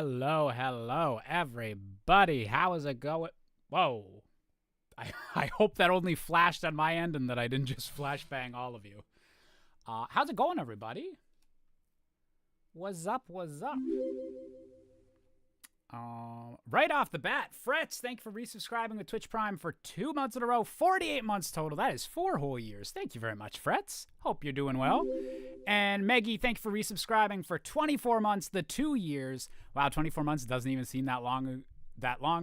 hello, everybody. How is it going? Whoa. I hope that only flashed on my end and that I didn't just flashbang all of you. How's it going, everybody? What's up? Right off the bat, Fritz, thank you for resubscribing with Twitch Prime for 2 months in a row, 48 months total. That is 4 whole years. Thank you very much, Fritz. Hope you're doing well. And Meggie, thank you for resubscribing for 24 months, the 2 years. Wow, 24 months doesn't even seem that long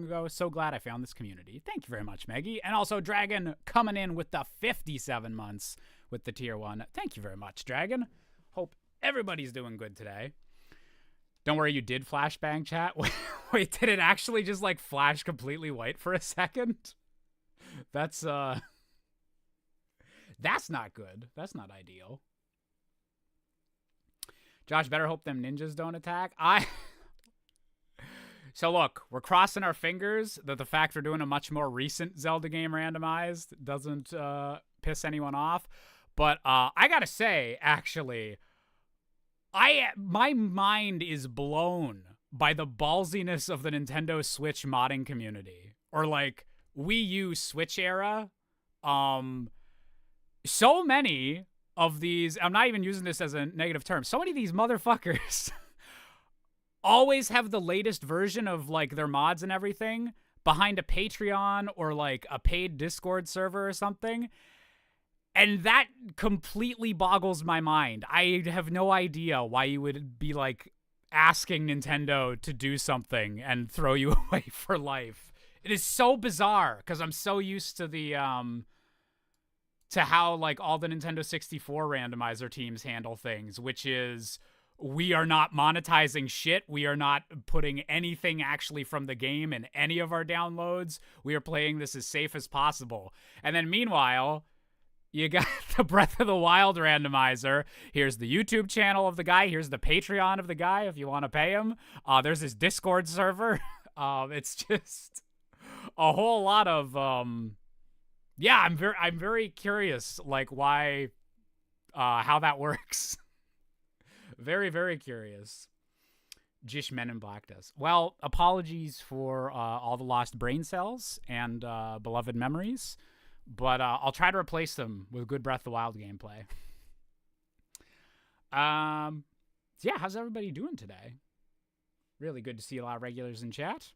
ago. So glad I found this community. Thank you very much, Maggie. And also Dragon coming in with the 57 months with the tier 1. Thank you very much, Dragon. Hope everybody's doing good today. Don't worry, you did flashbang, chat. Wait, did it actually just like flash completely white for a second? That's not good. That's not ideal. Josh, better hope them ninjas don't attack. So look, we're crossing our fingers that the fact we're doing a much more recent Zelda game randomized doesn't piss anyone off. But I gotta say, actually, my mind is blown by the ballsiness of the Nintendo Switch modding community, or like Wii U Switch era. So many of these, I'm not even using this as a negative term, so many of these motherfuckers always have the latest version of like their mods and everything behind a Patreon or like a paid Discord server or something. And that completely boggles my mind. I have no idea why you would be like asking Nintendo to do something and throw you away for life. It is so bizarre because I'm so used to the to how like all the Nintendo 64 randomizer teams handle things, which is we are not monetizing shit. We are not putting anything actually from the game in any of our downloads. We are playing this as safe as possible. And then meanwhile, you got the Breath of the Wild randomizer. Here's the YouTube channel of the guy. Here's the Patreon of the guy if you want to pay him. There's his Discord server. It's just a whole lot of yeah, I'm very curious like why how that works. Very, very curious. Jish Men in Black does. Well, apologies for all the lost brain cells and beloved memories. But I'll try to replace them with good Breath of the Wild gameplay. Yeah, how's everybody doing today? Really good to see a lot of regulars in chat.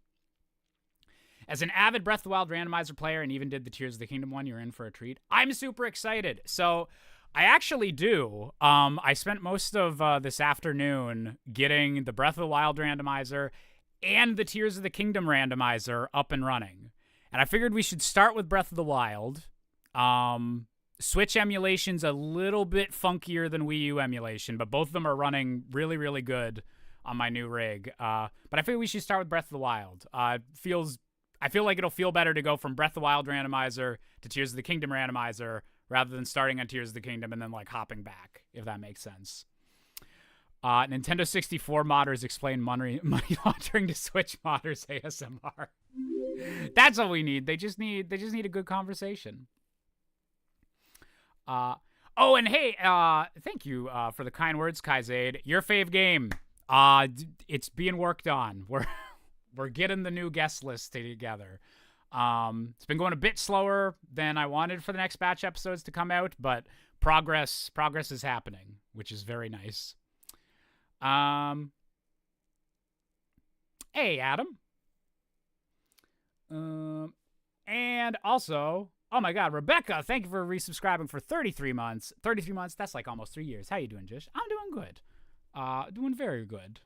As an avid Breath of the Wild randomizer player and even did the Tears of the Kingdom one, you're in for a treat. I'm super excited. So I actually do. I spent most of this afternoon getting the Breath of the Wild randomizer and the Tears of the Kingdom randomizer up and running. And I figured we should start with Breath of the Wild. Switch emulation's a little bit funkier than Wii U emulation, but both of them are running really, really good on my new rig. But I figured we should start with Breath of the Wild. I feel like it'll feel better to go from Breath of the Wild randomizer to Tears of the Kingdom randomizer rather than starting on Tears of the Kingdom and then like hopping back, if that makes sense. Nintendo 64 modders explain money laundering to Switch modders ASMR. That's all we need. They just need a good conversation. Oh, and hey, thank you for the kind words, Kaizaid. Your fave game. It's being worked on. We're getting the new guest list together. It's been going a bit slower than I wanted for the next batch episodes to come out, but progress is happening, which is very nice. Hey, Adam. And also, oh my God, Rebecca, thank you for resubscribing for 33 months. 33 months, that's like almost 3 years. How you doing, Jish? I'm doing good. Doing very good.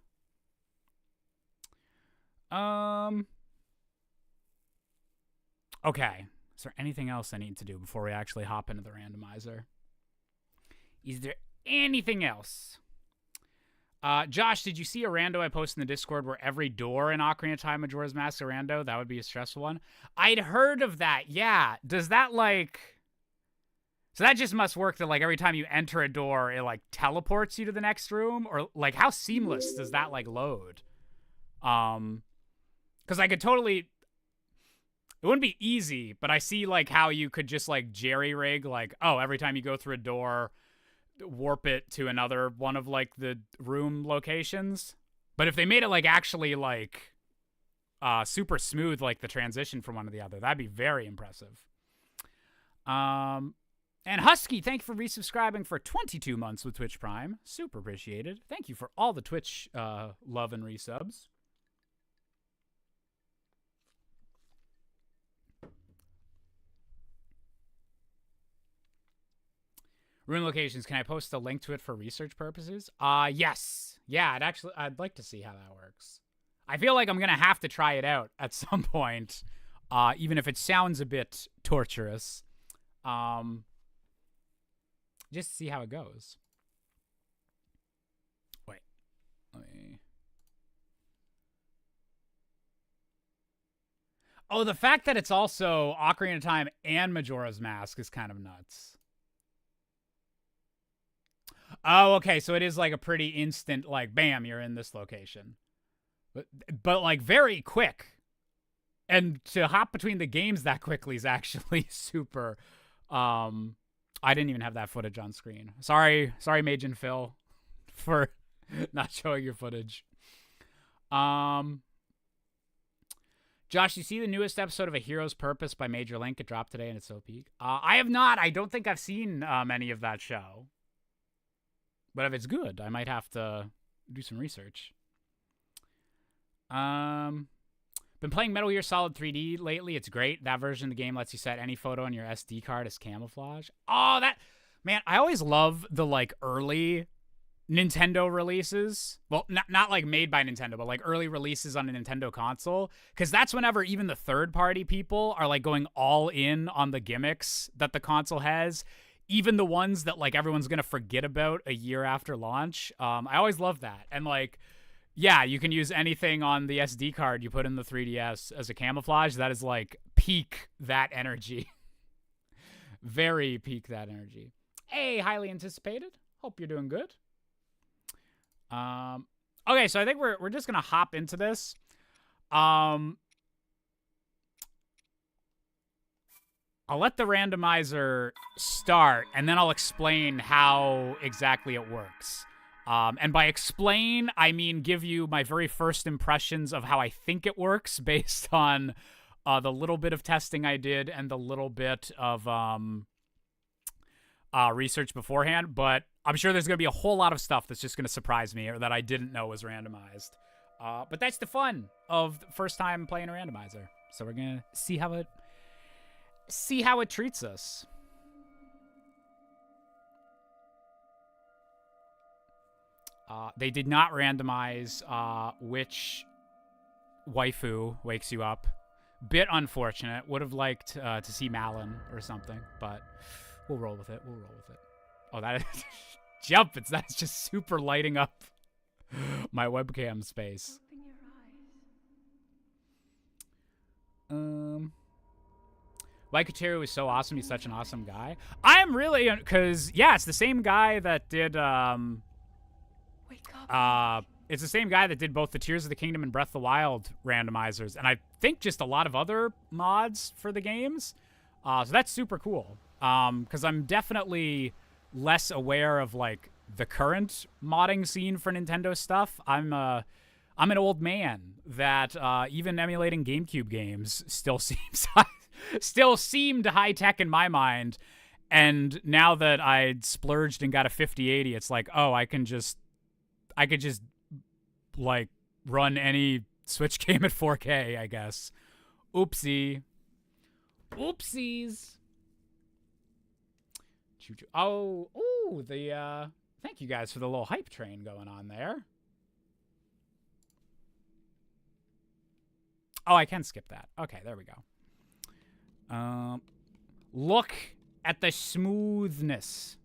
Okay. Is there anything else I need to do before we actually hop into the randomizer? Is there anything else? Josh, did you see a rando I posted in the Discord where every door in Ocarina of Time Majora's Mask is a rando? That would be a stressful one. I'd heard of that. Yeah. Does that like... So that just must work that like every time you enter a door, it like teleports you to the next room? Or like how seamless does that like load? Because I could totally... It wouldn't be easy, but I see like how you could just like jerry-rig like, oh, every time you go through a door... warp it to another one of like the room locations, But if they made it like actually like super smooth, like the transition from one to the other, that'd be very impressive. And Husky, thank you for resubscribing for 22 months with Twitch Prime. Super appreciated. Thank you for all the Twitch love and resubs. Rune locations, can I post a link to it for research purposes? Yes. Yeah, I'd like to see how that works. I feel like I'm going to have to try it out at some point, even if it sounds a bit torturous. Just to see how it goes. Wait. Let me... Oh, the fact that it's also Ocarina of Time and Majora's Mask is kind of nuts. Oh, okay, so it is like a pretty instant, like, bam, you're in this location. But like, very quick. And to hop between the games that quickly is actually super... I didn't even have that footage on screen. Sorry, Mage and Phil, for not showing your footage. Josh, you see the newest episode of A Hero's Purpose by Major Link? It dropped today and it's so peak. I have not. I don't think I've seen any of that show. But if it's good, I might have to do some research. Been playing Metal Gear Solid 3D lately. It's great. That version of the game lets you set any photo on your SD card as camouflage. Oh, man, I always love the like early Nintendo releases. Well, not like made by Nintendo, but like early releases on a Nintendo console, because that's whenever even the third-party people are like going all in on the gimmicks that the console has. Even the ones that like everyone's gonna forget about a year after launch. I always love that. And like, yeah, you can use anything on the SD card you put in the 3DS as a camouflage. That is like peak that energy. Very peak that energy. Hey, highly anticipated. Hope you're doing good. Okay, so I think we're just gonna hop into this. I'll let the randomizer start, and then I'll explain how exactly it works. And by explain, I mean give you my very first impressions of how I think it works based on the little bit of testing I did and the little bit of research beforehand. But I'm sure there's going to be a whole lot of stuff that's just going to surprise me or that I didn't know was randomized. But that's the fun of the first time playing a randomizer. So we're going to see how it treats us. They did not randomize which waifu wakes you up. Bit unfortunate. Would have liked to see Malin or something, but we'll roll with it. Oh, that is jump! That's just super lighting up my webcam space. Waikuteru is so awesome. He's such an awesome guy. I am really, because yeah, it's the same guy that did it's the same guy that did both the Tears of the Kingdom and Breath of the Wild randomizers, and I think just a lot of other mods for the games. So that's super cool. Because I'm definitely less aware of like the current modding scene for Nintendo stuff. I'm an old man that even emulating GameCube games still seemed high tech in my mind. And now that I'd splurged and got a 5080, it's like, oh, I could just like run any Switch game at 4K, I guess. Oopsies. Oh, ooh, thank you guys for the little hype train going on there. Oh, I can skip that. Okay, there we go. Look at the smoothness.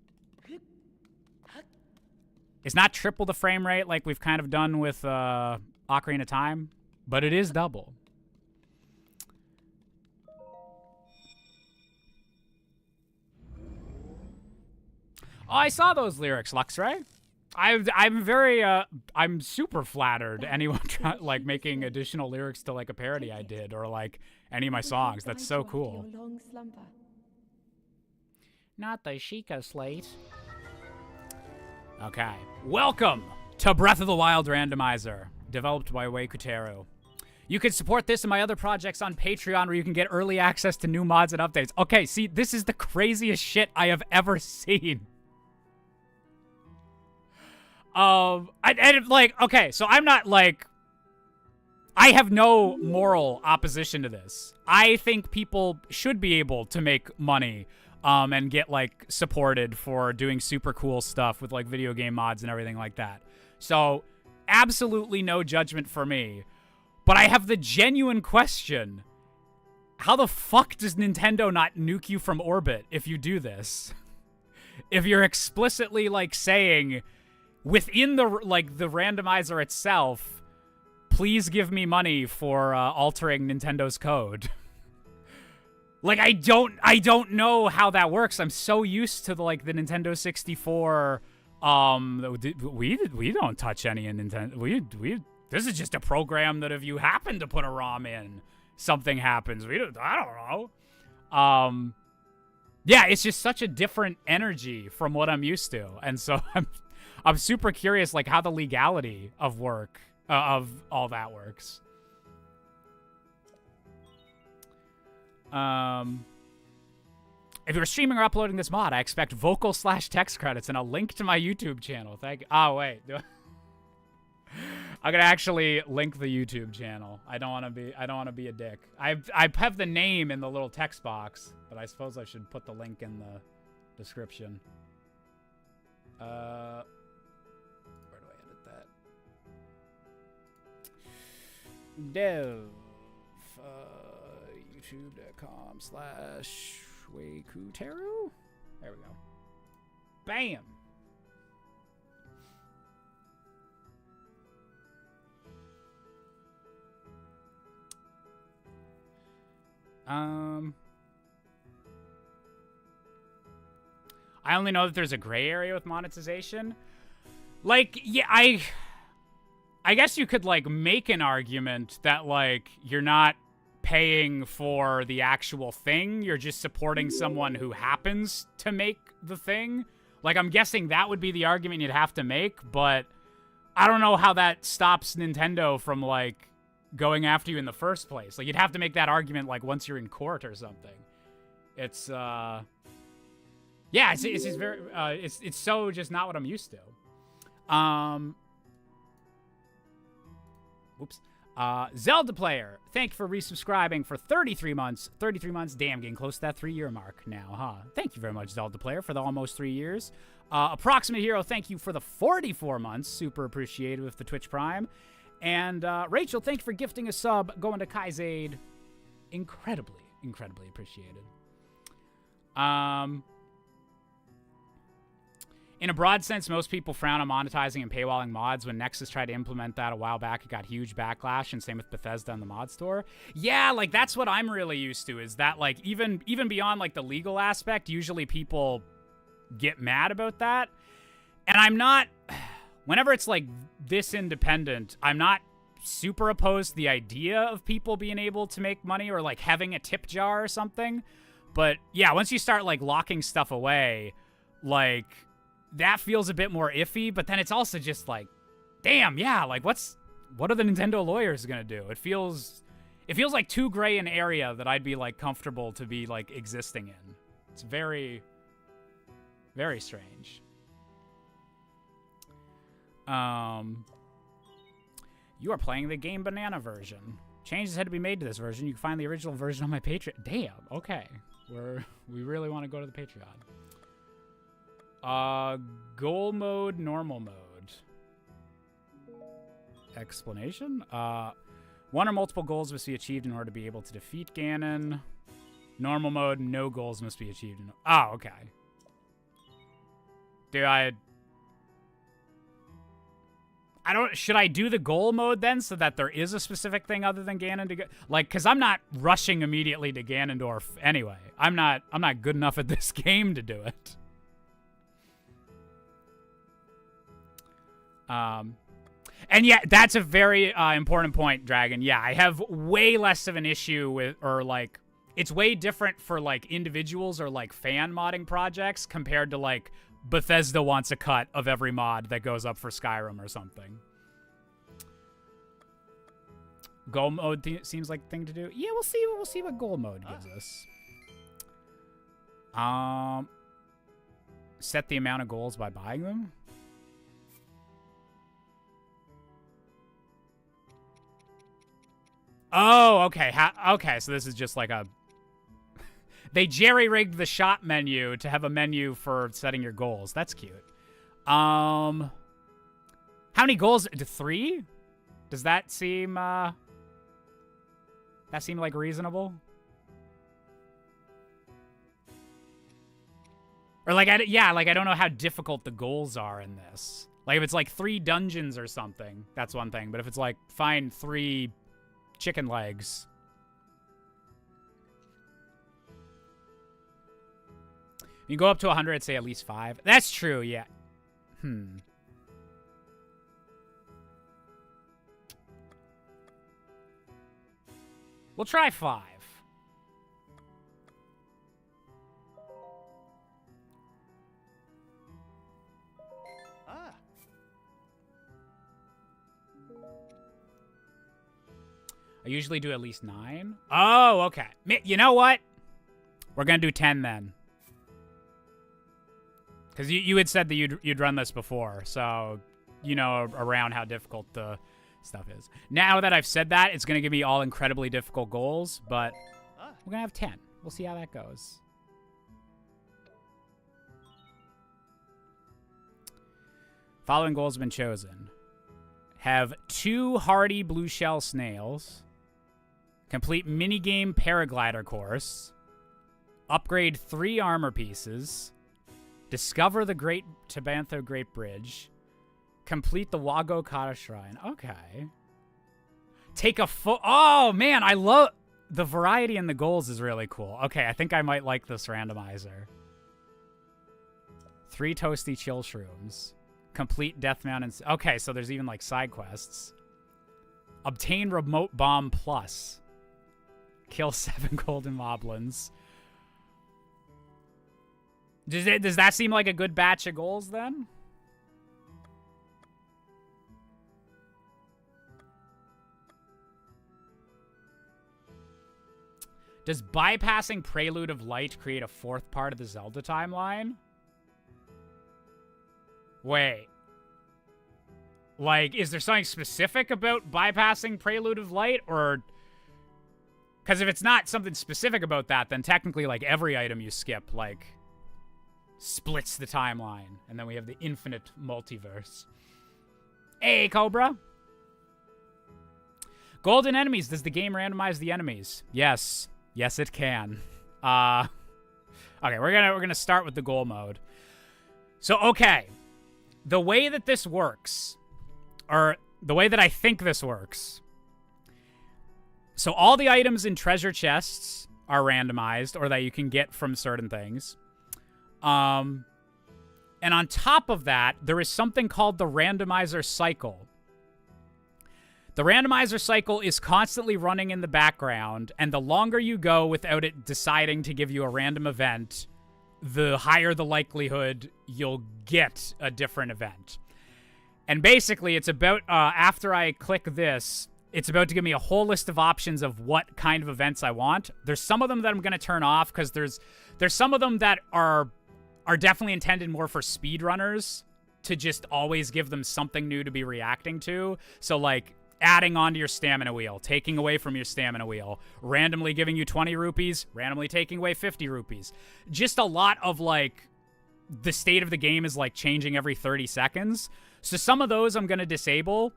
It's not triple the frame rate like we've kind of done with Ocarina of Time, but it is double. Oh, I saw those lyrics, Luxray. I'm super flattered anyone like making additional lyrics to like a parody I did or like any of my songs. That's so cool. Not the Sheikah slate. Okay. Welcome to Breath of the Wild Randomizer. developed by Waikuteru. You can support this and my other projects on Patreon where you can get early access to new mods and updates. Okay, see, this is the craziest shit I have ever seen. Okay, so I'm not, like... I have no moral opposition to this. I think people should be able to make money and get, like, supported for doing super cool stuff with, like, video game mods and everything like that. So, absolutely no judgment for me. But I have the genuine question. How the fuck does Nintendo not nuke you from orbit if you do this? If you're explicitly, like, saying, within the, like, the randomizer itself... Please give me money for altering Nintendo's code. Like, I don't know how that works. I'm so used to the Nintendo 64. We don't touch any in Nintendo. This is just a program that if you happen to put a ROM in, something happens. I don't know. Yeah, it's just such a different energy from what I'm used to, and so I'm super curious, like, how the legality of work. Of all that works. If you're streaming or uploading this mod, I expect vocal/text credits and a link to my YouTube channel. Thank you. Oh, wait. I'm gonna actually link the YouTube channel. I don't want to be a dick. I have the name in the little text box, but I suppose I should put the link in the description. Dev youtube.com/Waikuteru. There we go. Bam. I only know that there's a gray area with monetization. Like, yeah, I guess you could, like, make an argument that, like, you're not paying for the actual thing. You're just supporting someone who happens to make the thing. Like, I'm guessing that would be the argument you'd have to make, but I don't know how that stops Nintendo from, like, going after you in the first place. Like, you'd have to make that argument, like, once you're in court or something. It's, yeah, it's just very, it's so just not what I'm used to. Oops. Zelda player, thank you for resubscribing for 33 months. 33 months, damn, getting close to that 3-year mark now, huh? Thank you very much, Zelda player, for the almost 3 years. Approximate Hero, thank you for the 44 months. Super appreciated with the Twitch Prime. And Rachel, thank you for gifting a sub, going to Kaizade. Incredibly, incredibly appreciated. In a broad sense, most people frown on monetizing and paywalling mods. When Nexus tried to implement that a while back, it got huge backlash, and same with Bethesda and the mod store. Yeah, like, that's what I'm really used to, is that, like, even beyond, like, the legal aspect, usually people get mad about that. And I'm not... Whenever it's, like, this independent, I'm not super opposed to the idea of people being able to make money or, like, having a tip jar or something. But, yeah, once you start, like, locking stuff away, like... that feels a bit more iffy, but then it's also just like, damn, yeah, like what are the Nintendo lawyers gonna do? It feels like too gray an area that I'd be like comfortable to be like existing in. It's very, very strange. You are playing the Game Banana version. Changes had to be made to this version. You can find the original version on my Patreon. Damn, okay. We really want to go to the Patreon. Goal mode, normal mode. Explanation? One or multiple goals must be achieved in order to be able to defeat Ganon. Normal mode, no goals must be achieved. Oh, okay. Dude, should I do the goal mode then so that there is a specific thing other than Ganon to go? Like, cause I'm not rushing immediately to Ganondorf anyway. I'm not good enough at this game to do it. And yeah, that's a very important point, Dragon. Yeah, I have way less of an issue with, or like, it's way different for like individuals or like fan modding projects compared to like Bethesda wants a cut of every mod that goes up for Skyrim or something. Goal mode seems like the thing to do. Yeah, we'll see. We'll see what goal mode gives us. Set the amount of goals by buying them. Oh, okay. Okay, so this is just like a... They jerry-rigged the shop menu to have a menu for setting your goals. That's cute. How many goals? 3? Does that seem, that seem like reasonable? Or like, I don't know how difficult the goals are in this. Like, if it's like 3 dungeons or something, that's one thing. But if it's like, find 3 chicken legs... You go up to 100, I'd say at least 5. That's true, yeah. We'll try 5. I usually do at least 9. Oh, okay. You know what? We're gonna do 10 then. Because you had said that you'd run this before, so you know around how difficult the stuff is. Now that I've said that, it's going to give me all incredibly difficult goals, but we're going to have 10. We'll see how that goes. Following goals have been chosen. Have 2 hardy blue shell snails. Complete minigame paraglider course. Upgrade 3 armor pieces. Discover the Great Tabantho Great Bridge. Complete the Wago Kata Shrine. Okay. Take a Oh, man, I love... The variety in the goals is really cool. Okay, I think I might like this randomizer. 3 toasty chill shrooms. Complete Death Mountain... Okay, so there's even, like, side quests. Obtain Remote Bomb Plus. Kill 7 golden moblins. Does that seem like a good batch of goals, then? Does bypassing Prelude of Light create a 4th part of the Zelda timeline? Wait. Like, is there something specific about bypassing Prelude of Light, or... Because if it's not something specific about that, then technically, like, every item you skip, like... splits the timeline, and then we have the infinite multiverse. Hey, Cobra! Golden enemies. Does the game randomize the enemies? Yes. Yes, it can. Okay, we're gonna start with the goal mode. So, okay. The way that this works, or the way that I think this works. So all the items in treasure chests are randomized, or that you can get from certain things. And on top of that, there is something called the randomizer cycle. The randomizer cycle is constantly running in the background, and the longer you go without it deciding to give you a random event, the higher the likelihood you'll get a different event. And basically, it's about, after I click this, it's about to give me a whole list of options of what kind of events I want. There's some of them that I'm going to turn off, because there's some of them that are definitely intended more for speedrunners to just always give them something new to be reacting to. So, like, adding onto your stamina wheel, taking away from your stamina wheel, randomly giving you 20 rupees, randomly taking away 50 rupees. Just a lot of, like, the state of the game is, like, changing every 30 seconds. So some of those I'm going to disable,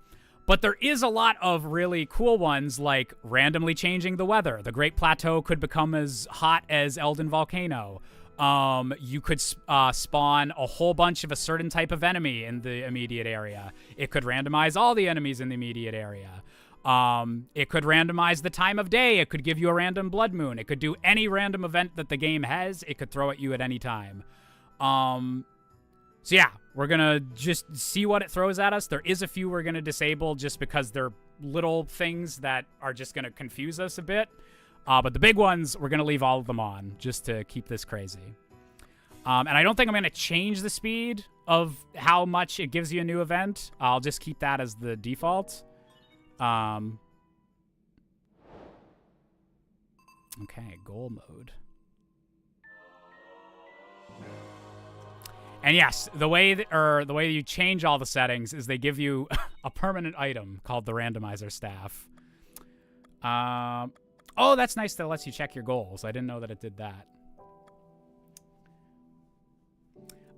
but there is a lot of really cool ones, like randomly changing the weather. The Great Plateau could become as hot as Elden Volcano. You could spawn a whole bunch of a certain type of enemy in the immediate area. It could randomize all the enemies in the immediate area. It could randomize the time of day. It could give you a random blood moon. It could do any random event that the game has. It could throw at you at any time. So yeah, we're gonna just see what it throws at us. There is a few we're gonna disable just because they're little things that are just gonna confuse us a bit. But the big ones, we're going to leave all of them on just to keep this crazy. And I don't think I'm going to change the speed of how much it gives you a new event. I'll just keep that as the default. Okay, goal mode. And yes, the way you change all the settings is they give you a permanent item called the Randomizer staff. Oh, that's nice that it lets you check your goals. I didn't know that it did that.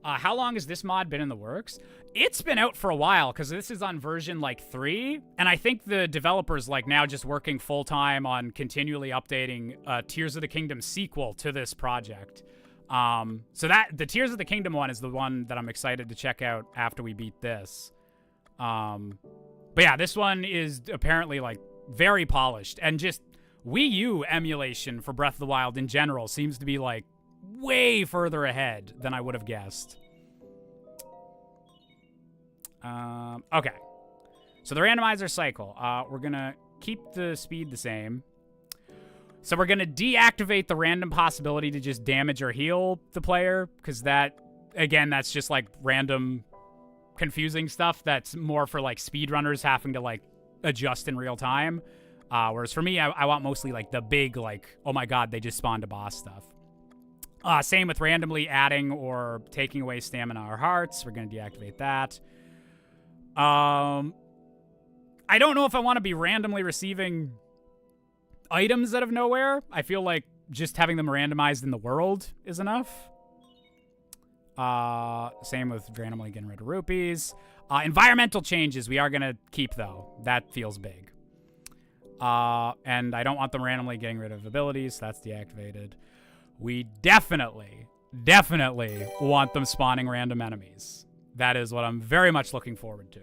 How long has this mod been in the works? It's been out for a while because this is on version like 3, and I think the developers like now just working full time on continually updating Tears of the Kingdom sequel to this project. So that the Tears of the Kingdom one is the one that I'm excited to check out after we beat this. But yeah, this one is apparently like very polished, and just Wii U emulation for Breath of the Wild in general seems to be like way further ahead than I would have guessed. Okay. So the randomizer cycle. We're gonna keep the speed the same. So we're going to deactivate the random possibility to just damage or heal the player, because that, again, that's just like random confusing stuff that's more for like speedrunners having to like adjust in real time. Whereas for me, I want mostly like the big, like, oh my god, they just spawned a boss stuff. Same with randomly adding or taking away stamina or hearts. We're going to deactivate that. I don't know if I want to be randomly receiving items out of nowhere. I feel like just having them randomized in the world is enough. Same with randomly getting rid of rupees. Environmental changes we are going to keep, though. That feels big. And I don't want them randomly getting rid of abilities. So that's deactivated. We definitely want them spawning random enemies. That is what I'm very much looking forward to.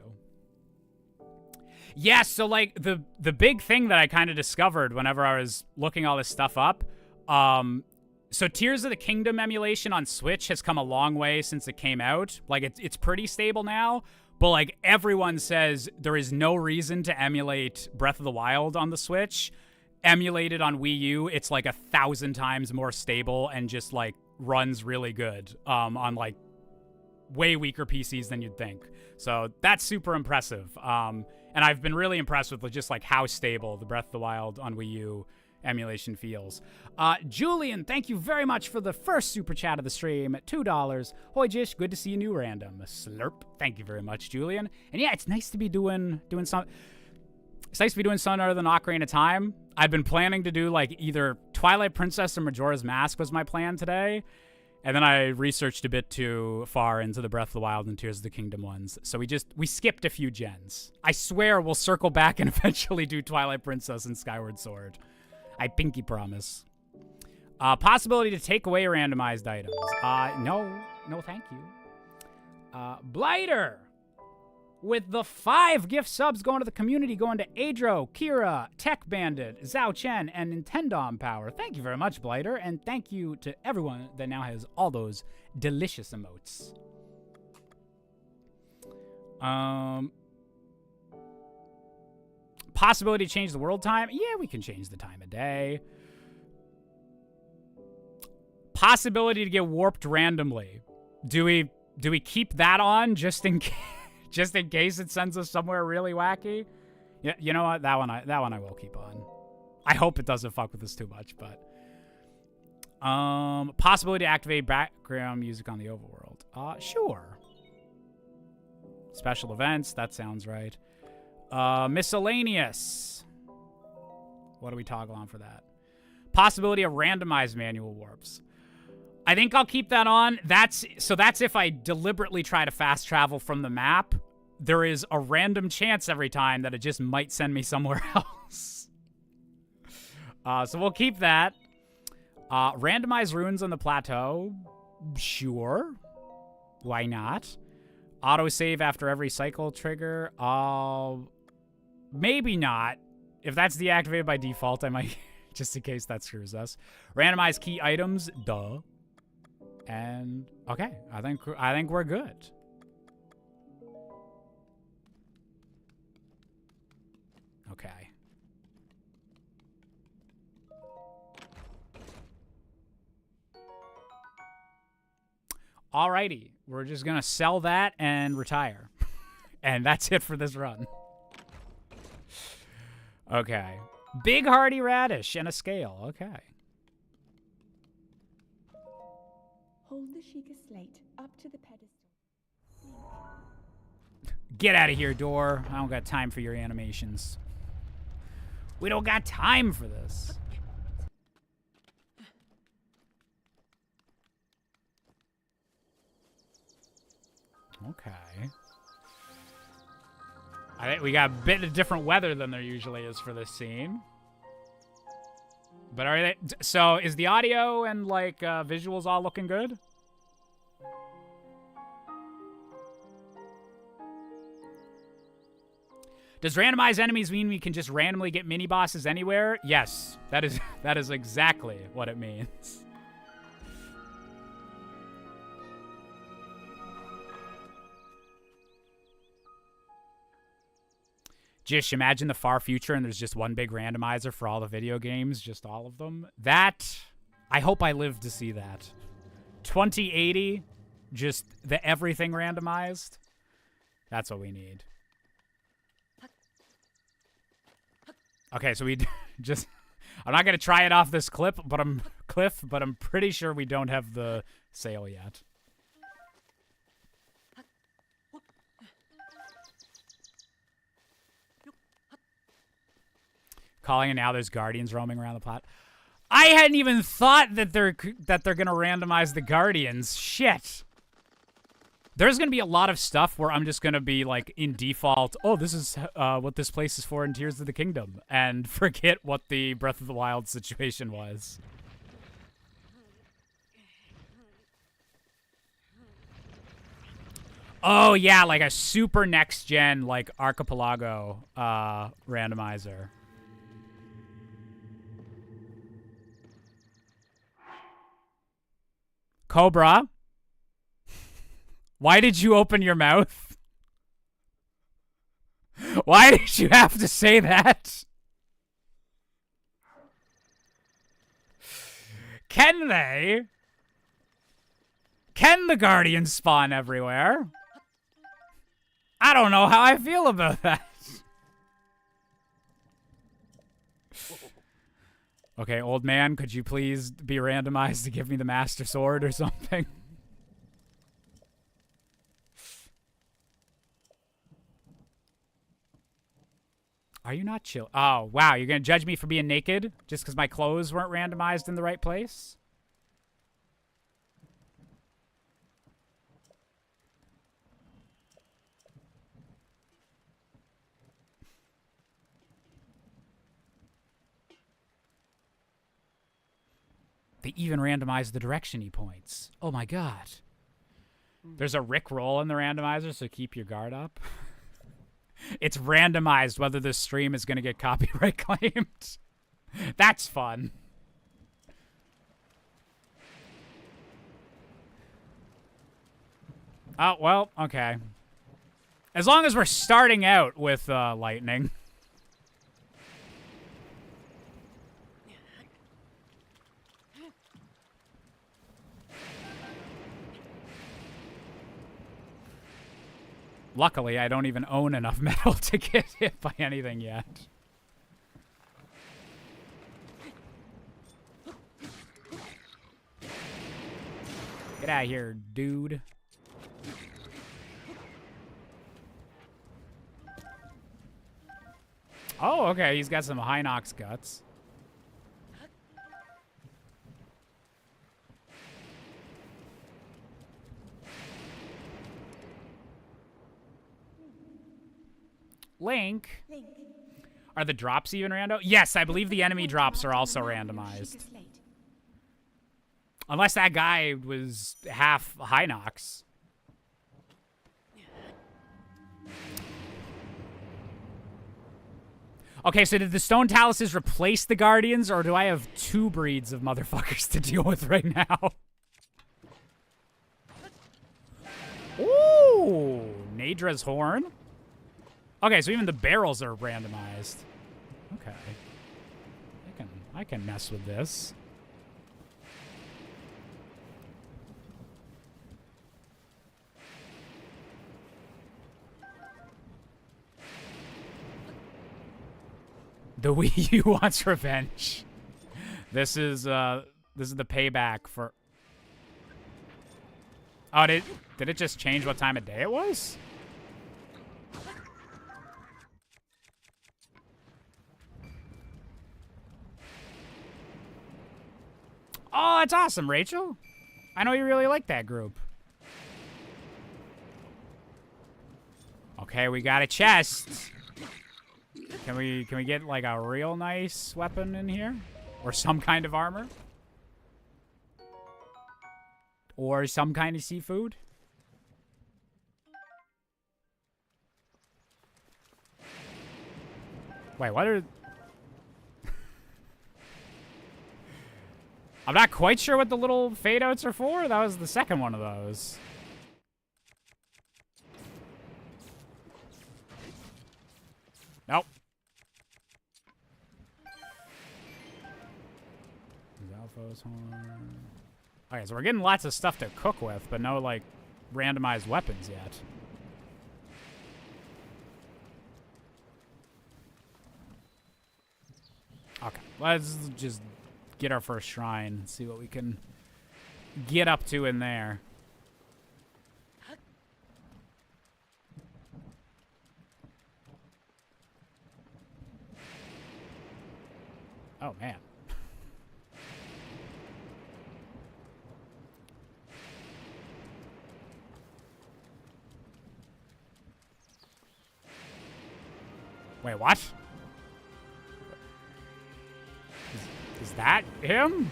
Yes, so like the big thing that I kind of discovered whenever I was looking all this stuff up, so Tears of the Kingdom emulation on Switch has come a long way since it came out. Like it's pretty stable now, but like everyone says there is no reason to emulate Breath of the Wild on the Switch. Emulated on Wii U, it's like 1,000 times more stable and just like runs really good on like way weaker PCs than you'd think. So that's super impressive. And I've been really impressed with just like how stable the Breath of the Wild on Wii U emulation feels. Julian, thank you very much for the first super chat of the stream at $2. Hoi Jish, good to see you, new random. Slurp. Thank you very much, Julian. And yeah, it's nice to be doing some. It's nice to be doing something other than Ocarina of Time. I've been planning to do like either Twilight Princess or Majora's Mask was my plan today. And then I researched a bit too far into the Breath of the Wild and Tears of the Kingdom ones. So we skipped a few gens. I swear we'll circle back and eventually do Twilight Princess and Skyward Sword. I pinky promise. Possibility to take away randomized items. No thank you. Blighter! With the 5 gift subs going to the community, going to Adro, Kira, Tech Bandit, Zhao Chen, and Nintendom Power. Thank you very much, Blighter, and thank you to everyone that now has all those delicious emotes. Possibility to change the world time? Yeah, we can change the time of day. Possibility to get warped randomly. Do we keep that on just in case? Just in case it sends us somewhere really wacky? Yeah, you know what? That one I will keep on. I hope it doesn't fuck with us too much, but possibility to activate background music on the overworld. Sure. Special events, that sounds right. Miscellaneous. What do we toggle on for that? Possibility of randomized manual warps. I think I'll keep that on. That's if I deliberately try to fast travel from the map, there is a random chance every time that it just might send me somewhere else. So we'll keep that. Randomized runes on the plateau. Sure. Why not? Autosave after every cycle trigger. Maybe not. If that's deactivated by default, I might, just in case that screws us. Randomized key items. Duh. And okay, I think we're good. Okay. Alrighty, we're just gonna sell that and retire. And that's it for this run. Okay. Big hearty radish and a scale. Okay. Chica slate up to the pedestal. Get out of here, door. I don't got time for your animations. We don't got time for this. Okay. I think we got a bit of different weather than there usually is for this scene. But are they... So, is the audio and, like, visuals all looking good? Does randomized enemies mean we can just randomly get mini-bosses anywhere? Yes. That is exactly what it means. Just imagine the far future and there's just one big randomizer for all the video games, just all of them. That, I hope I live to see that. 2080, just the everything randomized. That's what we need. Okay, so we just, I'm not going to try it off this cliff, but I'm pretty sure we don't have the sale yet. Calling and now there's guardians roaming around the plot. I hadn't even thought that they're gonna randomize the guardians. Shit. There's gonna be a lot of stuff where I'm just gonna be like in default. Oh, this is what this place is for in Tears of the Kingdom, and forget what the Breath of the Wild situation was. Oh yeah, like a super next gen like Archipelago randomizer. Cobra, why did you open your mouth? Why did you have to say that? Can they? Can the guardians spawn everywhere? I don't know how I feel about that. Okay, old man, could you please be randomized to give me the Master Sword or something? Are you not chill? Oh, wow, you're gonna judge me for being naked just because my clothes weren't randomized in the right place? They even randomize the direction he points. Oh my god. There's a Rickroll in the randomizer, so keep your guard up. It's randomized whether this stream is going to get copyright claimed. That's fun. Oh, well, okay. As long as we're starting out with lightning. Luckily, I don't even own enough metal to get hit by anything yet. Get out of here, dude. Oh, okay, he's got some Hinox guts. Link. Are the drops even rando? Yes, I believe the enemy drops are also randomized. Unless that guy was half Hinox. Okay, so did the Stone Taluses replace the Guardians, or do I have two breeds of motherfuckers to deal with right now? Ooh, Nadra's Horn. Okay, so even the barrels are randomized. Okay. I can mess with this. The Wii U wants revenge. This is the payback for... Oh, did it just change what time of day it was? Oh, that's awesome, Rachel. I know you really like that group. Okay, we got a chest. Can we get like a real nice weapon in here? Or some kind of armor? Or some kind of seafood? Wait, what are... I'm not quite sure what the little fade outs are for. That was the second one of those. Nope. Zalfo's horn. Okay, so we're getting lots of stuff to cook with, but no, like, randomized weapons yet. Okay, let's just get our first shrine and see what we can get up to in there. Oh, man. Wait, what? Is that him?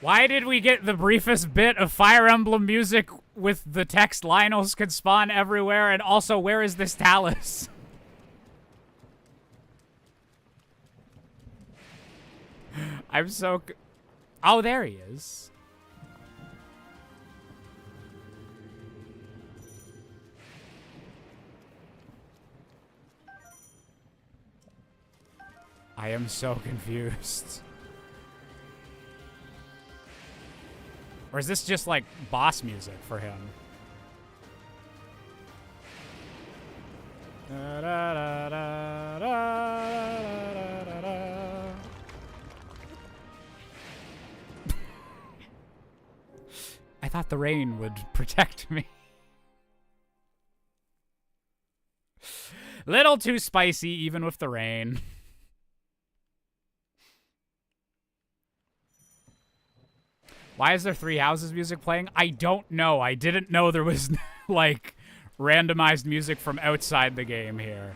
Why did we get the briefest bit of Fire Emblem music with the text Lionels can spawn everywhere, and also where is this Talus? I'm so... Oh, there he is. I am so confused. Or is this just like boss music for him? Da, da, da, da, da, da, da. I thought the rain would protect me. Little too spicy, even with the rain. Why is there Three Houses music playing? I don't know. I didn't know there was, like, randomized music from outside the game here.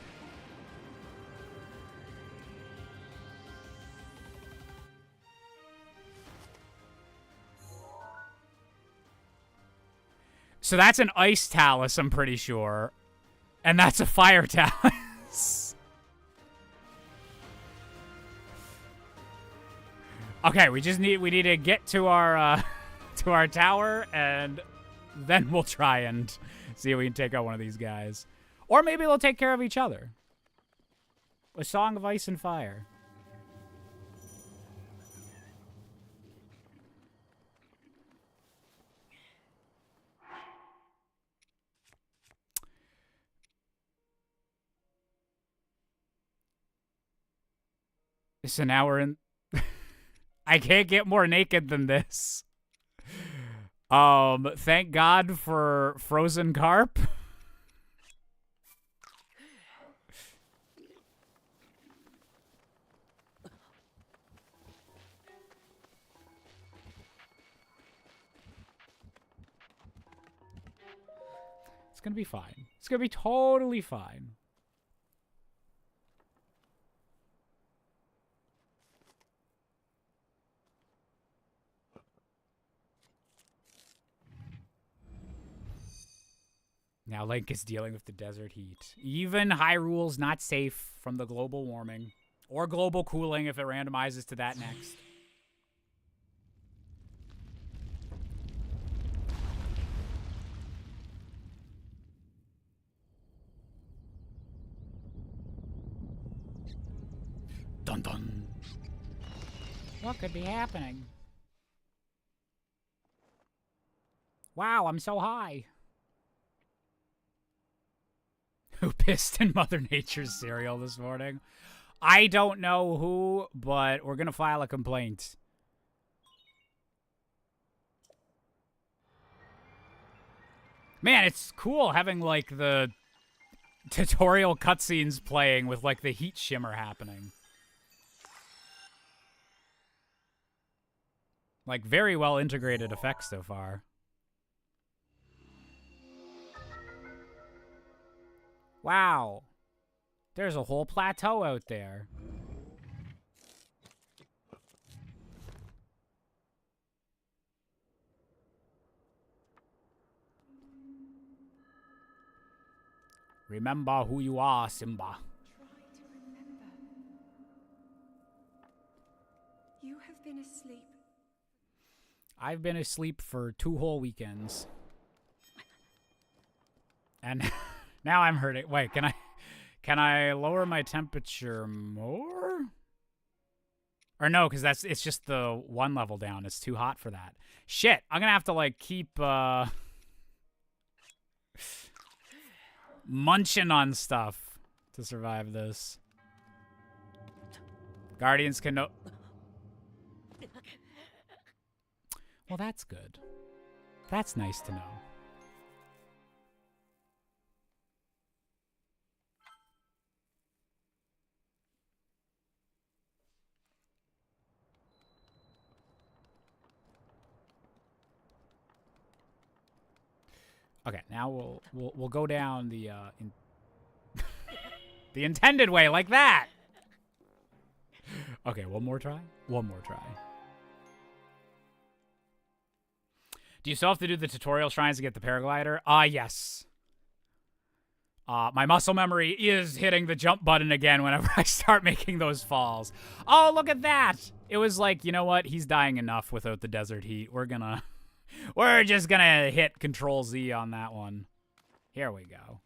So that's an ice Talus, I'm pretty sure. And that's a fire Talus. Okay, we need to get to our tower, and then we'll try and see if we can take out one of these guys. Or maybe they'll take care of each other. A Song of Ice and Fire. So now we're in... I can't get more naked than this. Thank God for frozen carp. It's gonna be fine. It's gonna be totally fine. Now Link is dealing with the desert heat. Even Hyrule's not safe from the global warming. Or global cooling if it randomizes to that next. Dun dun. What could be happening? Wow, I'm so high. Who pissed in Mother Nature's cereal this morning? I don't know who, but we're going to file a complaint. Man, it's cool having, like, the tutorial cutscenes playing with, like, the heat shimmer happening. Like, very well integrated effects so far. Wow. There's a whole plateau out there. Remember who you are, Simba. Try to remember. You have been asleep. I've been asleep for 2 whole weekends. And now I'm hurting. Wait, can I lower my temperature more? Or no, because it's just the 1 level down. It's too hot for that. Shit, I'm gonna have to like keep munching on stuff to survive this. Guardians can no. Well, that's good. That's nice to know. Okay, now we'll go down the the intended way, like that. Okay, one more try. One more try. Do you still have to do the tutorial shrines to get the paraglider? Yes. My muscle memory is hitting the jump button again whenever I start making those falls. Oh, look at that! It was like, you know what? He's dying enough without the desert heat. We're just gonna hit Control Z on that one. Here we go.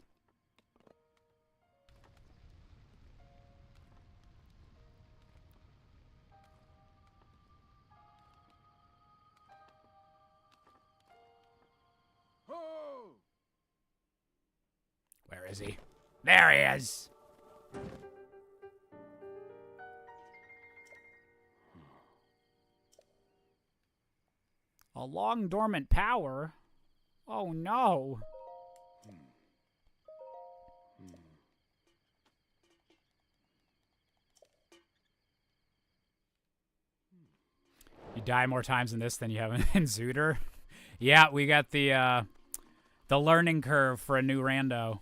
Where is he? There he is! A long dormant power? Oh no. You die more times in this than you have in Zooter. Yeah, we got the learning curve for a new rando.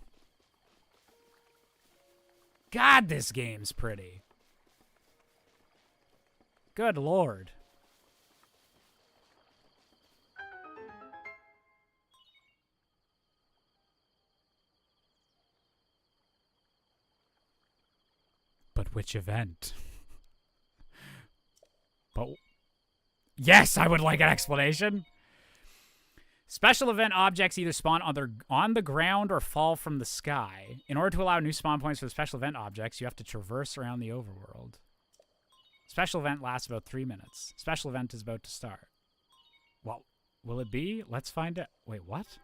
God, this game's pretty. Good lord. But which event? But yes, I would like an explanation. Special event objects either spawn on the ground or fall from the sky. In order to allow new spawn points for the special event objects, you have to traverse around the overworld. Special event lasts about 3 minutes. Special event is about to start. Well, will it be? Let's find out. Wait, what?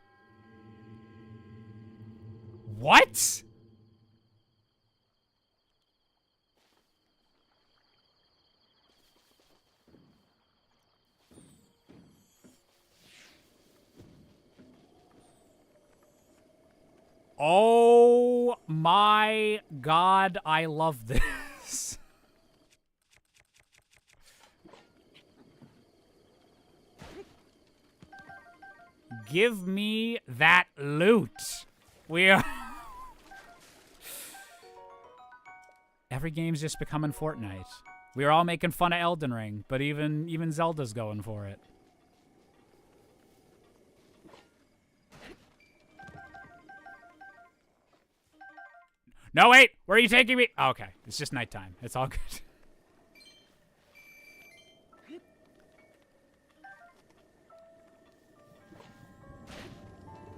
What? Oh my god, I love this. Give me that loot. We are... Every game's just becoming Fortnite. We are all making fun of Elden Ring, but even Zelda's going for it. No, wait! Where are you taking me? Oh, okay, it's just nighttime. It's all good.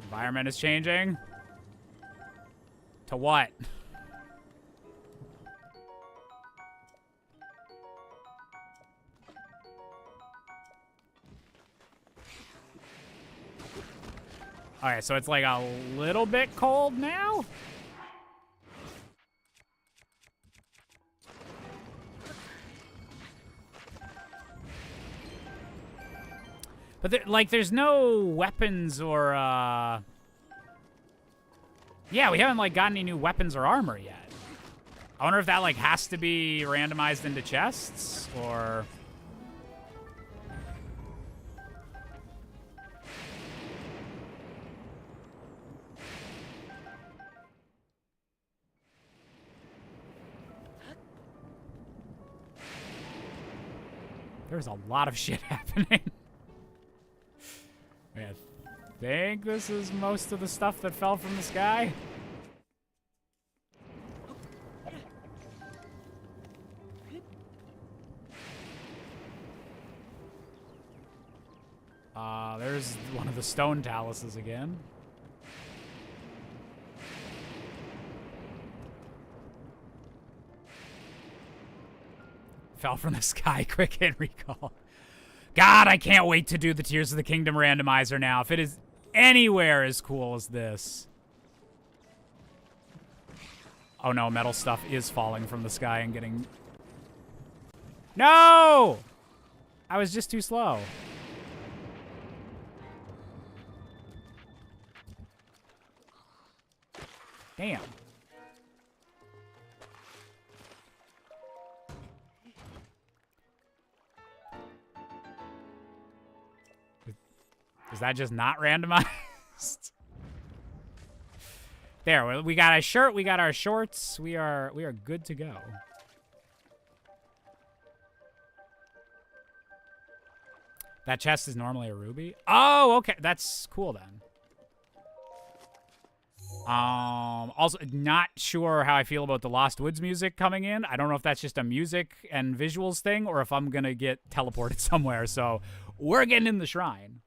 Environment is changing. To what? Alright, so it's like a little bit cold now? But like, there's no weapons or, yeah, we haven't, like, got any new weapons or armor yet. I wonder if that, like, has to be randomized into chests, or... There's a lot of shit happening. I think this is most of the stuff that fell from the sky. There's one of the stone taluses again. Fell from the sky. Quick hit recall. God, I can't wait to do the Tears of the Kingdom randomizer now. If it is anywhere as cool as this. Oh no, metal stuff is falling from the sky and getting... No! I was just too slow. Damn. Is that just not randomized? There, we got a shirt, we got our shorts, we are good to go. That chest is normally a ruby? Oh, okay, that's cool then. Also, not sure how I feel about the Lost Woods music coming in. I don't know if that's just a music and visuals thing or if I'm gonna get teleported somewhere, so we're getting in the shrine.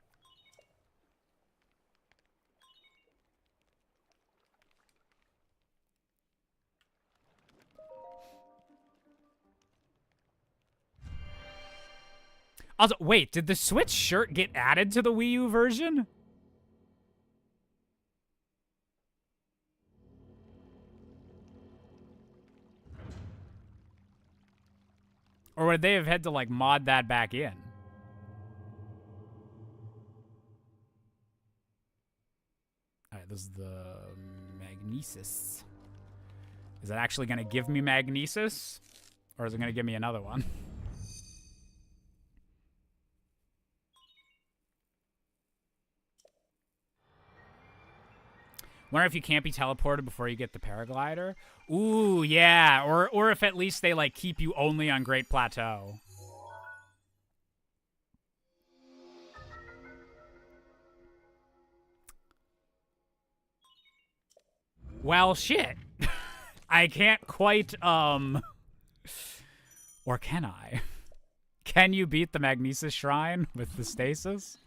Also, wait, did the Switch shirt get added to the Wii U version? Or would they have had to, like, mod that back in? Alright, this is the Magnesis. Is it actually going to give me Magnesis? Or is it going to give me another one? Wonder if you can't be teleported before you get the paraglider. Ooh, yeah. Or if at least they, like, keep you only on Great Plateau. Well, shit. I can't quite, Or can I? Can you beat the Magnesis Shrine with the stasis?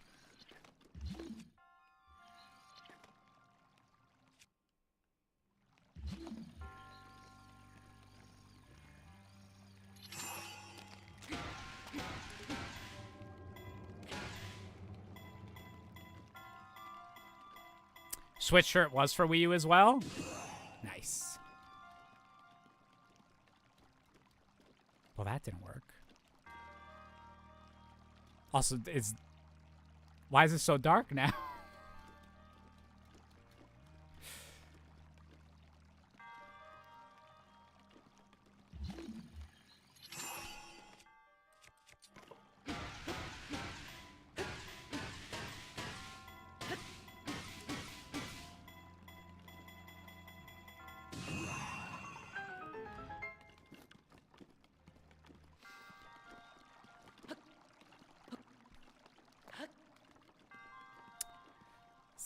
Switch shirt was for Wii U as well? Nice. Well, that didn't work. Also, why is it so dark now?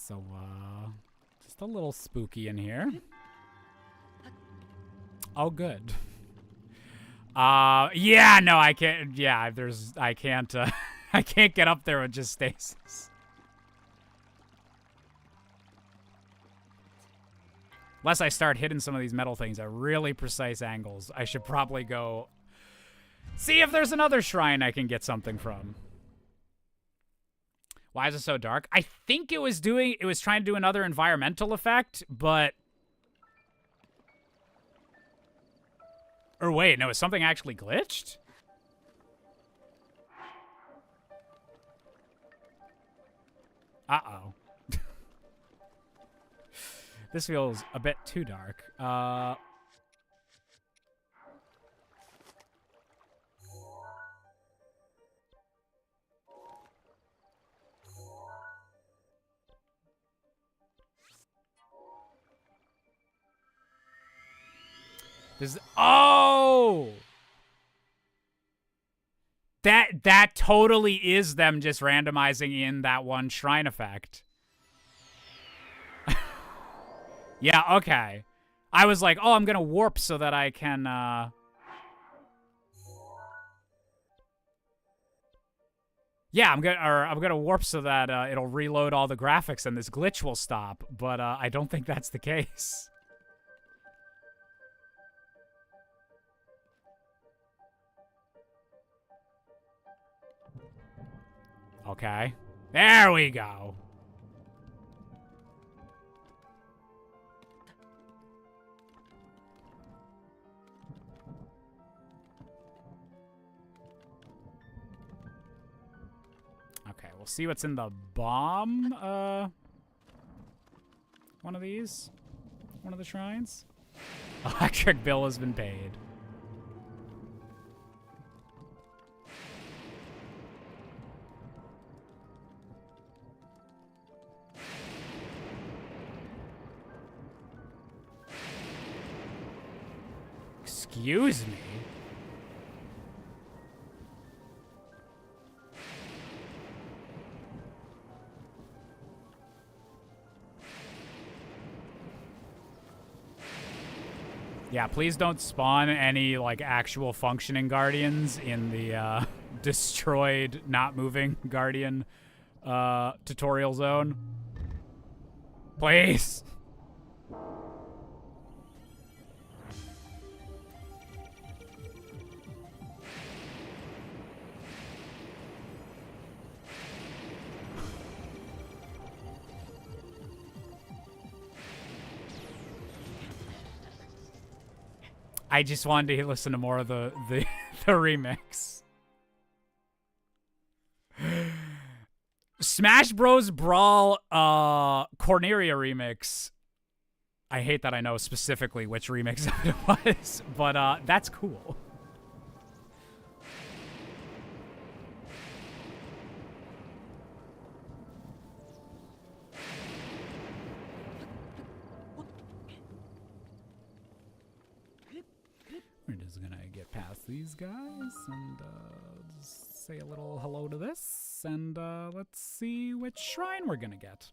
So, just a little spooky in here. Oh, good. Yeah, no, I can't, yeah, I can't, I can't get up there with just stasis. Unless I start hitting some of these metal things at really precise angles, I should probably go see if there's another shrine I can get something from. Why is it so dark? I think it was trying to do another environmental effect, but... Or wait, no, is something actually glitched? Uh-oh. This feels a bit too dark. This, oh! That totally is them just randomizing in that one shrine effect. Yeah, okay. I was like, oh, I'm gonna warp so that I can, yeah, I'm gonna warp so that it'll reload all the graphics and this glitch will stop, but I don't think that's the case. Okay. There we go. Okay, we'll see what's in the bomb. One of these? One of the shrines? Electric bill has been paid. Excuse me? Yeah, please don't spawn any, like, actual functioning guardians in the, destroyed, not moving guardian, tutorial zone. Please! I just wanted to listen to more of the remix. Smash Bros. Brawl Corneria remix. I hate that I know specifically which remix it was, but that's cool. We're just gonna get past these guys and just say a little hello to this, and let's see which shrine we're gonna get.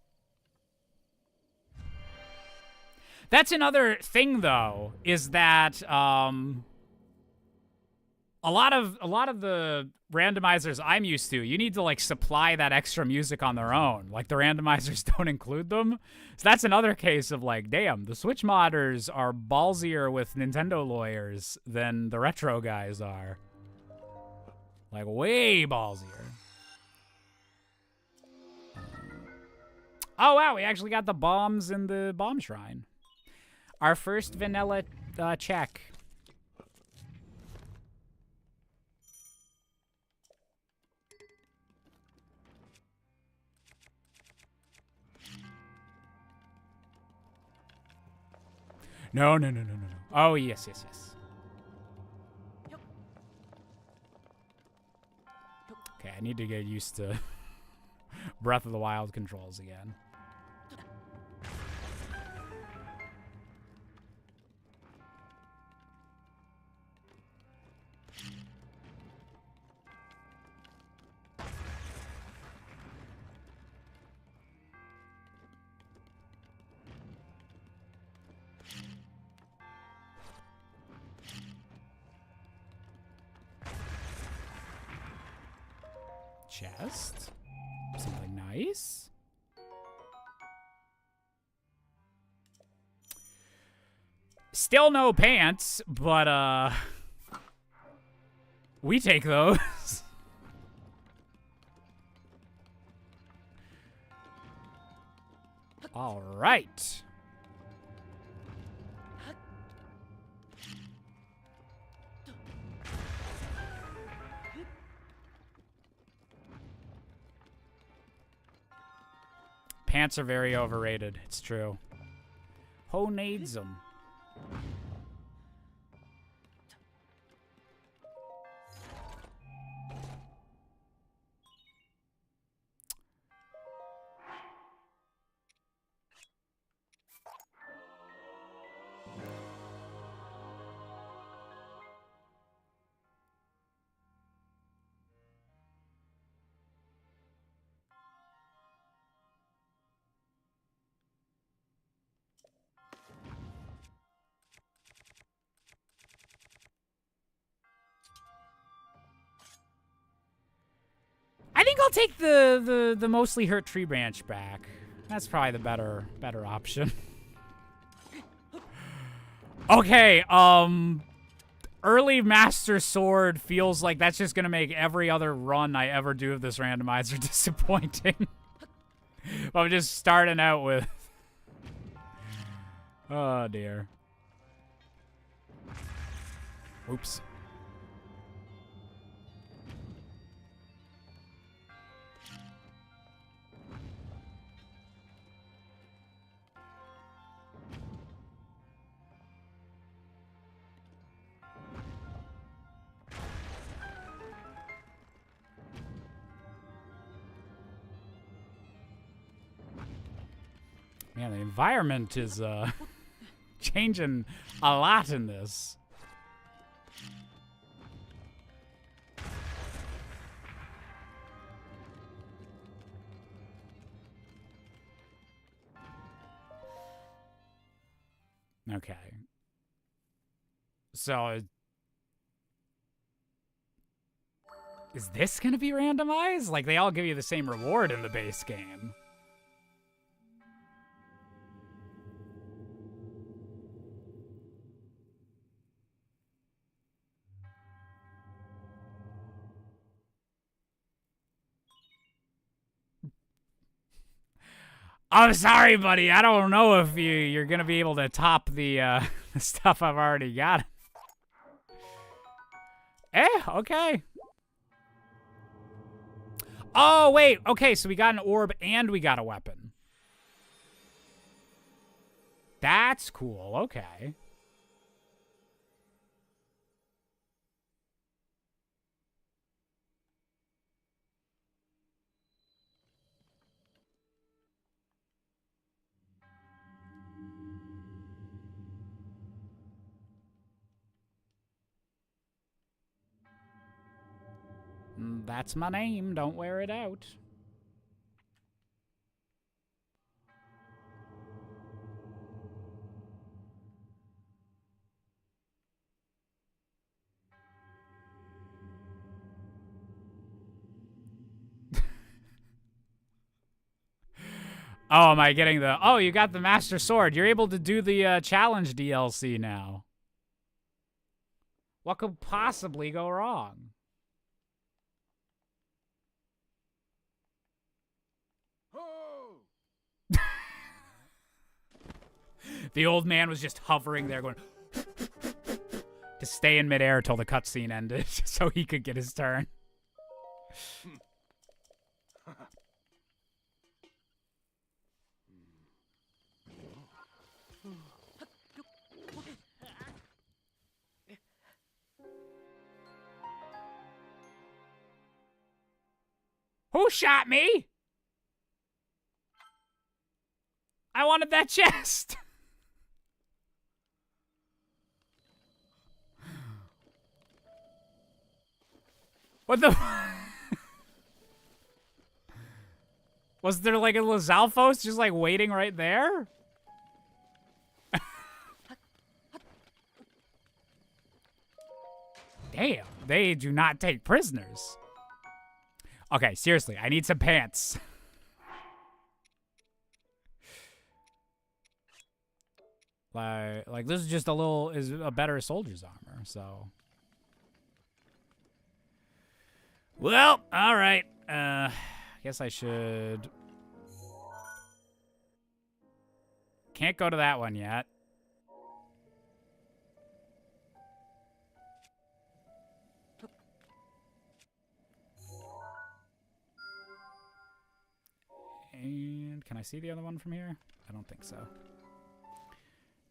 That's another thing, though, is that a lot of the randomizers I'm used to, you need to like supply that extra music on their own. Like the randomizers don't include them. So that's another case of like, damn, the Switch modders are ballsier with Nintendo lawyers than the retro guys are. Like way ballsier. Oh wow, we actually got the bombs in the bomb shrine. Our first vanilla check. No. Oh, yes. Okay, I need to get used to Breath of the Wild controls again. Chest. Something nice. Still no pants, but we take those. All right. Pants are very overrated. It's true. Who needs them? I think I'll take the mostly hurt tree branch back. That's probably the better option. Okay, early Master Sword feels like that's just gonna make every other run I ever do of this randomizer disappointing. I'm just starting out with. Oh dear. Oops. Man, the environment is changing a lot in this. Okay. So, is this gonna be randomized? Like, they all give you the same reward in the base game. I'm sorry, buddy. I don't know if you're gonna be able to top the the stuff I've already got. Okay. Oh, wait. Okay, so we got an orb and we got a weapon. That's cool. Okay. That's my name. Don't wear it out. Oh, am I getting the... Oh, you got the Master Sword. You're able to do the challenge DLC now. What could possibly go wrong? The old man was just hovering there going... to stay in midair till the cutscene ended so he could get his turn. Who shot me? I wanted that chest. What the? Was there like a Lizalfos just like waiting right there? Damn, they do not take prisoners. Okay, seriously, I need some pants. Like this is just a better soldier's armor, so. Well, all right. Guess I should. Can't go to that one yet. And can I see the other one from here? I don't think so.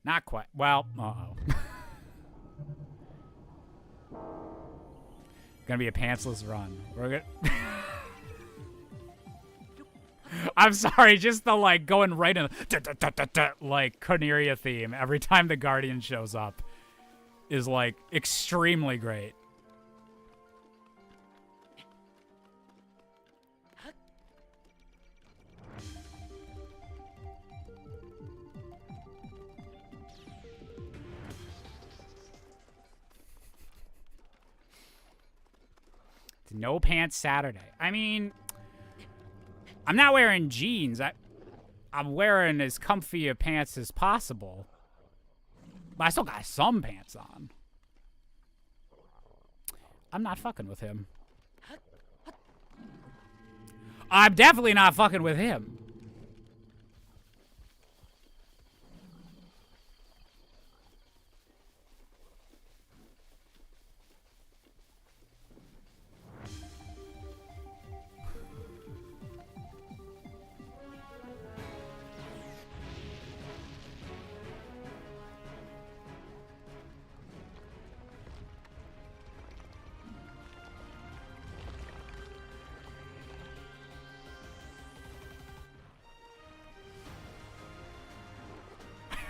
Not quite. Well, uh-oh. Gonna be a pantsless run. We're good. I'm sorry, just the like going right in like Corneria theme every time the Guardian shows up is like extremely great. It's no pants Saturday. I mean, I'm not wearing jeans. I'm wearing as comfy a pants as possible. But I still got some pants on. I'm not fucking with him. I'm definitely not fucking with him.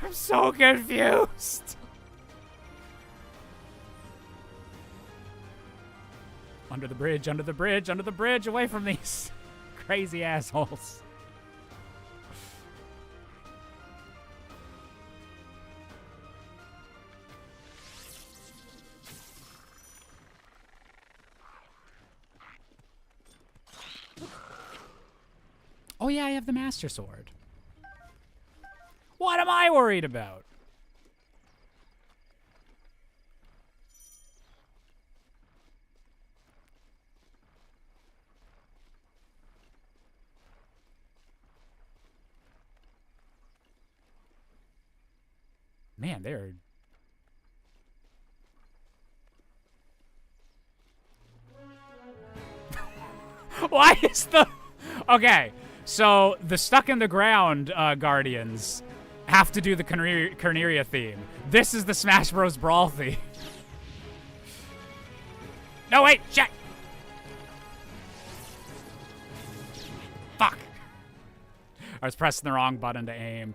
I'm so confused. Under the bridge, under the bridge, under the bridge, away from these crazy assholes. Oh yeah, I have the Master Sword. What am I worried about? Man, they're... Why is the... Okay, so the stuck in the ground Guardians have to do the Corneria theme. This is the Smash Bros. Brawl theme. No, wait, shit! Fuck. I was pressing the wrong button to aim.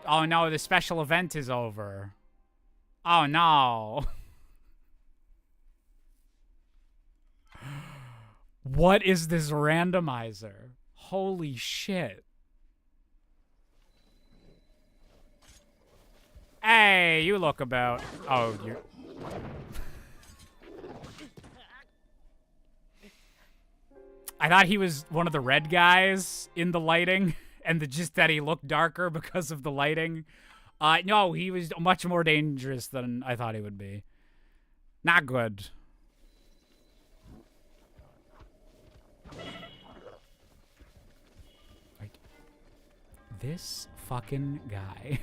Oh no, the special event is over. Oh no. What is this randomizer? Holy shit. Hey, you look about. Oh, you're... I thought he was one of the red guys in the lighting, and just that he looked darker because of the lighting. No, he was much more dangerous than I thought he would be. Not good. Right. This fucking guy.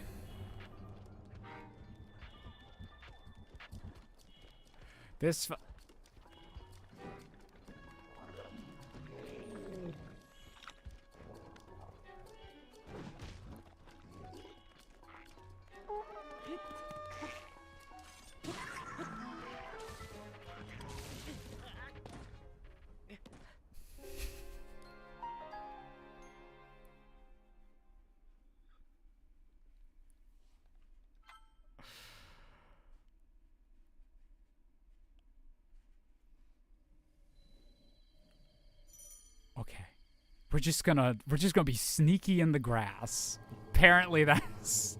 This... Okay. We're just gonna be sneaky in the grass. Apparently that's...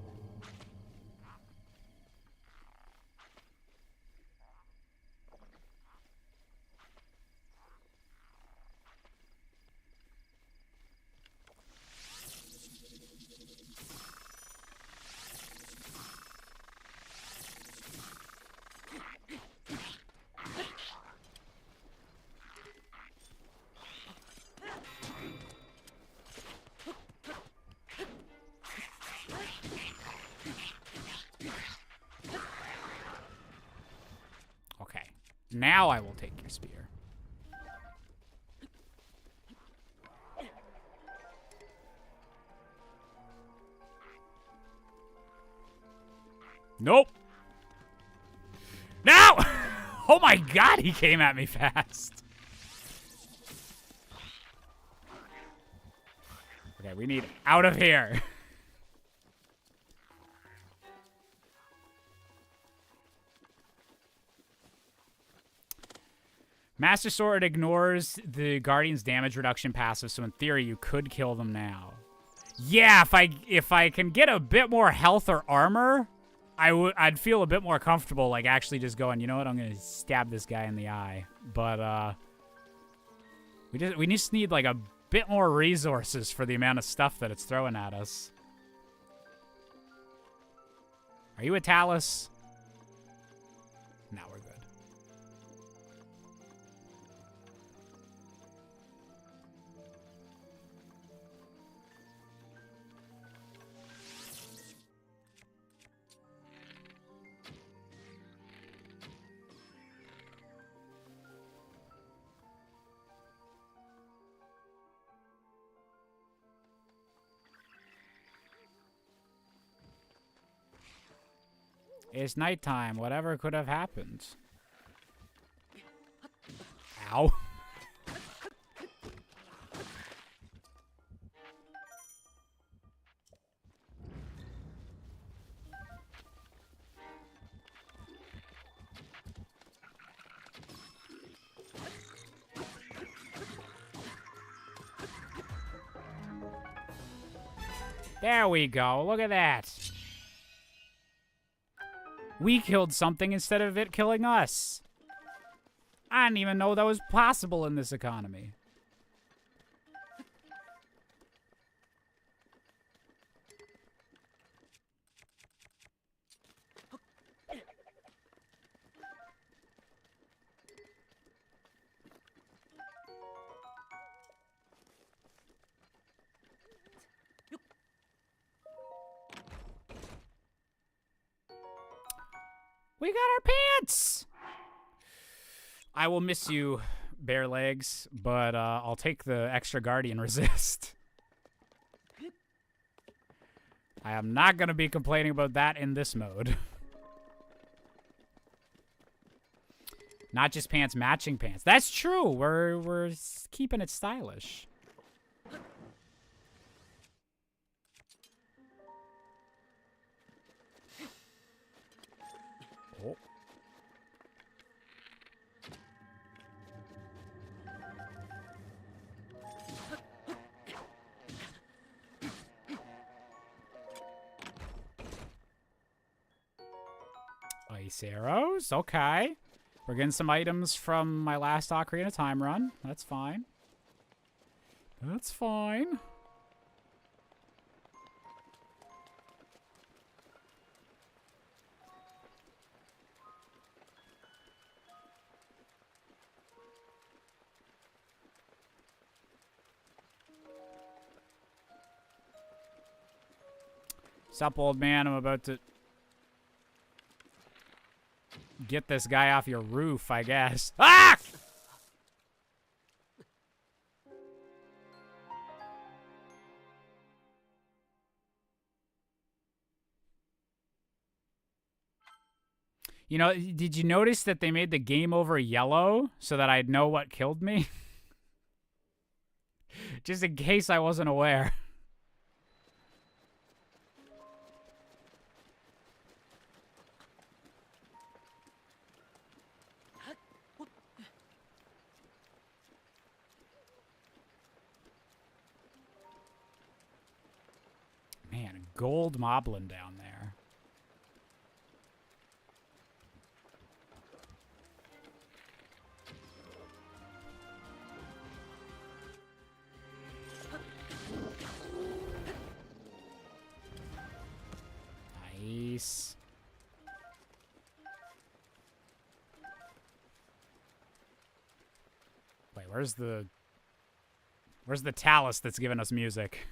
Now I will take your spear. Nope. No! Oh my god, he came at me fast. Okay, we need out of here. Master Sword ignores the Guardian's damage reduction passive, so in theory you could kill them now. Yeah, if I can get a bit more health or armor, I'd feel a bit more comfortable, like actually just going, you know what, I'm gonna stab this guy in the eye. But we just need like a bit more resources for the amount of stuff that it's throwing at us. Are you a Talus? No, we're good. It's nighttime. Whatever could have happened. Ow. There we go. Look at that. We killed something instead of it killing us. I didn't even know that was possible in this economy. We got our pants! I will miss you, bare legs, but I'll take the extra Guardian resist. I am not going to be complaining about that in this mode. Not just pants, matching pants. That's true. We're keeping it stylish. Oh. Ice arrows, okay. We're getting some items from my last Ocarina of Time run. That's fine. That's fine. Sup, old man? I'm about to get this guy off your roof, I guess. Ah! You know, did you notice that they made the game over yellow so that I'd know what killed me? Just in case I wasn't aware. Man, gold moblin down there. Nice. Wait, where's the Talus that's giving us music?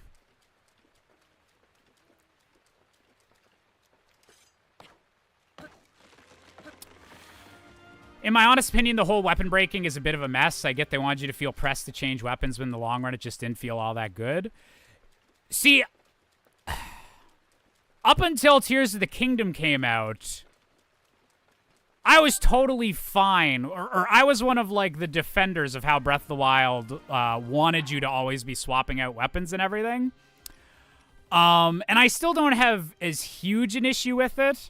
In my honest opinion, the whole weapon breaking is a bit of a mess. I get they wanted you to feel pressed to change weapons, but in the long run, it just didn't feel all that good. See, up until Tears of the Kingdom came out, I was totally fine, or I was one of, like, the defenders of how Breath of the Wild wanted you to always be swapping out weapons and everything. And I still don't have as huge an issue with it,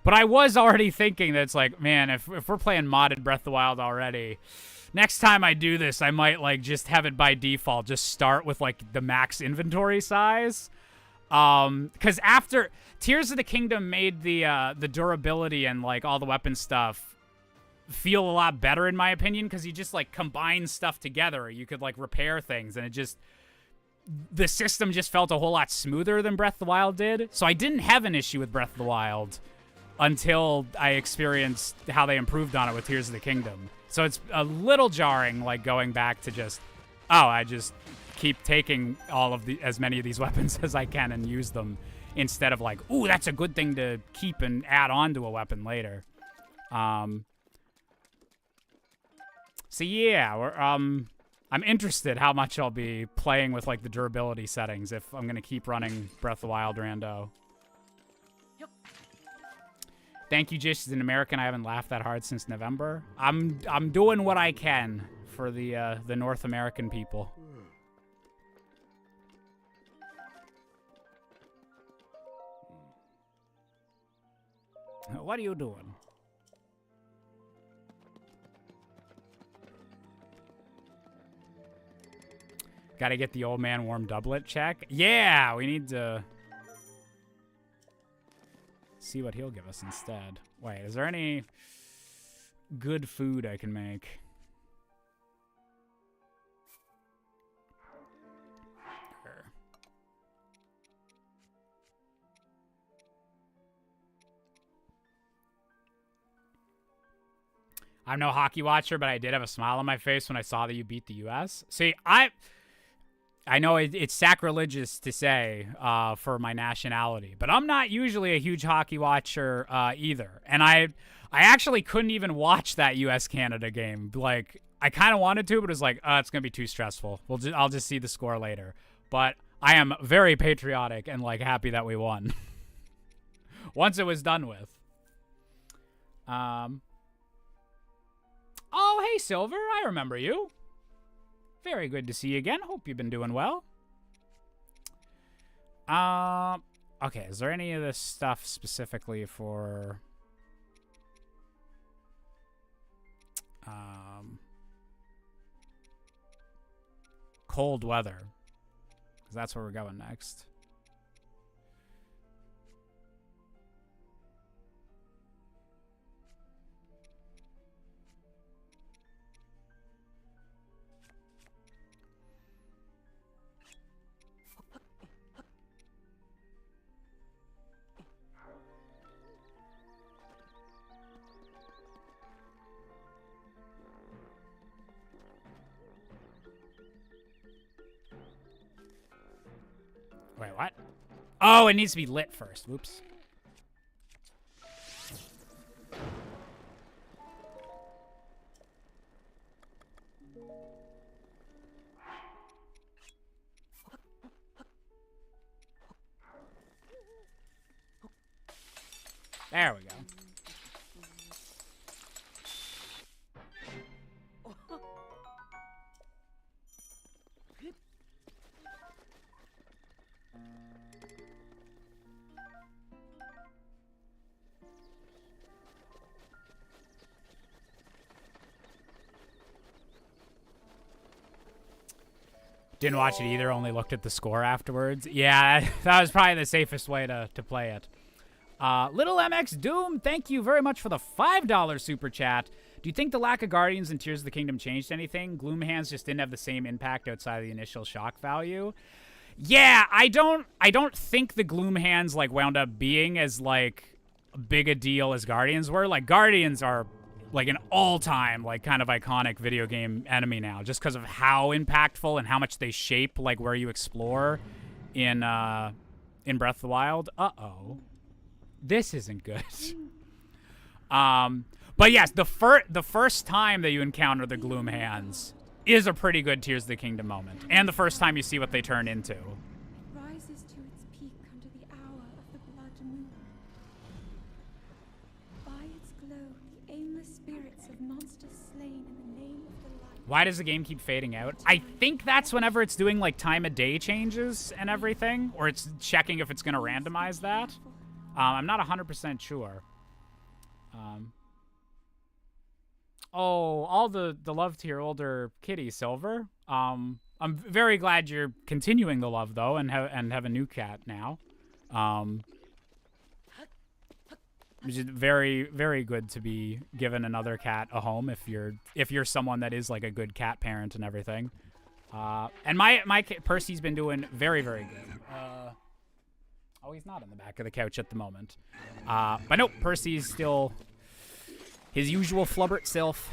but I was already thinking that it's like, man, if we're playing modded Breath of the Wild already, next time I do this, I might, like, just have it by default, just start with, like, the max inventory size. Because after Tears of the Kingdom made the durability and, like, all the weapon stuff feel a lot better, in my opinion, because you just, like, combine stuff together. You could, like, repair things, and the system just felt a whole lot smoother than Breath of the Wild did. So I didn't have an issue with Breath of the Wild until I experienced how they improved on it with Tears of the Kingdom. So it's a little jarring, like, going back to just, I just keep taking as many of these weapons as I can and use them, instead of like, ooh, that's a good thing to keep and add on to a weapon later. So yeah, I'm interested how much I'll be playing with, like, the durability settings if I'm gonna keep running Breath of the Wild Rando. Yep. Thank you, Jish. As an American, I haven't laughed that hard since November. I'm doing what I can for the North American people. What are you doing? Gotta get the old man warm doublet check. Yeah, we need to see what he'll give us instead. Wait, is there any good food I can make? I'm no hockey watcher, but I did have a smile on my face when I saw that you beat the U.S. See, I know it's sacrilegious to say for my nationality, but I'm not usually a huge hockey watcher either. And I actually couldn't even watch that U.S.-Canada game. Like, I kind of wanted to, but it was like, it's going to be too stressful. I'll just see the score later. But I am very patriotic and, like, happy that we won. Once it was done with. Oh, hey, Silver. I remember you. Very good to see you again. Hope you've been doing well. Okay, is there any of this stuff specifically for... cold weather? Because that's where we're going next. Wait, what? Oh, it needs to be lit first. Whoops. There we go. Didn't watch it either, only looked at the score afterwards. Yeah, that was probably the safest way to play it. Little MX Doom, thank you very much for the $5 super chat. Do you think the lack of Guardians in Tears of the Kingdom changed anything? Gloom Hands just didn't have the same impact outside of the initial shock value. Yeah, I don't think the Gloom Hands, like, wound up being as, like, big a deal as Guardians were. Like, Guardians are, like, an all-time, like, kind of iconic video game enemy now, just because of how impactful and how much they shape, like, where you explore in Breath of the Wild. Uh-oh. This isn't good. But yes, the first time that you encounter the Gloom Hands is a pretty good Tears of the Kingdom moment. And the first time you see what they turn into. It rises to its peak under the hour of the blood slain in the name of the light. Why does the game keep fading out? I think that's whenever it's doing like time of day changes and everything, or it's checking if it's going to randomize that. I'm not 100% sure. Oh, all the love to your older kitty, Silver. I'm very glad you're continuing the love though, and have a new cat now. Which is very, very good to be given another cat a home if you're someone that is like a good cat parent and everything. And my Percy's been doing very, very good. Oh, he's not on the back of the couch at the moment. But nope, Percy's still his usual flubbert self.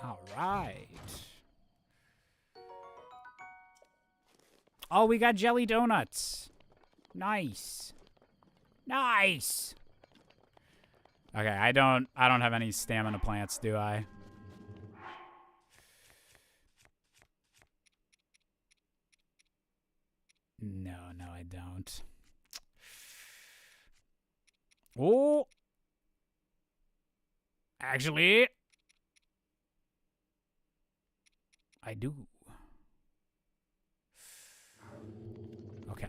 All right. Oh, we got jelly donuts. Nice. Nice. Okay, I don't have any stamina plants, do I? No, I don't. Oh. Actually, I do. Okay.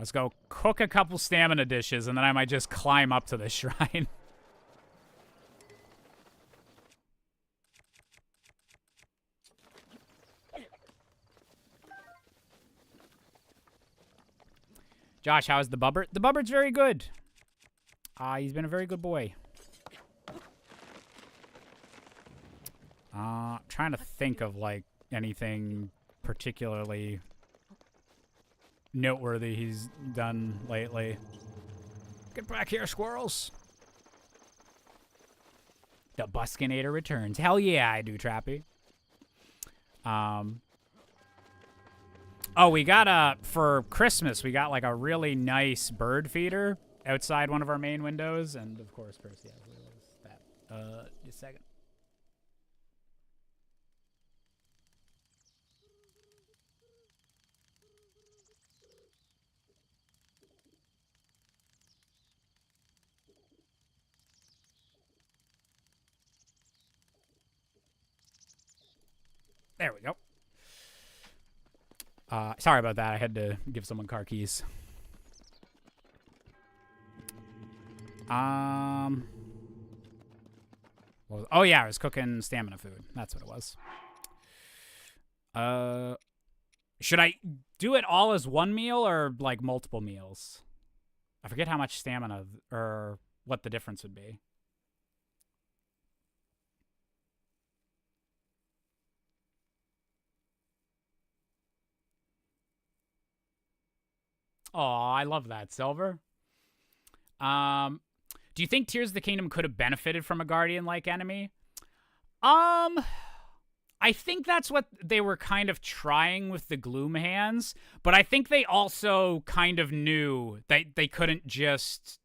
Let's go cook a couple stamina dishes, and then I might just climb up to the shrine. Josh, how is the Bubbert? The Bubbert's very good. He's been a very good boy. Trying to think of, like, anything particularly noteworthy he's done lately. Get back here, squirrels. The Buskinator returns. Hell yeah, I do, Trappy. Oh, we got for Christmas, we got, like, a really nice bird feeder outside one of our main windows. And, of course, Percy has that. Just a second. There we go. Sorry about that. I had to give someone car keys. Oh yeah, I was cooking stamina food. That's what it was. Should I do it all as one meal or like multiple meals? I forget how much stamina or what the difference would be. Oh, I love that, Silver. Do you think Tears of the Kingdom could have benefited from a Guardian-like enemy? I think that's what they were kind of trying with the Gloom Hands, but I think they also kind of knew that they couldn't just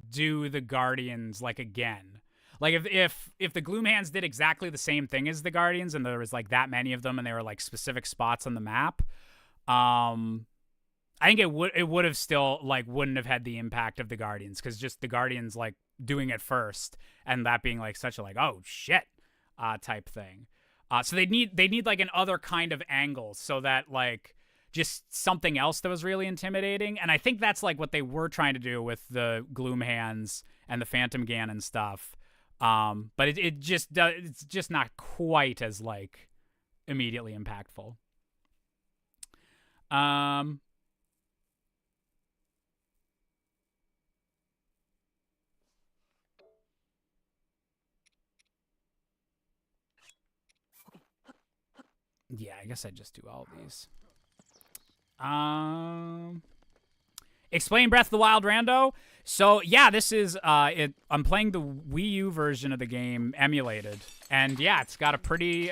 do the Guardians, like, again. Like, if the Gloom Hands did exactly the same thing as the Guardians, and there was, like, that many of them, and they were, like, specific spots on the map, I think it would have still, like, wouldn't have had the impact of the Guardians, because just the Guardians, like, doing it first, and that being, like, such a, like, oh, shit, type thing. So they need, like, an other kind of angle, so that, like, just something else that was really intimidating, and I think that's, like, what they were trying to do with the Gloom Hands and the Phantom Ganon stuff, but it's just not quite as, like, immediately impactful. Yeah, I guess I'd just do all of these. Explain Breath of the Wild, Rando. So, yeah, this is, I'm playing the Wii U version of the game emulated. And, yeah, it's got a pretty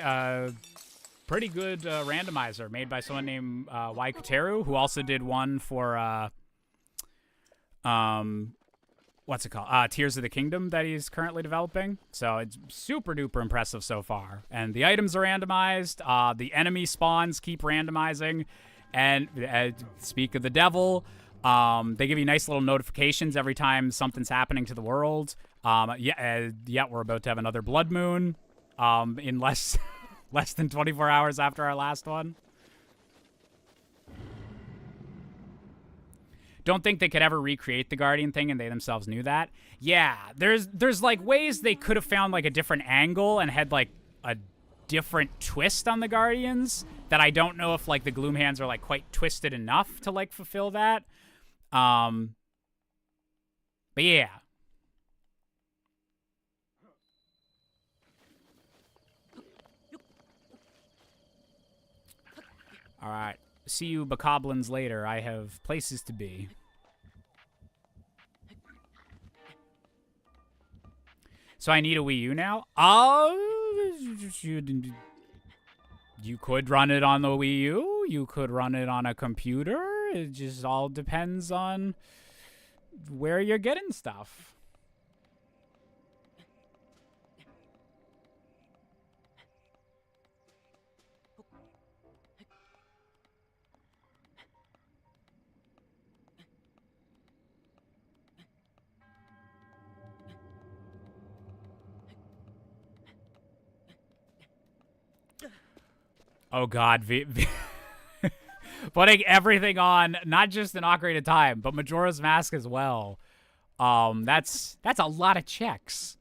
pretty good randomizer made by someone named Waikuteru, who also did one for what's it called? Tears of the Kingdom that he's currently developing. So it's super duper impressive so far. And the items are randomized. The enemy spawns keep randomizing. And speak of the devil, they give you nice little notifications every time something's happening to the world. Yeah, we're about to have another blood moon in less than 24 hours after our last one. Don't think they could ever recreate the Guardian thing, and they themselves knew that. Yeah, there's like ways they could have found like a different angle and had like a different twist on the Guardians that I don't know if like the Gloom Hands are like quite twisted enough to like fulfill that. But yeah. All right. See you bokoblins later. I have places to be. So I need a Wii U now? You could run it on the Wii U. You could run it on a computer. It just all depends on where you're getting stuff. Oh God, putting everything on, not just in Ocarina of Time, but Majora's Mask as well. That's a lot of checks.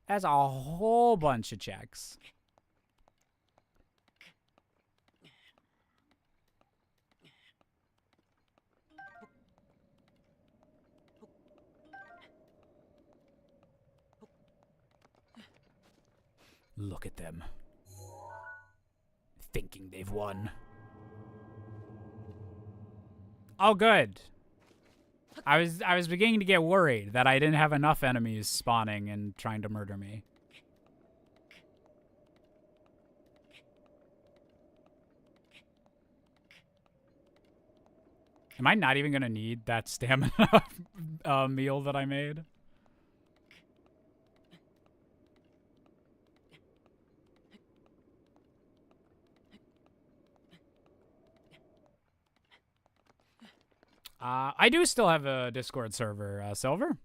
That's a whole bunch of checks. Look at them. Thinking they've won. Oh, good. I was beginning to get worried that I didn't have enough enemies spawning and trying to murder me. Am I not even gonna need that stamina meal that I made? I do still have a Discord server, Silver.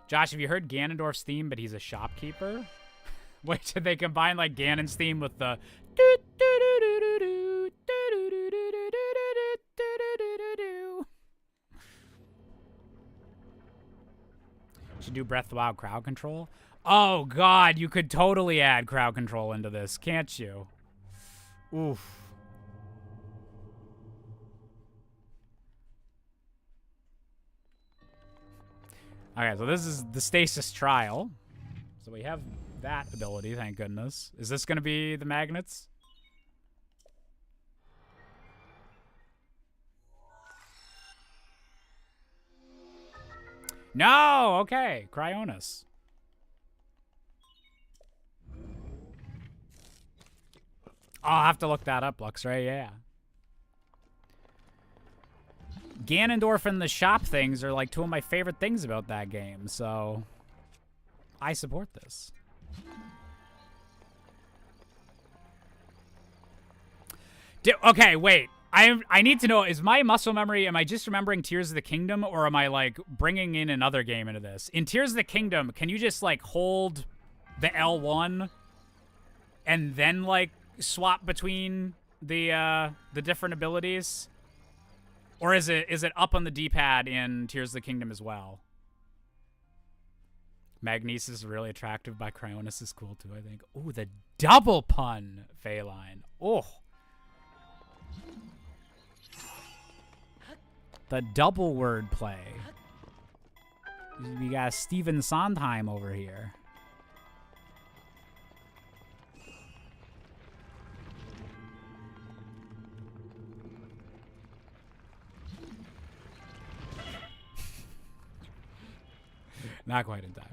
Josh, have you heard Ganondorf's theme, but he's a shopkeeper? Wait, did they combine like Ganon's theme with the... Should do Breath of the Wild crowd control? Oh, God, you could totally add crowd control into this, can't you? Oof. Okay, so this is the stasis trial. So we have that ability, thank goodness. Is this going to be the magnets? No! Okay, Cryonis. I'll have to look that up, Lux, right? Yeah. Ganondorf and the shop things are like two of my favorite things about that game, so I support this. Okay, wait. I need to know, is my muscle memory, am I just remembering Tears of the Kingdom, or am I, like, bringing in another game into this? In Tears of the Kingdom, can you just, like, hold the L1 and then, like, swap between the different abilities? Or is it up on the D-pad in Tears of the Kingdom as well? Magnesis is really attractive by Cryonis is cool, too, I think. Ooh, the double pun, Phaeline. Oh. The double word play. We got Stephen Sondheim over here. Not quite in time.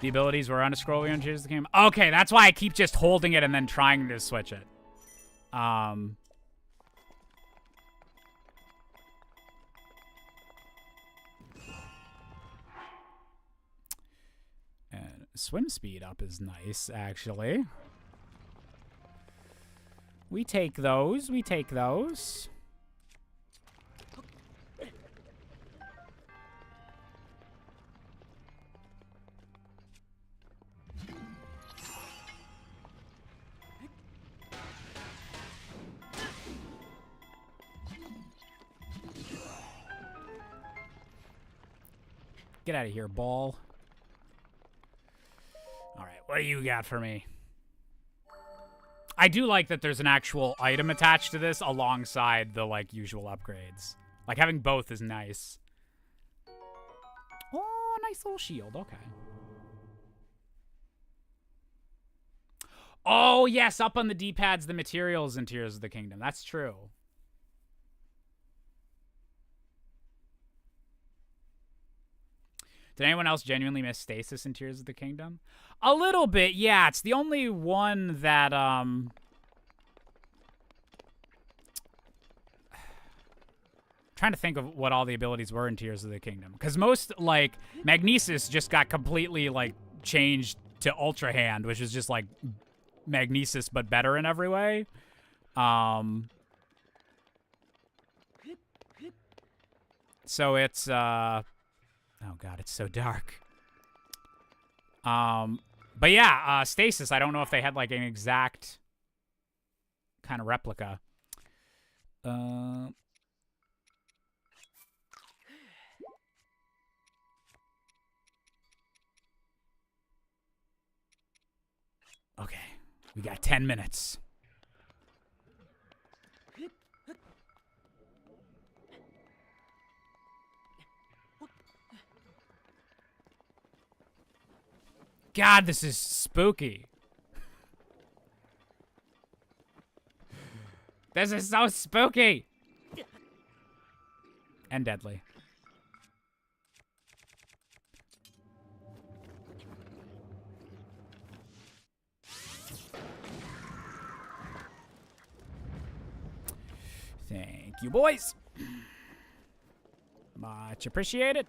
The abilities were on a scroll on Tears of the Kingdom. Okay, that's why I keep just holding it and then trying to switch it. And swim speed up is nice, actually. We take those. We take those. Get out of here, ball. All right, what do you got for me? I do like that there's an actual item attached to this alongside the, like, usual upgrades. Like, having both is nice. Oh, nice little shield. Okay. Oh, yes, up on the D-pads, the materials in Tears of the Kingdom. That's true. Did anyone else genuinely miss stasis in Tears of the Kingdom? A little bit, yeah. It's the only one that, trying to think of what all the abilities were in Tears of the Kingdom. Because most, like, Magnesis just got completely, like, changed to Ultra Hand, which is just, like, Magnesis but better in every way. So it's, oh god, it's so dark. But yeah, Stasis, I don't know if they had, like, an exact kind of replica. Okay, we got 10 minutes. God, this is spooky. This is so spooky. And deadly. Thank you, boys. Much appreciated.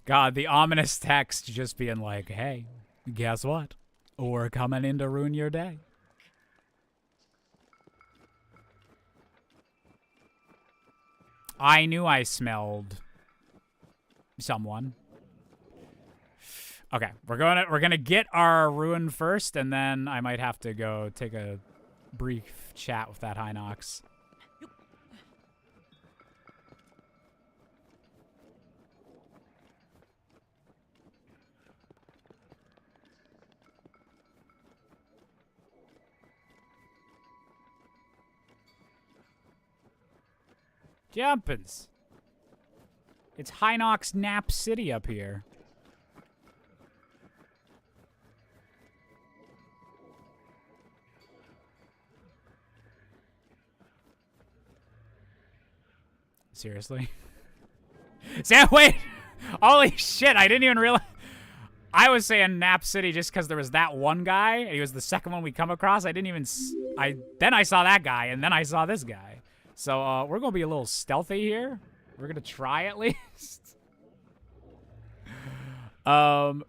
God, the ominous text just being like, hey, guess what? We're coming in to ruin your day. I knew I smelled someone. Okay, we're gonna get our ruin first, and then I might have to go take a brief chat with that Hinox. Jumpins. It's Hinox Nap City up here. Seriously? Wait! Holy shit, I didn't even realize. I was saying Nap City just because there was that one guy, and he was the second one we come across. I didn't even... Then I saw that guy, and then I saw this guy. So, we're going to be a little stealthy here. We're going to try at least. SBeeve,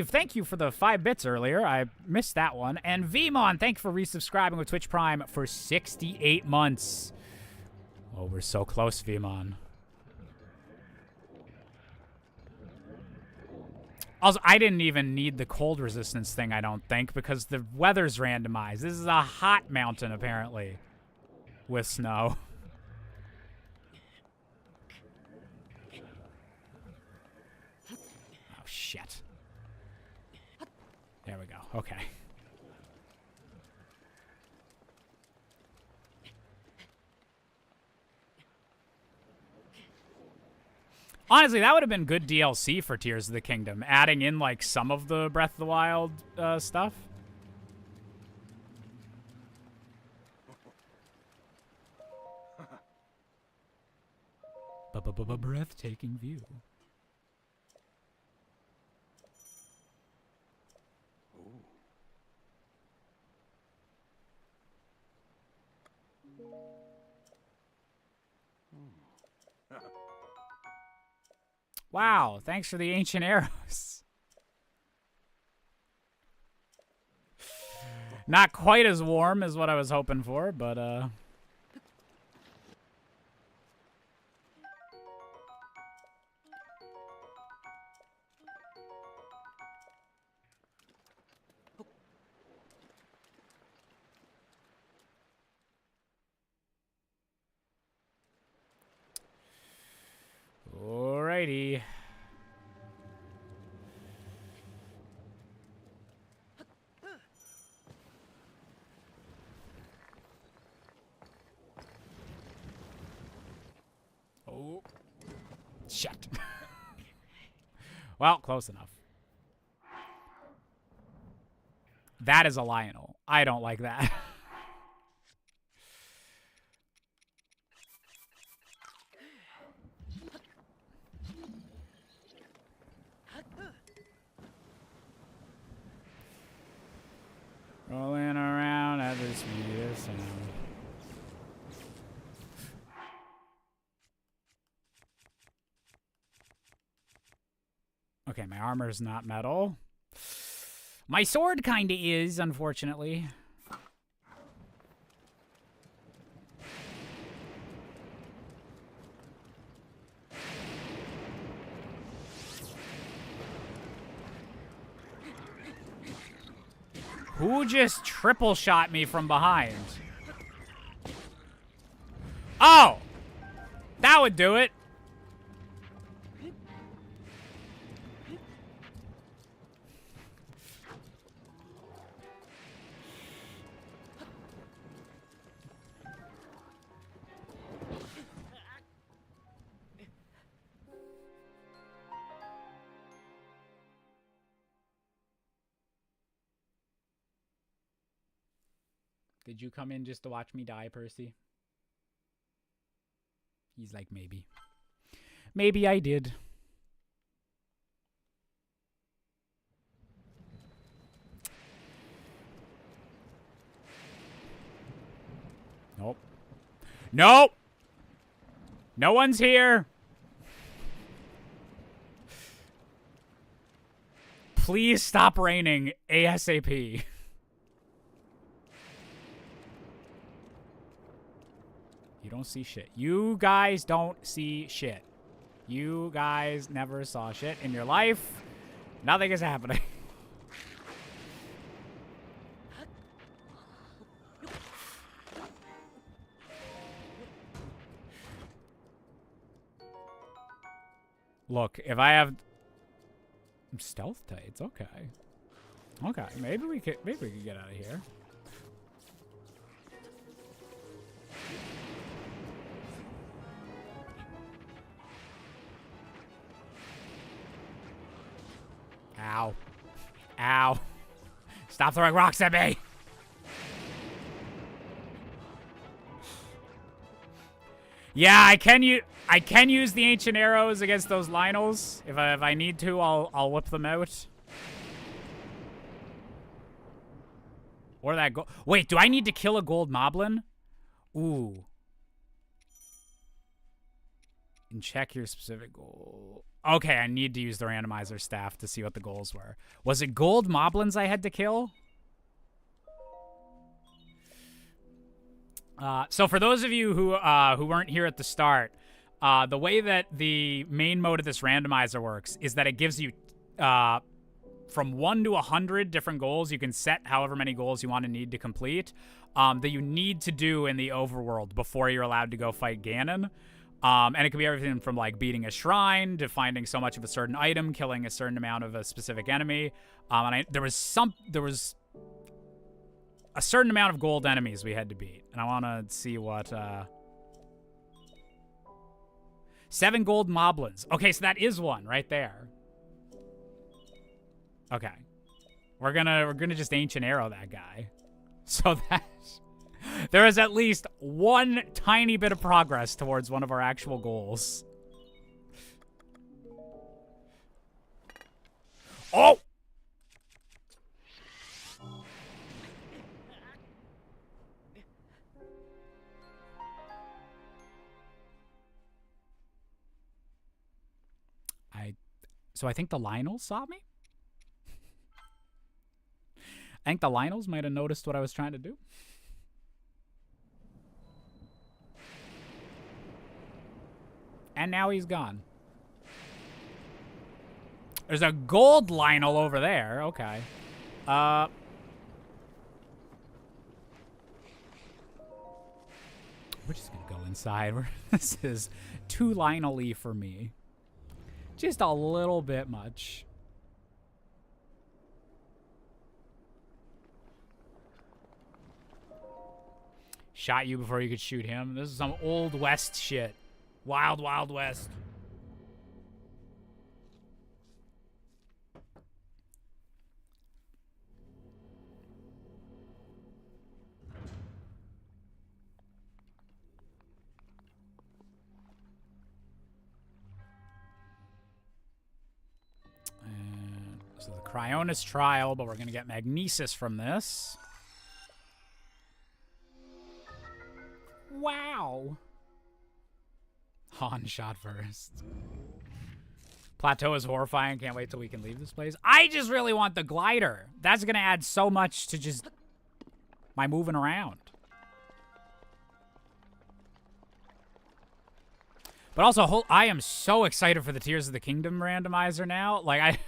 thank you for the 5 bits earlier. I missed that one. And Vmon, thank you for resubscribing with Twitch Prime for 68 months. Oh, we're so close, Vmon. Also, I didn't even need the cold resistance thing, I don't think, because the weather's randomized. This is a hot mountain, apparently, with snow. shit. There we go. Okay. Honestly, that would have been good DLC for Tears of the Kingdom, adding in, like, some of the Breath of the Wild stuff. Breathtaking view. Wow, thanks for the ancient arrows. Not quite as warm as what I was hoping for, but alrighty. Oh. Shit. Well, close enough. That is a Lionel. I don't like that. Rolling around at the speed of sound. Okay, my armor's not metal. My sword kinda is, unfortunately. Who just triple shot me from behind? Oh! That would do it. Did you come in just to watch me die, Percy? He's like, maybe. Maybe I did. Nope. Nope! No one's here! Please stop raining ASAP. You don't see shit. You guys don't see shit. You guys never saw shit in your life. Nothing is happening. Look, if I have stealth tights, okay. Okay, maybe we could get out of here. Ow. Ow. Stop throwing rocks at me. Yeah, I can use the ancient arrows against those Lionels. If I need to, I'll whip them out. Or that gold. Wait, do I need to kill a gold moblin? Ooh. And check your specific goal. Okay, I need to use the randomizer staff to see what the goals were. Was it gold moblins I had to kill? So for those of you who weren't here at the start, the way that the main mode of this randomizer works is that it gives you from 1 to 100 different goals. You can set however many goals you want to need to complete that you need to do in the overworld before you're allowed to go fight Ganon. And it could be everything from like beating a shrine to finding so much of a certain item, killing a certain amount of a specific enemy. There was a certain amount of gold enemies we had to beat, and I want to see what. 7 gold moblins. Okay, so that is one right there. Okay, we're gonna just ancient arrow that guy. So that there is at least one tiny bit of progress towards one of our actual goals. Oh! So I think the Lionels saw me? I think the Lionels might have noticed what I was trying to do. And now he's gone. There's a gold Lionel over there. Okay. We're just gonna go inside. This is too Lionel-y for me. Just a little bit much. Shot you before you could shoot him. This is some old West shit. Wild, Wild West. So the Cryonis trial, but we're going to get Magnesis from this. Wow. Han shot first. Plateau is horrifying. Can't wait till we can leave this place. I just really want the glider. That's going to add so much to just my moving around. But also, I am so excited for the Tears of the Kingdom randomizer now. Like,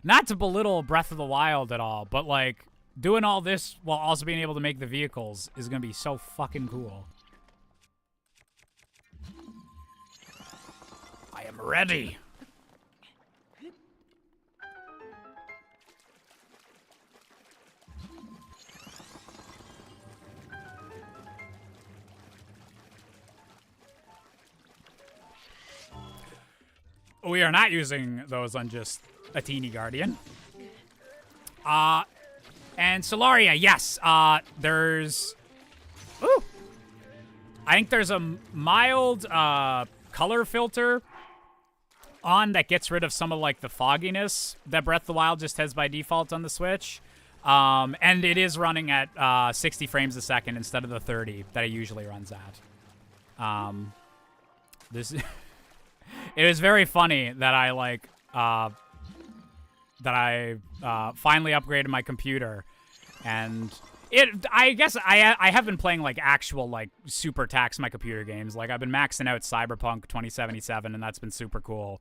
not to belittle Breath of the Wild at all, but like doing all this while also being able to make the vehicles is gonna be so fucking cool. I am ready. We are not using those on just a teeny guardian. And Solaria, yes. There's... Ooh! I think there's a mild color filter on that gets rid of some of like the fogginess that Breath of the Wild just has by default on the Switch. And it is running at 60 frames a second instead of the 30 that it usually runs at. This... It was very funny that I like finally upgraded my computer, and I guess I have been playing like actual like super tax my computer games. Like I've been maxing out Cyberpunk 2077, and that's been super cool.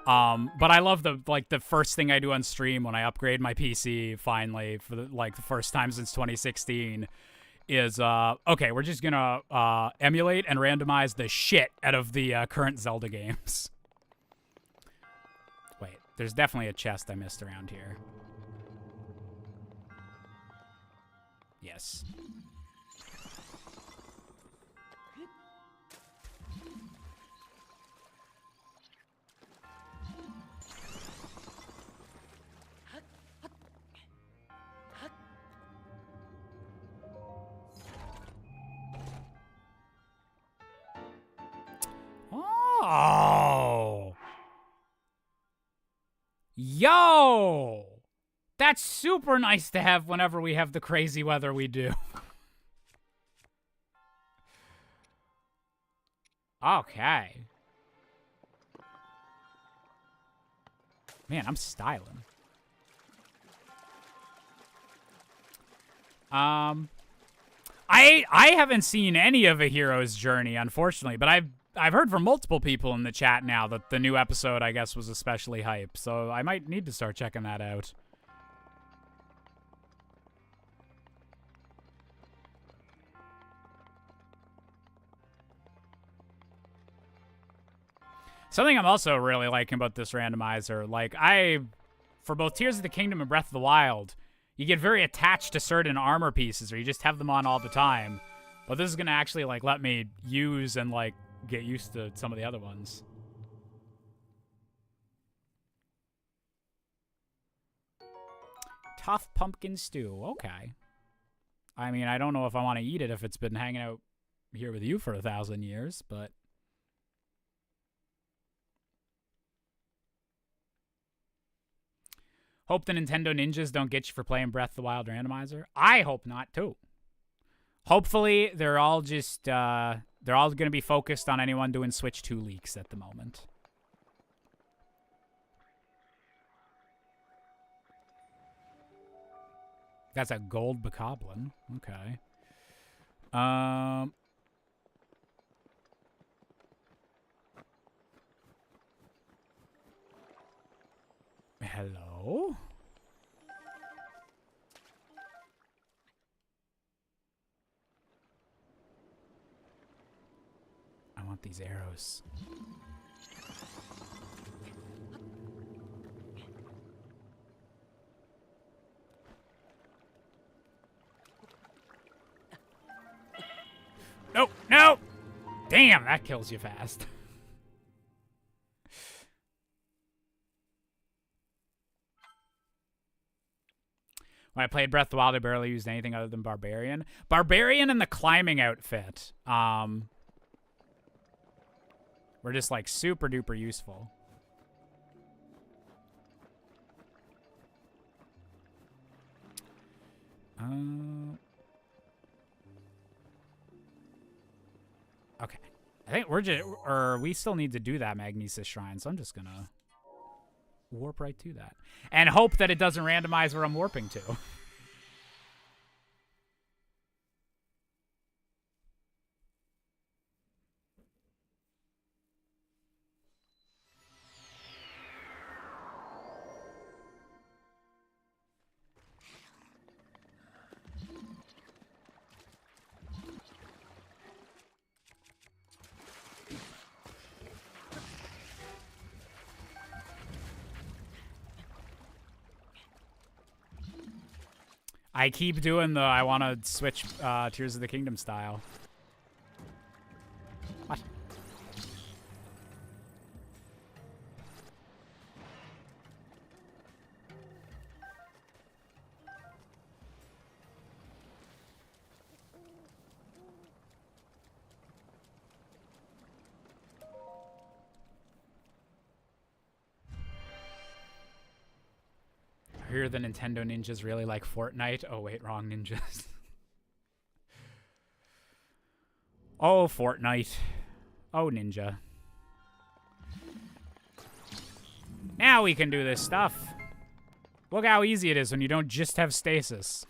But I love the first thing I do on stream when I upgrade my PC finally for the first time since 2016. Is, okay, we're just gonna emulate and randomize the shit out of the current Zelda games. Wait, there's definitely a chest I missed around here. Yes. Oh. Yo. That's super nice to have whenever we have the crazy weather we do. Okay. Man, I'm styling. I haven't seen any of A Hero's Journey, unfortunately, but I've heard from multiple people in the chat now that the new episode, I guess, was especially hype, so I might need to start checking that out. Something I'm also really liking about this randomizer, like for both Tears of the Kingdom and Breath of the Wild, you get very attached to certain armor pieces, or you just have them on all the time. But this is gonna actually like let me use and like get used to some of the other ones. Tough pumpkin stew. Okay. I mean, I don't know if I want to eat it if it's been hanging out here with you for 1,000 years, but hope the Nintendo ninjas don't get you for playing Breath of the Wild randomizer. I hope not too. Hopefully, they're all just they're all going to be focused on anyone doing Switch 2 leaks at the moment. That's a gold bokoblin. Okay. Hello? I want these arrows. Nope, no! Damn, that kills you fast. When I played Breath of the Wild, I barely used anything other than Barbarian. Barbarian and the climbing outfit were just like super duper useful. Okay. I think we still need to do that Magnesis Shrine, so I'm just gonna warp right to that. And hope that it doesn't randomize where I'm warping to. I keep doing the I want to switch Tears of the Kingdom style. What? I hear the Nintendo ninjas really like Fortnite. Oh, wait, wrong ninjas. Oh, Fortnite. Oh, ninja. Now we can do this stuff. Look how easy it is when you don't just have stasis.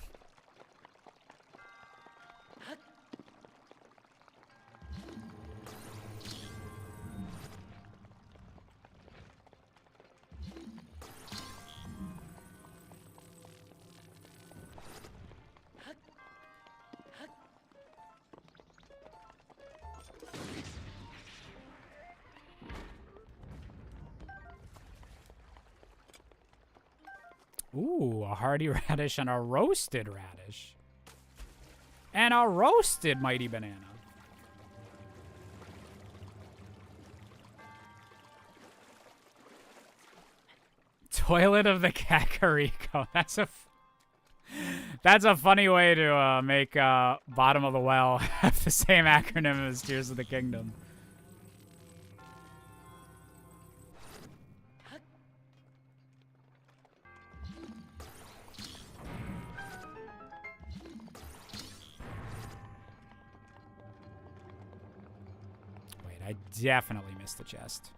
Ooh, a hearty radish and a roasted radish. And a roasted mighty banana. Toilet of the Kakariko. That's a funny way to make Bottom of the Well have the same acronym as Tears of the Kingdom. I definitely missed the chest.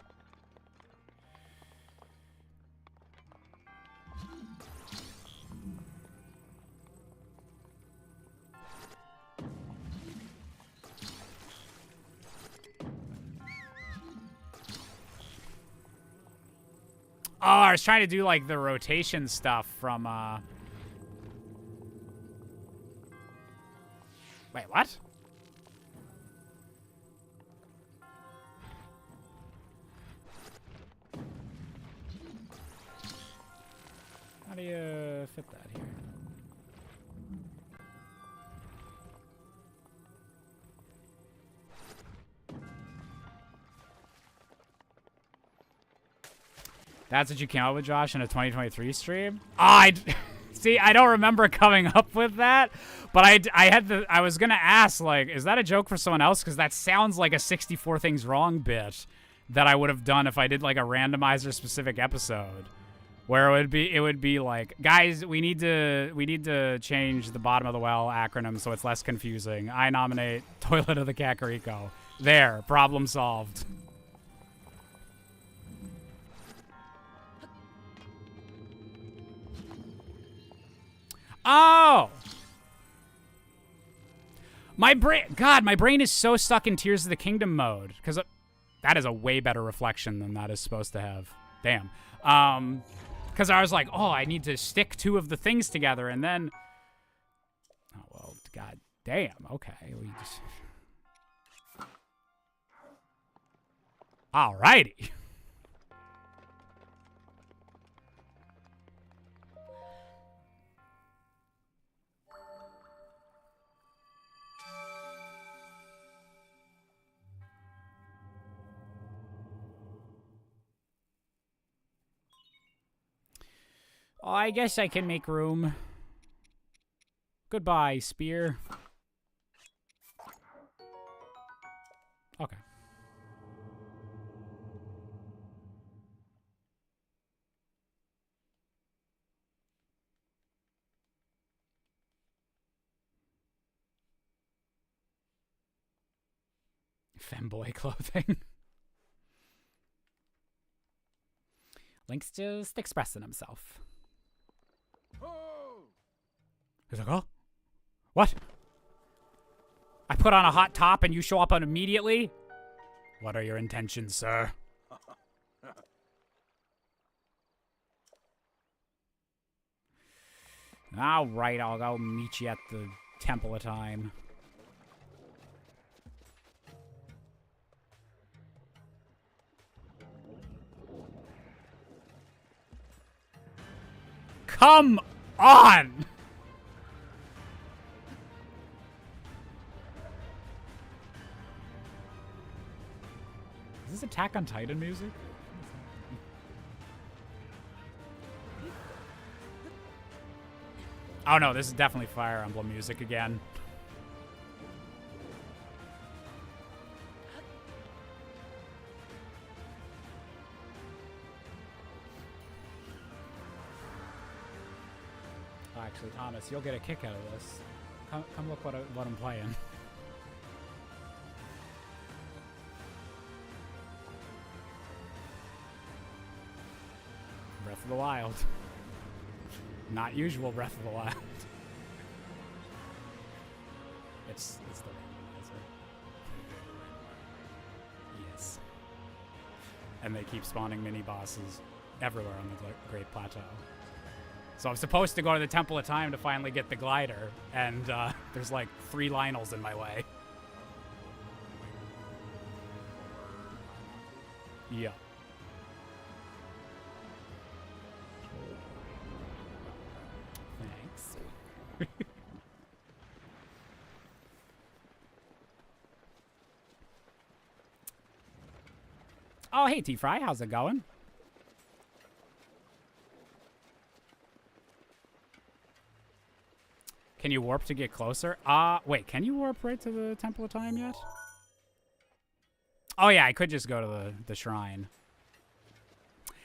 Oh, I was trying to do like the rotation stuff from Wait, what? How do you fit that here? That's what you came up with, Josh, in a 2023 stream? See, I don't remember coming up with that, but I was gonna ask, like, is that a joke for someone else? Because that sounds like a 64 Things Wrong bit that I would have done if I did like a randomizer specific episode, where it would be like, guys, we need to change the bottom of the well acronym so it's less confusing. I nominate Toilet of the Kakariko. There, problem solved. Oh! My brain is so stuck in Tears of the Kingdom mode. Because that is a way better reflection than that is supposed to have. Damn. Because I was like, oh, I need to stick two of the things together, and then... Oh, well, god damn. Okay. We just... Alrighty. Oh, I guess I can make room. Goodbye, spear. Okay. Femboy clothing. Link's just expressing himself. He's like, oh? What? I put on a hot top and you show up on immediately? What are your intentions, sir? Alright, I'll go meet you at the Temple of Time. Come on! Is this Attack on Titan music? Oh no, this is definitely Fire Emblem music again. Oh, actually, Thomas, you'll get a kick out of this. Come look what I'm playing. Breath of the Wild. Not usual Breath of the Wild. It's the Randomizer. Yes. And they keep spawning mini bosses everywhere on the Great Plateau. So I'm supposed to go to the Temple of Time to finally get the glider, and there's like 3 Lionels in my way. Yeah. Thanks. Oh, hey, T-Fry, how's it going? Can you warp to get closer? Wait, can you warp right to the Temple of Time yet? Oh yeah, I could just go to the shrine.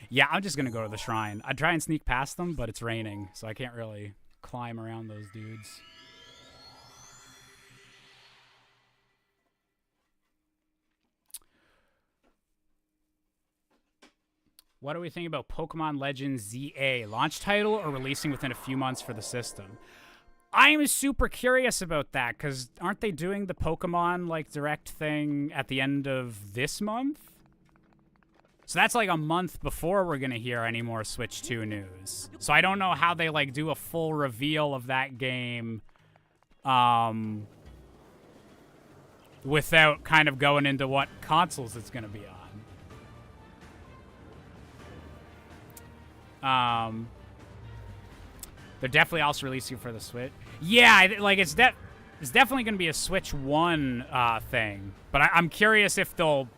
Yeah, I'm just gonna go to the shrine. I'd try and sneak past them, but it's raining, so I can't really climb around those dudes. What do we think about Pokemon Legends ZA? Launch title or releasing within a few months for the system? I'm super curious about that, because aren't they doing the Pokemon, like, Direct thing at the end of this month? So that's like a month before we're going to hear any more Switch 2 news. So I don't know how they, like, do a full reveal of that game without kind of going into what consoles it's going to be on. They're definitely also releasing for the Switch. Yeah, like it's definitely going to be a Switch 1 thing. But I'm curious if they'll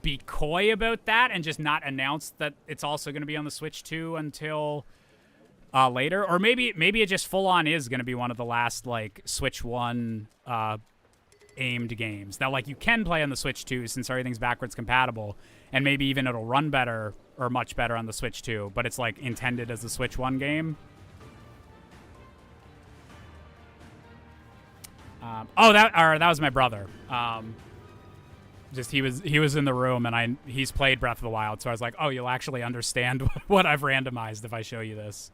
be coy about that and just not announce that it's also going to be on the Switch 2 until later. Or maybe it just full on is going to be one of the last like Switch 1 aimed games that like you can play on the Switch 2 since everything's backwards compatible, and maybe even it'll run better or much better on the Switch 2, but it's like intended as a Switch 1 game. That was my brother. Just he was in the room, and he's played Breath of the Wild, so I was like, oh, you'll actually understand what I've randomized if I show you this.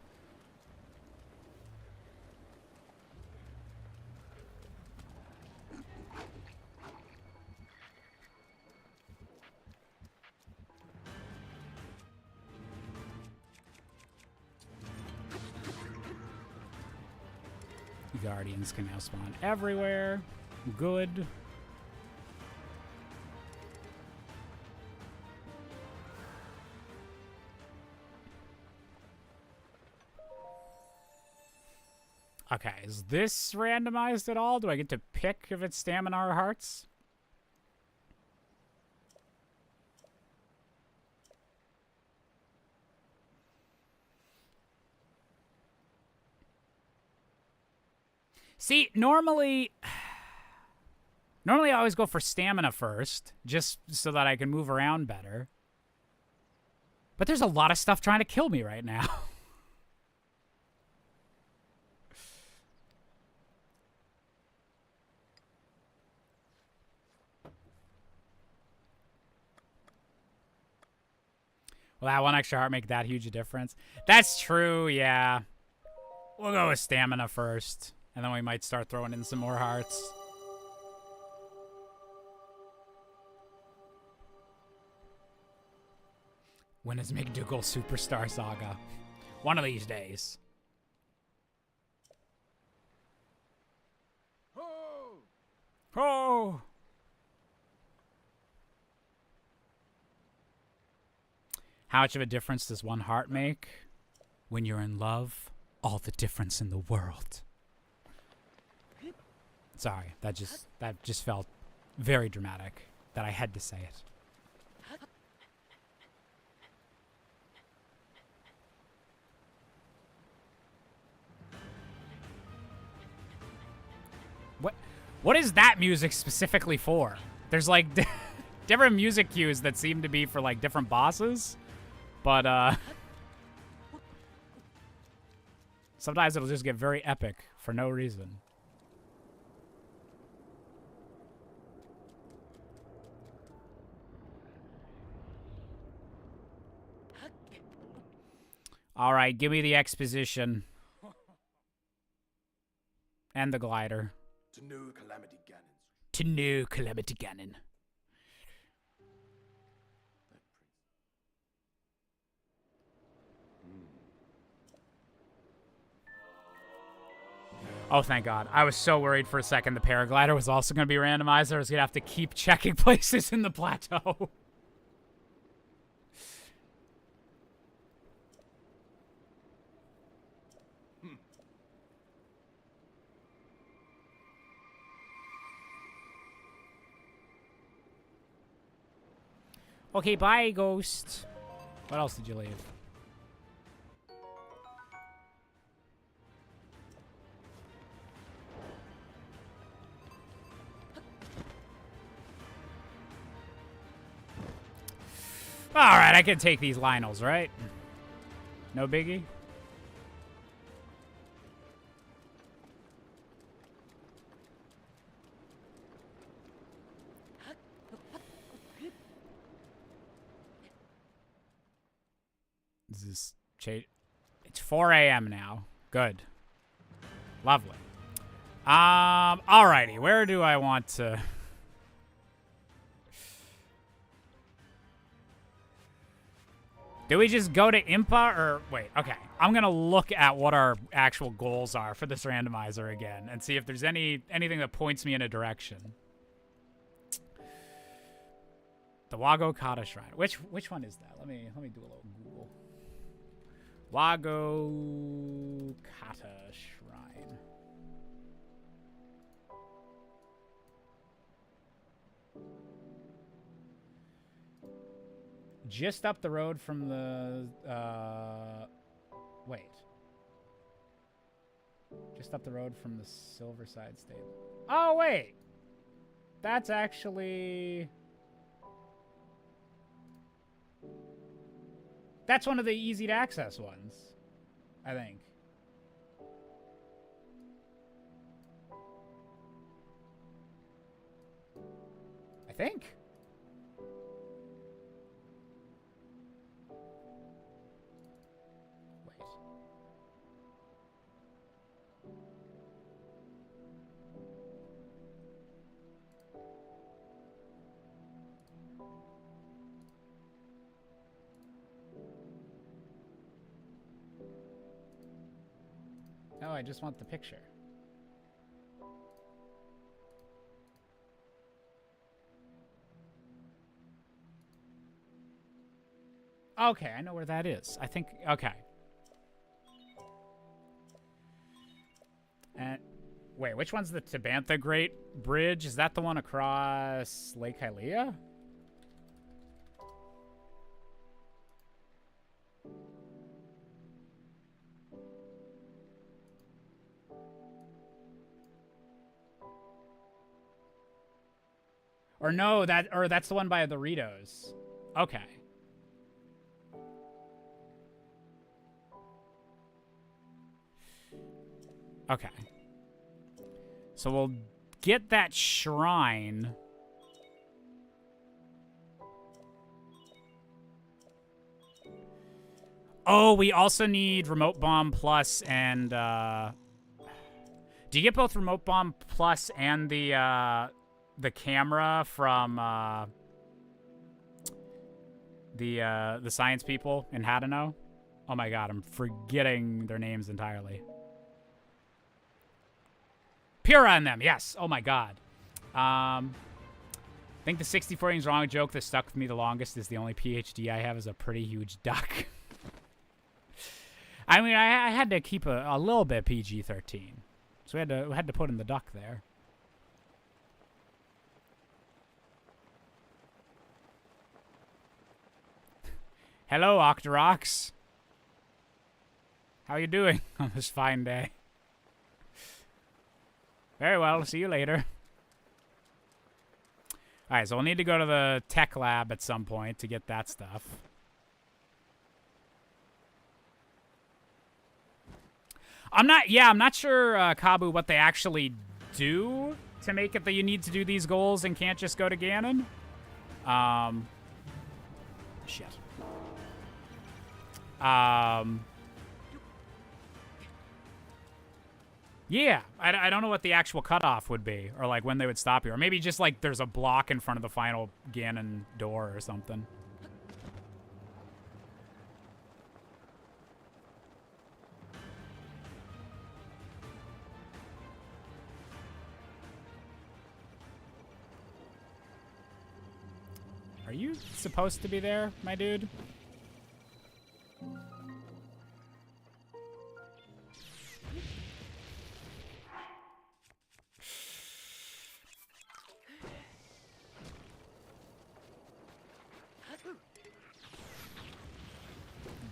Guardians can now spawn everywhere. Good. Okay, is this randomized at all? Do I get to pick if it's stamina or hearts? See, normally I always go for stamina first, just so that I can move around better. But there's a lot of stuff trying to kill me right now. Will that one extra heart make that huge a difference? That's true, yeah. We'll go with stamina first, and then we might start throwing in some more hearts. When is McDougal Superstar Saga? One of these days. Oh! Oh! How much of a difference does one heart make? When you're in love, all the difference in the world. Sorry, that just felt very dramatic that I had to say it. What is that music specifically for? There's like different music cues that seem to be for like different bosses, but sometimes it'll just get very epic for no reason. All right, give me the exposition and the glider. To know Calamity Ganon. To know Calamity Ganon. Oh, thank God. I was so worried for a second the paraglider was also going to be randomized. I was going to have to keep checking places in the plateau. Okay, bye, Ghost. What else did you leave? Alright, I can take these Lionels, right? No biggie? This is it's 4 a.m. now. Good. Lovely. Alrighty, where do I want to... Do we just go to Impa or... Wait, okay. I'm going to look at what our actual goals are for this randomizer again and see if there's anything that points me in a direction. The Wago Kata Shrine. Which one is that? Let me do a little Google. Waikuteru Shrine. Just up the road from the, wait. Just up the road from the Silverside Stable. Oh, wait. That's actually... That's one of the easy to access ones, I think. I think. Wait. No, I just want the picture. Okay, I know where that is. I think, okay. And wait, which one's the Tabantha Great Bridge? Is that the one across Lake Hylia? Or no, that's the one by the Doritos. Okay. Okay. So we'll get that shrine. Oh, we also need Remote Bomb Plus and, do you get both Remote Bomb Plus and the camera from, the science people in Hadano? Oh my god, I'm forgetting their names entirely. Pura in them, yes. Oh my god. I think the 64 innings wrong joke that stuck with me the longest is the only PhD I have is a pretty huge duck. I mean, I had to keep a little bit PG-13, so we had to put in the duck there. Hello, Octorox. How you doing on this fine day? Very well. See you later. All right, so we'll need to go to the tech lab at some point to get that stuff. I'm not sure, Kabu, what they actually do to make it that you need to do these goals and can't just go to Ganon. Shit. Yeah, I don't know what the actual cutoff would be, or like when they would stop you, or maybe just like there's a block in front of the final Ganon door or something. Are you supposed to be there, my dude?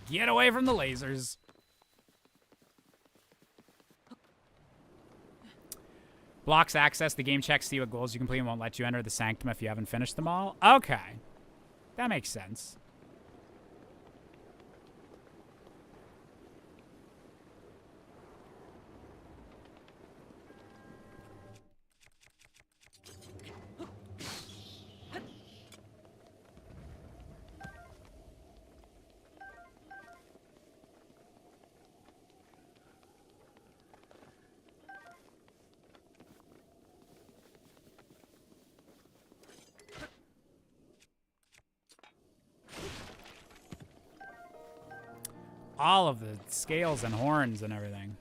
Get away from the lasers. Blocks access. The game checks, see what goals you complete, and won't let you enter the Sanctum if you haven't finished them all. Okay. That makes sense. All of the scales and horns and everything.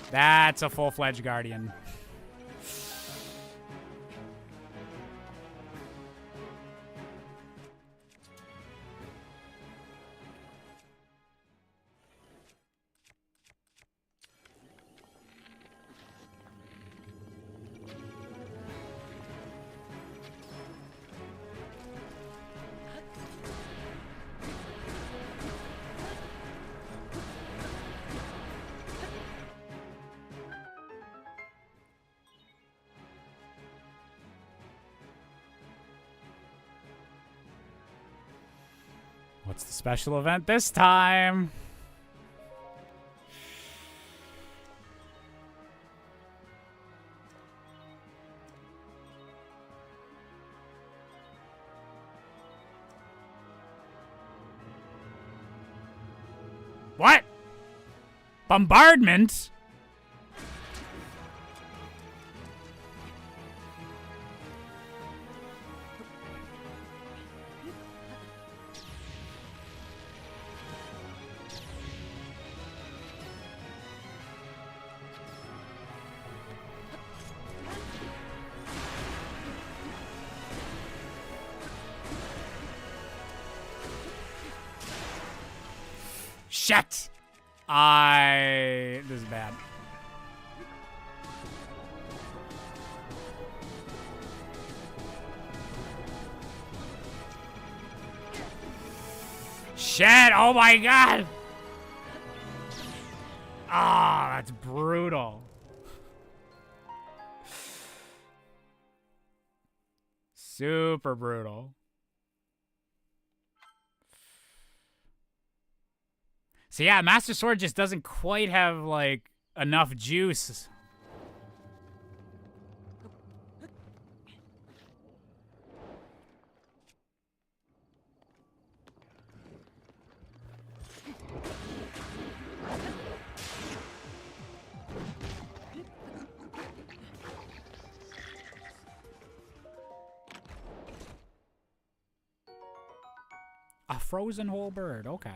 That's a full-fledged Guardian. What's the special event this time? What? Bombardment? Shit! This is bad. Shit! Oh my god! Ah, that's brutal. Super brutal. So yeah, Master Sword just doesn't quite have, like, enough juice. A frozen whole bird, okay.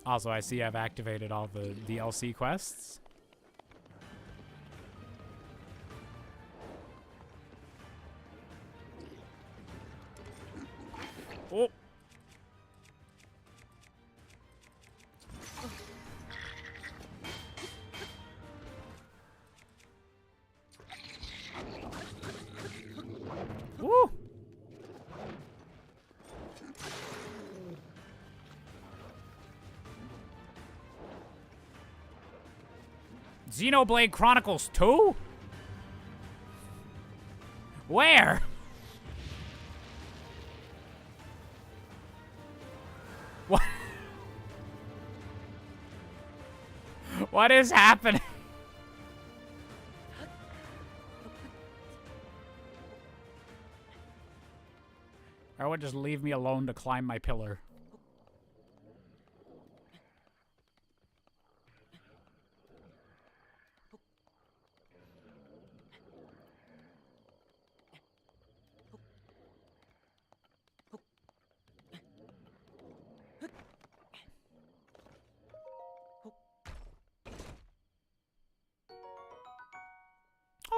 Also, I see I've activated all the DLC quests. Oh! Woo! Xenoblade Chronicles 2? Where? What? What is happening? Everyone just leave me alone to climb my pillar.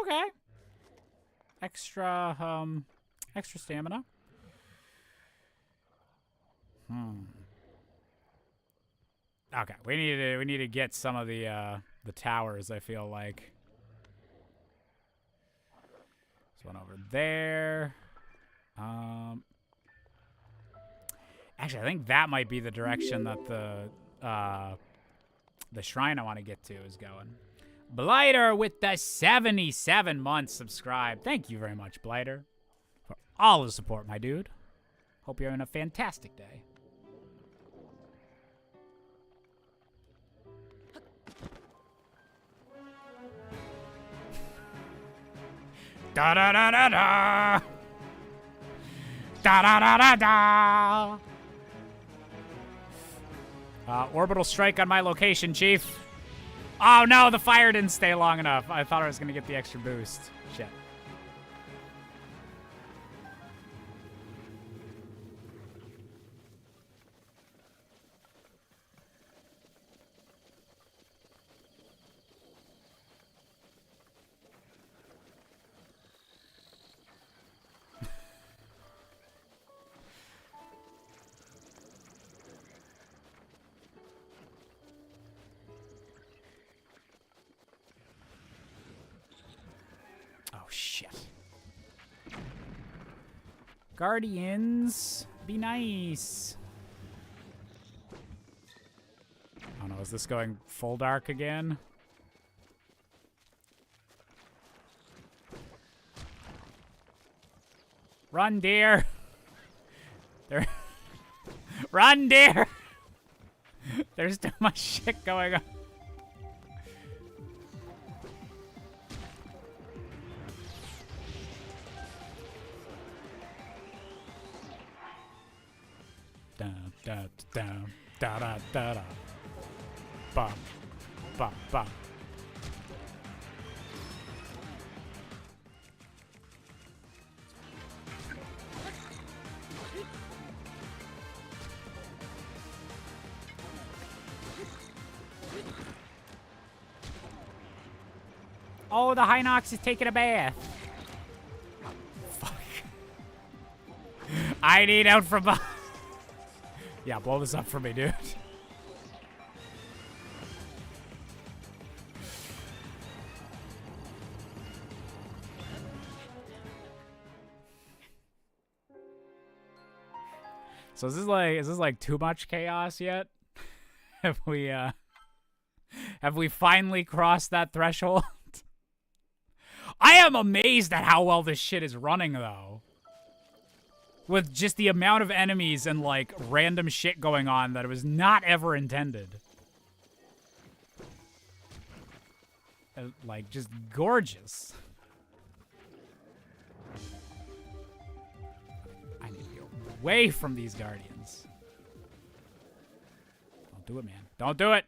Okay. Extra stamina. Okay, we need to get some of the towers, I feel like. There's one over there. Actually, I think that might be the direction that the shrine I want to get to is going. Blighter with the 77 months subscribed. Thank you very much, Blighter, for all the support, my dude. Hope you're having a fantastic day. Da da da da da. Da da da da da. Orbital strike on my location, Chief. Oh no, the fire didn't stay long enough. I thought I was gonna get the extra boost. Shit. Shit. Guardians, be nice. Oh no, is this going full dark again? Run, deer. There. Run, deer. There's too much shit going on. Da da da da da da da. Ba ba ba. Oh, the Hinox is taking a bath. Fuck. I need out from behind. Yeah, blow this up for me, dude. So is this like too much chaos yet? Have we finally crossed that threshold? I am amazed at how well this shit is running, though. With just the amount of enemies and, like, random shit going on that it was not ever intended. Like, just gorgeous. I need to go away from these guardians. Don't do it, man. Don't do it!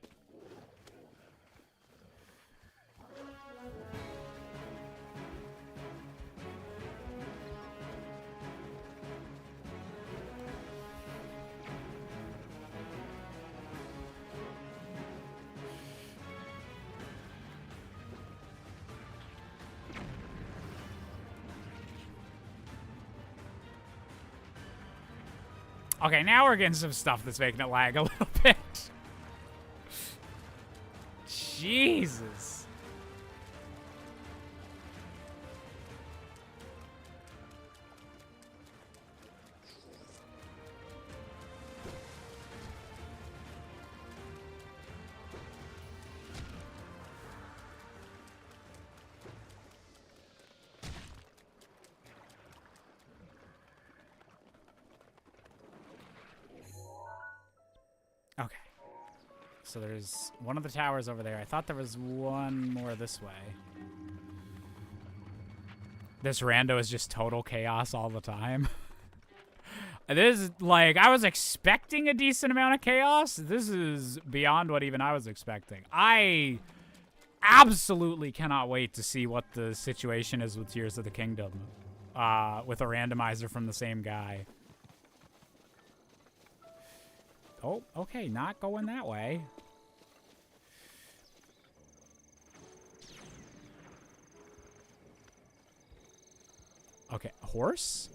Okay, now we're getting some stuff that's making it lag a little bit. Jesus. Okay. So there's one of the towers over there. I thought there was one more this way. This rando is just total chaos all the time. This is, like, I was expecting a decent amount of chaos. This is beyond what even I was expecting. I absolutely cannot wait to see what the situation is with Tears of the Kingdom. With a randomizer from the same guy. Oh, okay, not going that way. Okay, horse?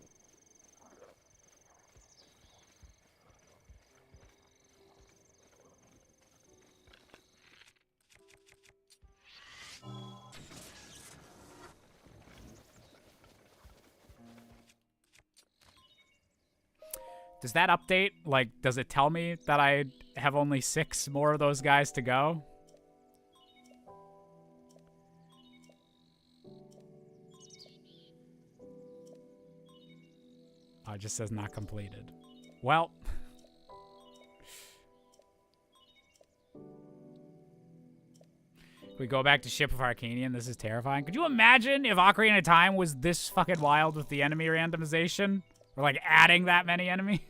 Does that update, like, does it tell me that I have only 6 more of those guys to go? Oh, it just says not completed. Well. We go back to Ship of Arcanian. This is terrifying. Could you imagine if Ocarina of Time was this fucking wild with the enemy randomization? Or, like, adding that many enemies?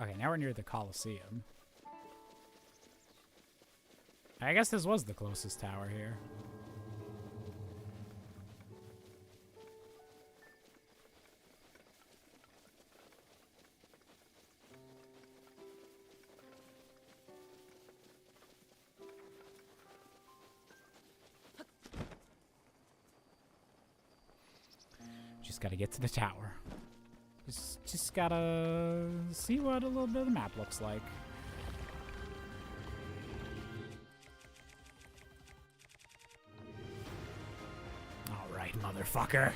Okay, now we're near the Colosseum. I guess this was the closest tower here. Just gotta get to the tower. Just gotta see what a little bit of the map looks like. Motherfucker.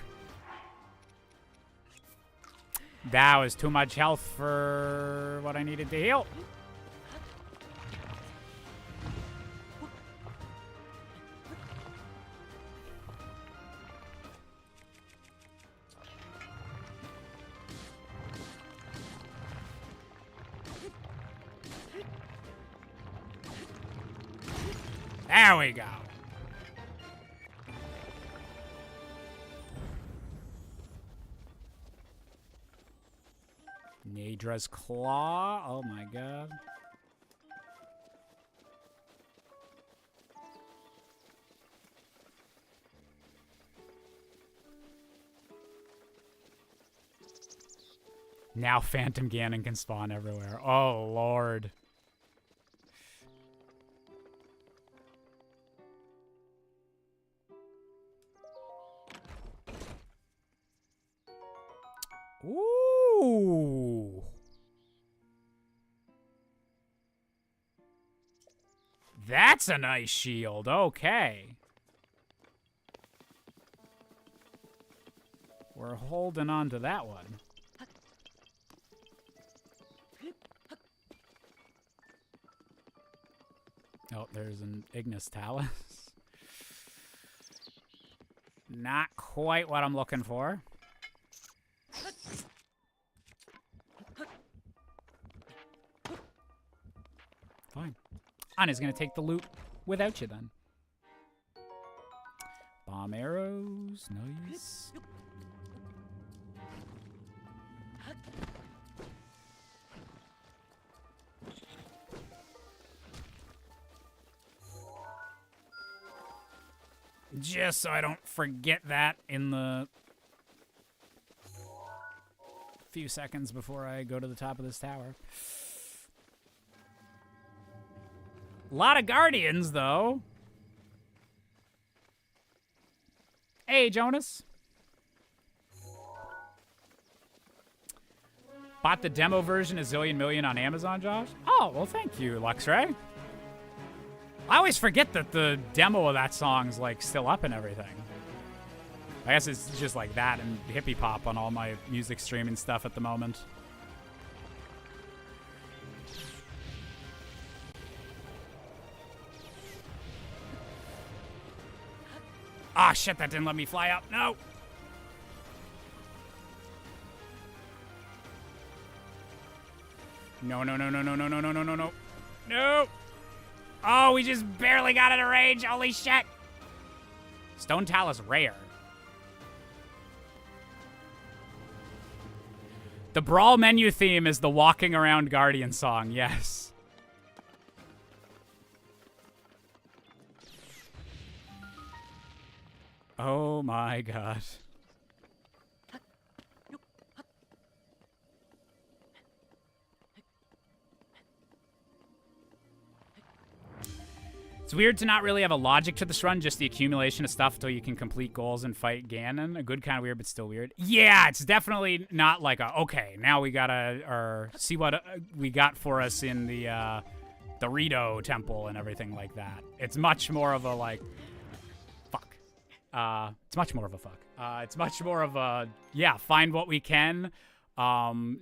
That was too much health for what I needed to heal. There we go. Nadra's Claw. Oh my god. Now Phantom Ganon can spawn everywhere. Oh lord. Ooh. That's a nice shield. Okay. We're holding on to that one. Oh, there's an Ignis Talus. Not quite what I'm looking for. Fine. Anna's gonna take the loot without you then. Bomb arrows, nice. Just so I don't forget that in the few seconds before I go to the top of this tower. A lot of guardians, though. Hey, Jonas. Bought the demo version a zillion million on Amazon, Josh? Oh, well, thank you, Luxray. I always forget that the demo of that song's, like, still up and everything. I guess it's just like that and hippie pop on all my music streaming stuff at the moment. Ah, shit, that didn't let me fly up. No. No, no, no, no, no, no, no, no, no, no, no. No. Oh, we just barely got out of range. Holy shit. Stone Talus rare. The Brawl menu theme is the Walking Around Guardian song, yes. Oh my god. It's weird to not really have a logic to this run, just the accumulation of stuff until you can complete goals and fight Ganon. A good kind of weird, but still weird. Yeah, it's definitely not like a, okay, now we gotta, or see what we got for us in the Rito temple and everything like that. It's much more of a, like, fuck. It's much more of a fuck. It's much more of a, yeah, find what we can,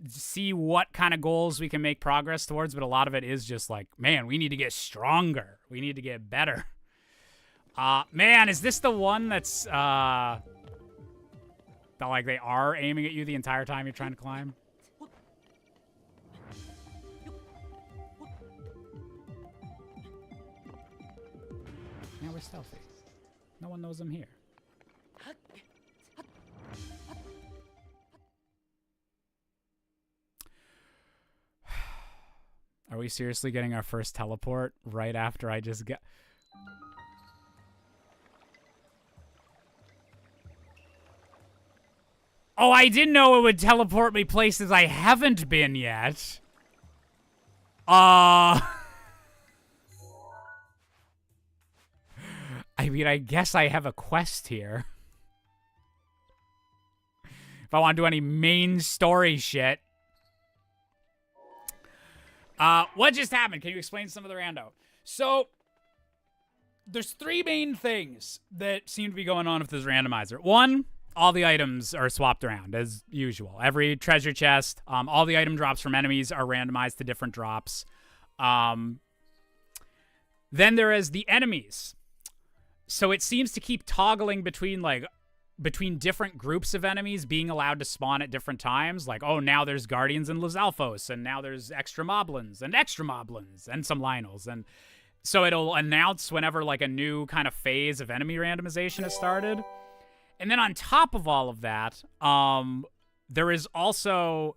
see what kind of goals we can make progress towards, but a lot of it is just like, man, we need to get stronger. We need to get better. Man, is this the one that's, that, like, they are aiming at you the entire time you're trying to climb? Yeah, we're stealthy. No one knows I'm here. Are we seriously getting our first teleport right after I just got... Oh, I didn't know it would teleport me places I haven't been yet. I mean, I guess I have a quest here. If I want to do any main story shit. What just happened? Can you explain some of the rando? So, there's three main things that seem to be going on with this randomizer. One, all the items are swapped around as usual. Every treasure chest, all the item drops from enemies are randomized to different drops. Then there is the enemies. So it seems to keep toggling between different groups of enemies being allowed to spawn at different times. Like, oh, now there's Guardians and Lizalfos, and now there's extra Moblins, and some Lionels. And so it'll announce whenever, like, a new kind of phase of enemy randomization has started. And then on top of all of that, there is also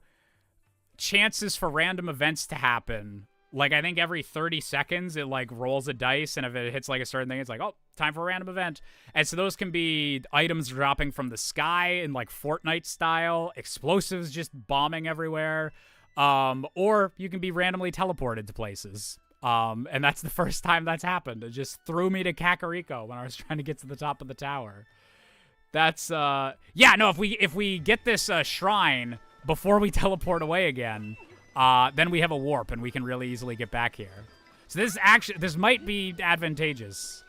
chances for random events to happen. Like, I think every 30 seconds, it, like, rolls a dice, and if it hits, like, a certain thing, it's like, oh, time for a random event. And so those can be items dropping from the sky in, like, Fortnite style, explosives just bombing everywhere, or you can be randomly teleported to places. And that's the first time that's happened. It just threw me to Kakariko when I was trying to get to the top of the tower. That's, yeah, no, if we get this shrine before we teleport away again, then we have a warp and we can really easily get back here. So this might be advantageous.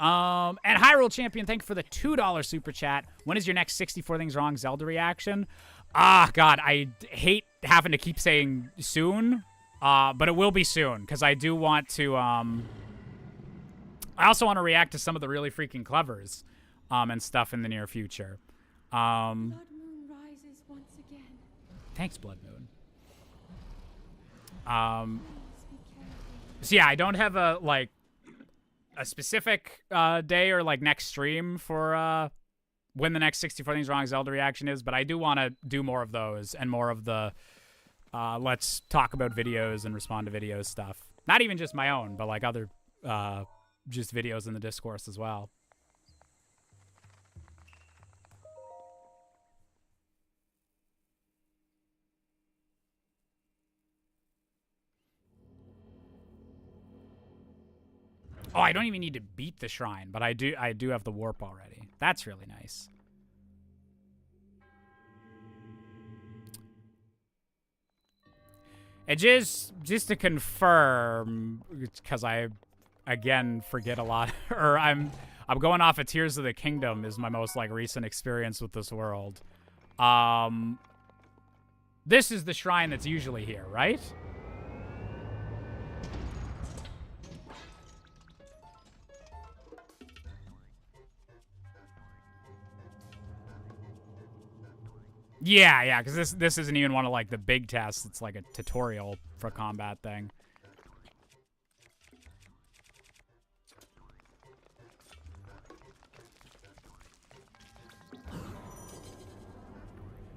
And Hyrule Champion, thank you for the $2 super chat. When is your next 64 Things Wrong Zelda reaction? God, I hate having to keep saying soon, but it will be soon, because I do want to, I also want to react to some of the really freaking clevers, and stuff in the near future. Blood moon rises once again. Thanks, Blood Moon. Please be careful. So yeah, I don't have a specific day or like next stream for when the next 64 Things Wrong Zelda reaction is, but I do want to do more of those and more of the let's talk about videos and respond to videos stuff. Not even just my own, but like other just videos in the discourse as well. Oh, I don't even need to beat the shrine, but I do have the warp already. That's really nice. And just to confirm, because I again forget a lot, or I'm going off of Tears of the Kingdom is my most like recent experience with this world. This is the shrine that's usually here, right? Yeah, because this isn't even one of, like, the big tests. It's, like, a tutorial for a combat thing.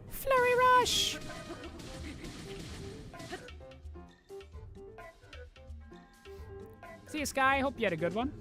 Flurry Rush! See you, Sky. Hope you had a good one.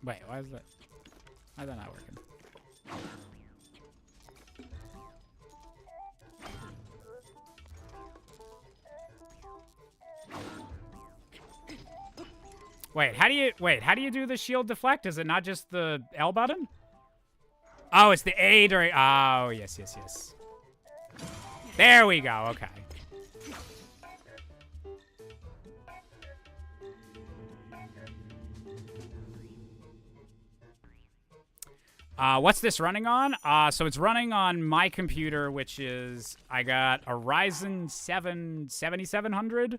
Wait, why is that not working? Wait, how do you do the shield deflect? Is it not just the L button? Oh, it's the A during. Oh, yes. There we go. Okay. What's this running on? So it's running on my computer, which is, I got a Ryzen 7 7700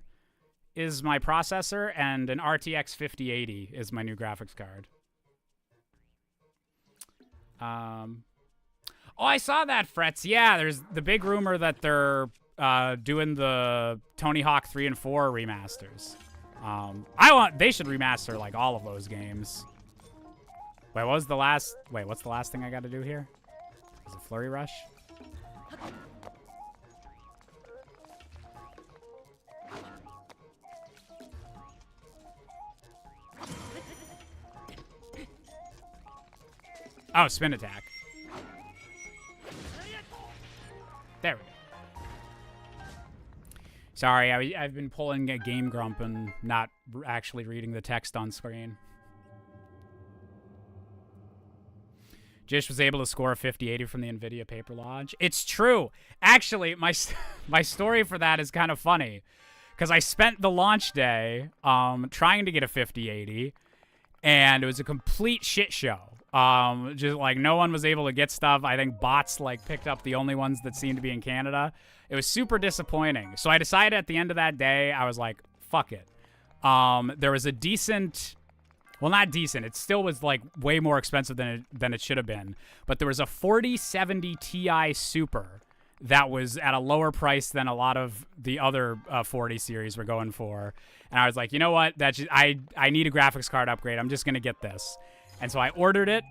is my processor, and an RTX 5080 is my new graphics card. Oh, I saw that, Frets. Yeah, there's the big rumor that they're doing the Tony Hawk 3 and 4 remasters. They should remaster like all of those games. Wait, what's the last thing I got to do here? Is it Flurry Rush? Oh, spin attack. There we go. Sorry, I've been pulling a Game Grump and not actually reading the text on screen. Jish was able to score a 5080 from the NVIDIA paper launch. It's true. Actually, my story for that is kind of funny. Because I spent the launch day trying to get a 5080, and it was a complete shit show. Just like no one was able to get stuff. I think bots like picked up the only ones that seemed to be in Canada. It was super disappointing. So I decided at the end of that day, I was like, fuck it. There was a decent, well, not decent. It still was like way more expensive than it should have been. But there was a 4070 Ti Super that was at a lower price than a lot of the other 40 series were going for. And I was like, you know what? I need a graphics card upgrade. I'm just going to get this. And so I ordered it,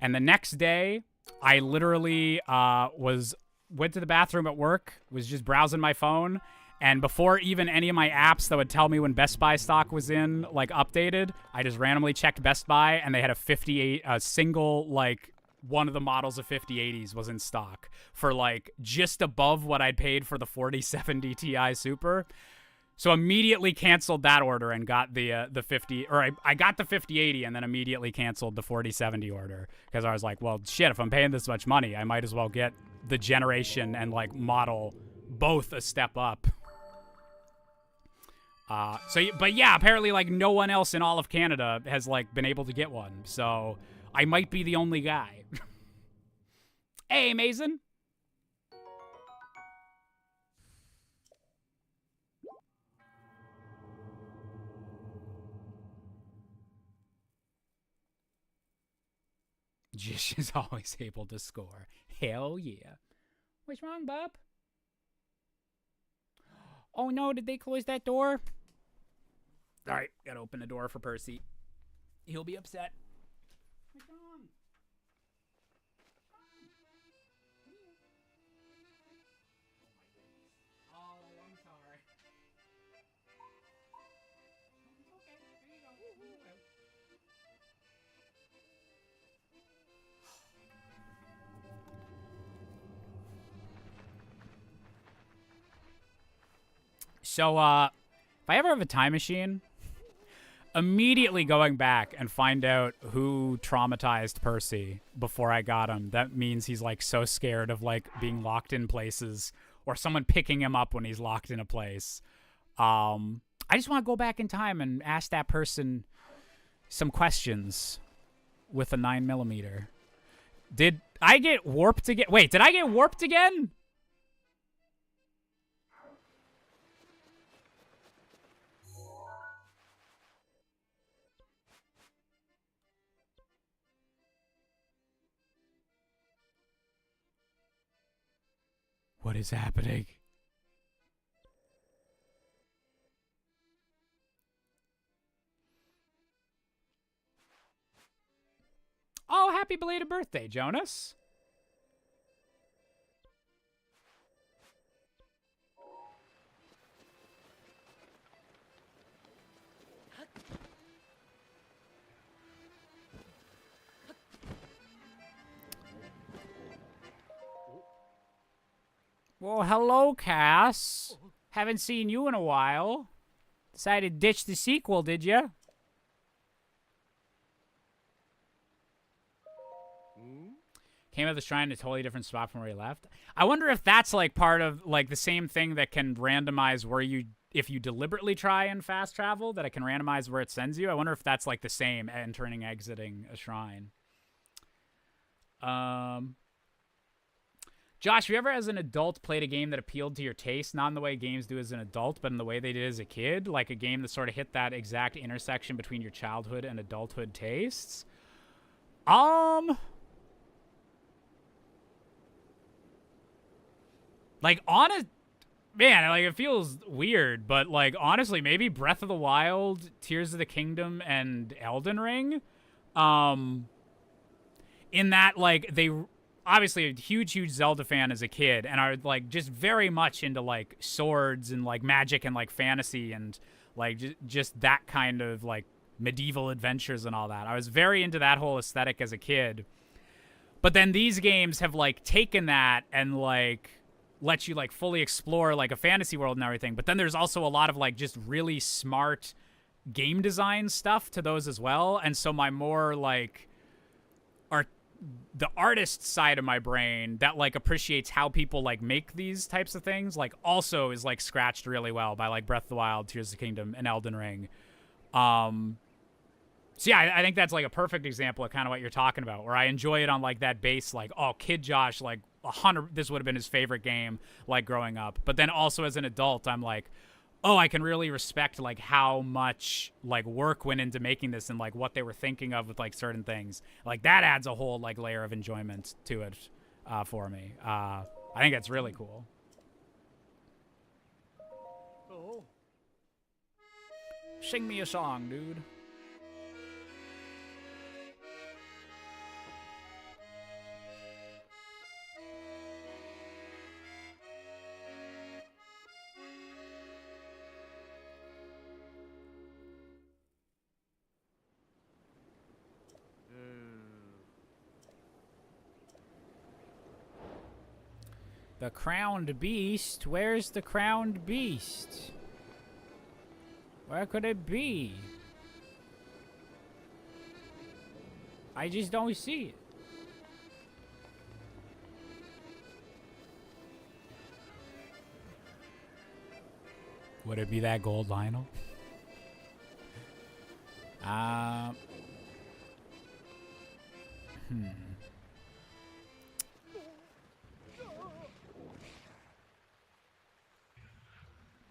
and the next day, I literally went to the bathroom at work, was just browsing my phone, and before even any of my apps that would tell me when Best Buy stock was in, like, updated, I just randomly checked Best Buy, and they had a single, like, one of the models of 5080s was in stock for, like, just above what I'd paid for the 4070 Ti Super. So immediately canceled that order and got the 50, or I got the 5080 and then immediately canceled the 4070 order because I was like, well, shit, if I'm paying this much money, I might as well get the generation and like model both a step up. But yeah, apparently like no one else in all of Canada has like been able to get one, so I might be the only guy. Hey, Mason. Jish is always able to score. Hell yeah. What's wrong, Bob? Oh no, did they close that door? Alright, gotta open the door for Percy. He'll be upset. What's wrong? Oh, I'm sorry. Okay, there you go. Woo-hoo. So, if I ever have a time machine, immediately going back and find out who traumatized Percy before I got him. That means he's, like, so scared of, like, being locked in places or someone picking him up when he's locked in a place. I just want to go back in time and ask that person some questions with a 9mm. Did I get warped again? Wait, did I get warped again? What is happening? Oh, happy belated birthday, Jonas. Well, hello, Cass. Haven't seen you in a while. Decided to ditch the sequel, did ya? Came out of the shrine in a totally different spot from where you left. I wonder if that's like part of like the same thing that can randomize where you, if you deliberately try and fast travel, that it can randomize where it sends you. I wonder if that's like the same entering, exiting a shrine. Josh, have you ever as an adult played a game that appealed to your taste? Not in the way games do as an adult, but in the way they did as a kid? Like a game that sort of hit that exact intersection between your childhood and adulthood tastes? Like, man, like it feels weird, but like honestly, maybe Breath of the Wild, Tears of the Kingdom, and Elden Ring. In that, like, they obviously a huge Zelda fan as a kid, and are like just very much into like swords and like magic and like fantasy and like just that kind of like medieval adventures and all that. I was very into that whole aesthetic as a kid. But then these games have like taken that and like let you like fully explore like a fantasy world and everything. But then there's also a lot of like just really smart game design stuff to those as well. And so my more like the artist side of my brain that like appreciates how people like make these types of things like also is like scratched really well by like Breath of the Wild, Tears of the Kingdom, and Elden Ring. So yeah, I think that's like a perfect example of kind of what you're talking about, where I enjoy it on like that base, like, oh, Kid Josh, like 100, this would have been his favorite game like growing up. But then also as an adult, I'm like, oh, I can really respect like how much like work went into making this and like what they were thinking of with like certain things. Like that adds a whole like layer of enjoyment to it for me. I think that's really cool. Oh. Sing me a song, dude. The crowned beast? Where's the crowned beast? Where could it be? I just don't see it. Would it be that gold Lionel?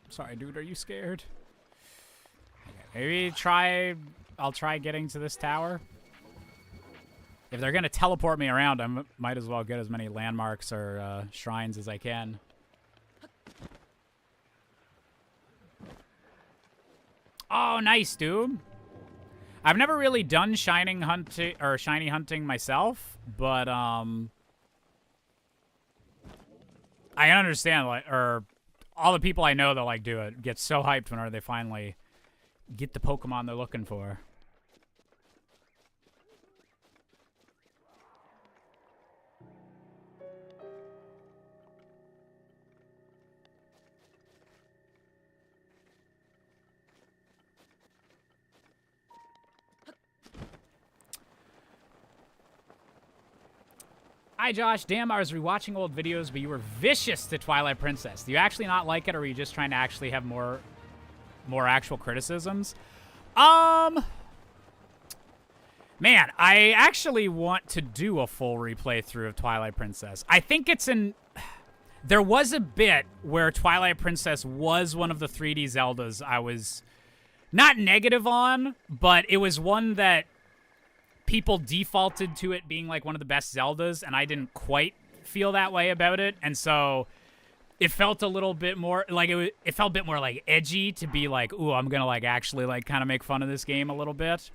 Sorry, dude, are you scared? Okay, maybe I'll try getting to this tower. If they're gonna teleport me around, I might as well get as many landmarks or shrines as I can. Oh, nice, dude. I've never really done shiny hunting myself, but I understand, like, or all the people I know that like do it get so hyped whenever they finally get the Pokemon they're looking for. Hi, Josh. Damn, I was rewatching old videos, but you were vicious to Twilight Princess. Do you actually not like it, or were you just trying to actually have more actual criticisms? Man, I actually want to do a full replay through of Twilight Princess. I think there was a bit where Twilight Princess was one of the 3D Zeldas I was not negative on, but it was one that people defaulted to it being like one of the best Zeldas, and I didn't quite feel that way about it. And so it felt a little bit more like it felt a bit more like edgy to be like, ooh, I'm gonna like actually like kind of make fun of this game a little bit.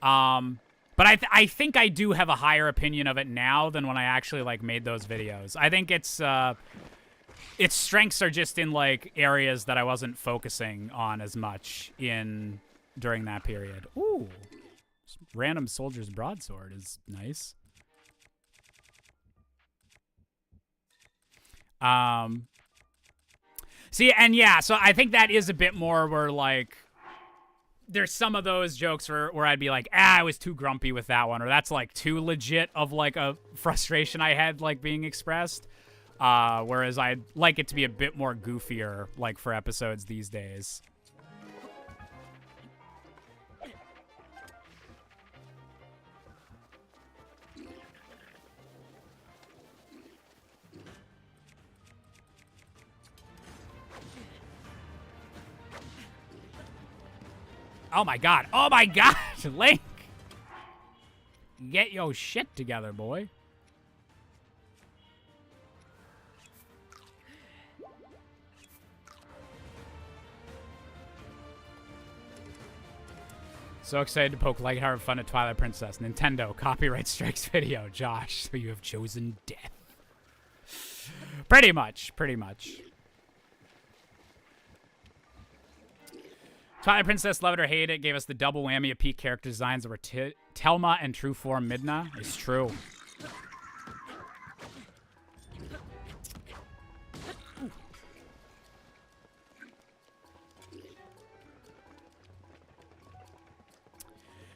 But I think I do have a higher opinion of it now than when I actually like made those videos. I think its strengths are just in like areas that I wasn't focusing on as much during that period. Ooh. Random Soldier's Broadsword is nice. See, and yeah, so I think that is a bit more where, like, there's some of those jokes where I'd be like, I was too grumpy with that one, or that's, like, too legit of, like, a frustration I had, like, being expressed. Whereas I'd like it to be a bit more goofier, like, for episodes these days. Oh my god. Oh my god, Link! Get your shit together, boy. So excited to poke lighthearted fun at Twilight Princess. Nintendo, copyright strikes video. Josh, so you have chosen death. Pretty much. Twilight Princess, love it or hate it, gave us the double whammy of peak character designs that were Telma and true form Midna. It's true.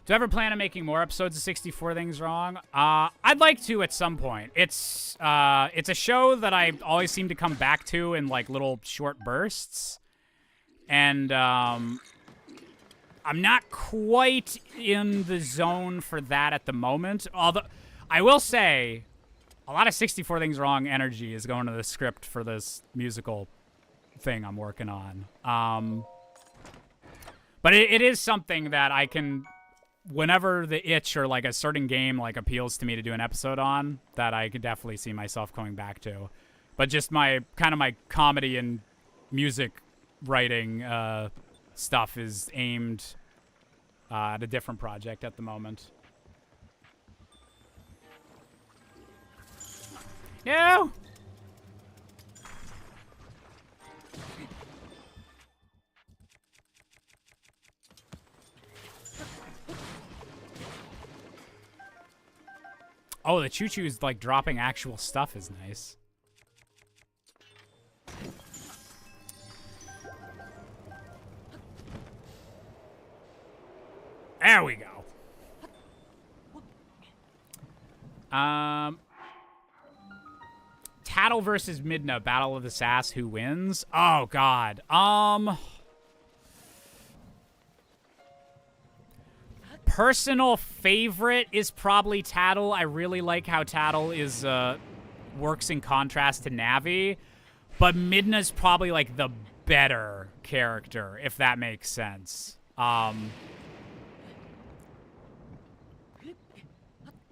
Do you ever plan on making more episodes of 64 Things Wrong? I'd like to at some point. It's a show that I always seem to come back to in like little short bursts. And I'm not quite in the zone for that at the moment. Although I will say a lot of 64 Things Wrong energy is going to the script for this musical thing I'm working on. But it is something that I can, whenever the itch or like a certain game like appeals to me to do an episode on, that I could definitely see myself going back to. But just my comedy and music writing stuff is aimed at a different project at the moment. No! Oh, the choo-choo's like dropping actual stuff is nice. There we go. Tattle versus Midna, Battle of the Sass, who wins? Oh god. Personal favorite is probably Tattle. I really like how Tattle is works in contrast to Navi, but Midna's probably like the better character, if that makes sense.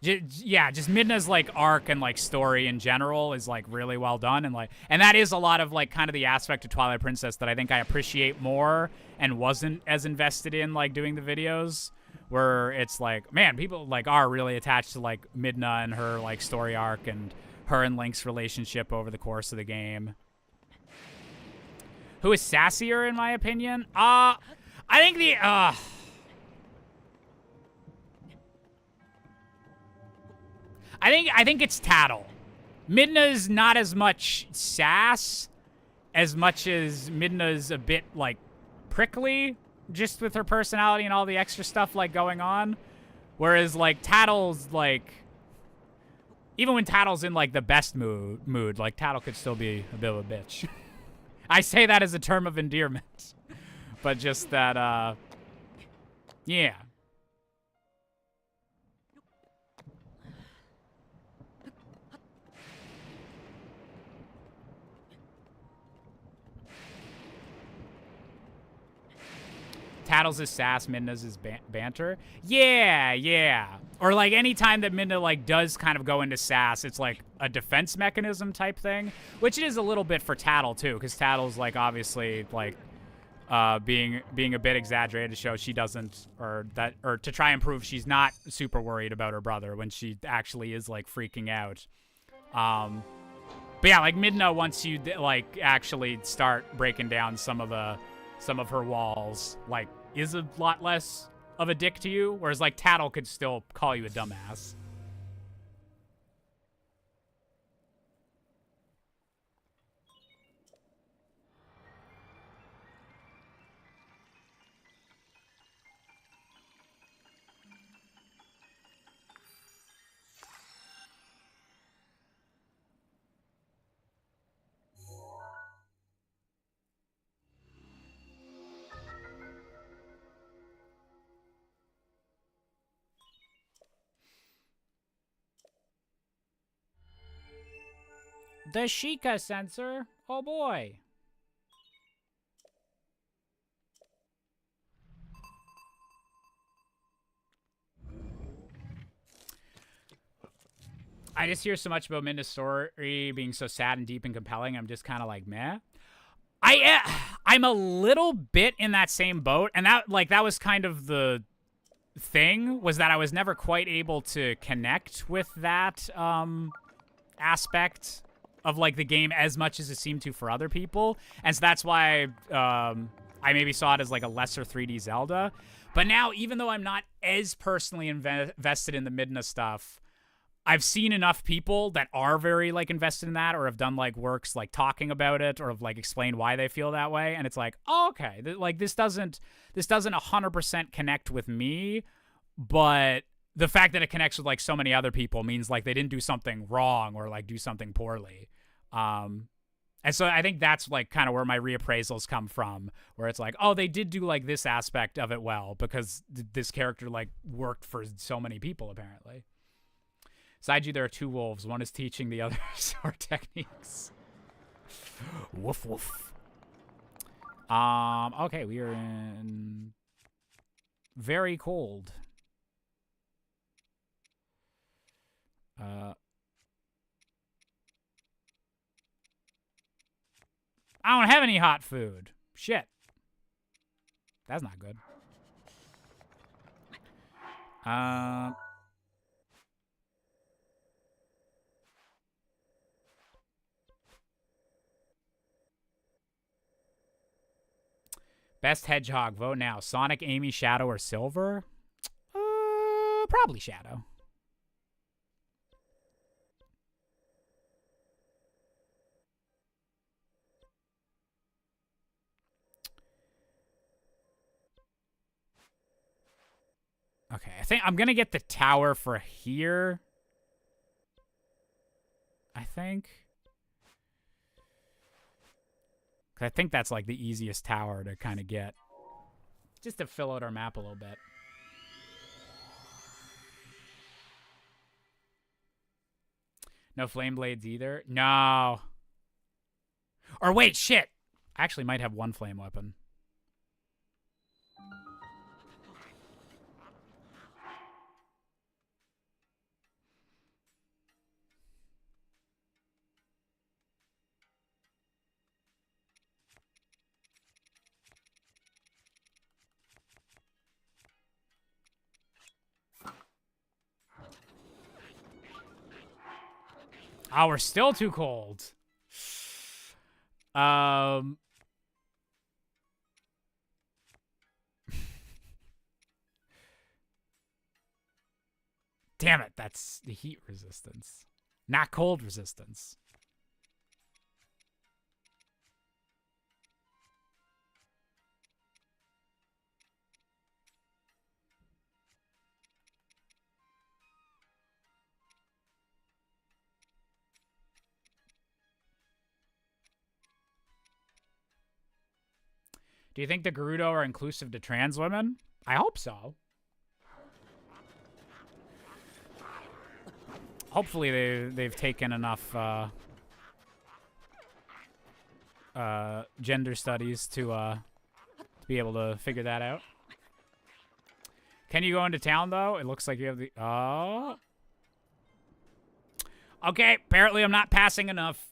Yeah, just Midna's like arc and like story in general is like really well done, and that is a lot of like kind of the aspect of Twilight Princess that I think I appreciate more and wasn't as invested in like doing the videos, where it's like, man, people like are really attached to like Midna and her like story arc and her and Link's relationship over the course of the game. Who is sassier in my opinion? I think the I think it's Tattle. Midna's not as much sass as much as Midna's a bit like prickly, just with her personality and all the extra stuff like going on. Whereas like Tattle's like, even when Tattle's in like the best mood, like Tattle could still be a bit of a bitch. I say that as a term of endearment, but just that, yeah. Tattle's is sass, Midna's is banter. Yeah. Or like anytime that Midna like does kind of go into sass, it's like a defense mechanism type thing, which it is a little bit for Tattle too, because Tattle's like obviously like being a bit exaggerated to show she doesn't, or to try and prove she's not super worried about her brother when she actually is like freaking out. But yeah, like Midna, once you like actually start breaking down some of her walls, like, is a lot less of a dick to you, whereas like Tattle could still call you a dumbass. The Sheikah sensor? Oh boy. I just hear so much about Midna's story being so sad and deep and compelling. I'm just kind of like, meh. I'm a little bit in that same boat, and that was kind of the thing was that I was never quite able to connect with that aspect of like the game as much as it seemed to for other people, and so that's why I maybe saw it as like a lesser 3D Zelda. But now, even though I'm not as personally invested in the Midna stuff, I've seen enough people that are very like invested in that, or have done like works like talking about it, or have like explained why they feel that way, and it's like, oh, okay, like this doesn't 100% connect with me, but the fact that it connects with like so many other people means like they didn't do something wrong or like do something poorly. And so I think that's like kind of where my reappraisals come from, where it's like, oh, they did do like this aspect of it well because this character like worked for so many people apparently. Beside you, there are two wolves. One is teaching the other sword techniques. Woof woof. Okay, we are in very cold. I don't have any hot food. Shit. That's not good. Best hedgehog, vote now. Sonic, Amy, Shadow, or Silver? Probably Shadow. Okay, I think I'm gonna get the tower for here. I think. 'Cause I think that's like the easiest tower to kind of get. Just to fill out our map a little bit. No flame blades either? No. Or wait, shit. I actually might have one flame weapon. Oh, we're still too cold. Damn it, that's the heat resistance. Not cold resistance. Do you think the Gerudo are inclusive to trans women? I hope so. Hopefully they've taken enough gender studies to be able to figure that out. Can you go into town though? It looks like you have the Okay, apparently I'm not passing enough.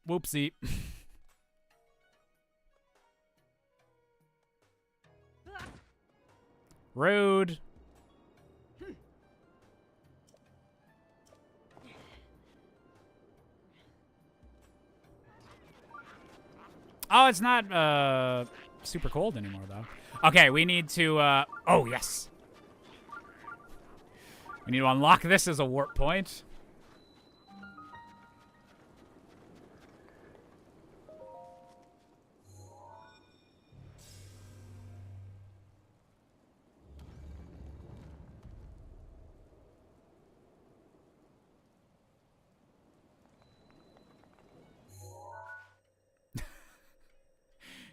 Whoopsie. Rude. Oh, it's not super cold anymore though. Okay, we need to oh yes. We need to unlock this as a warp point.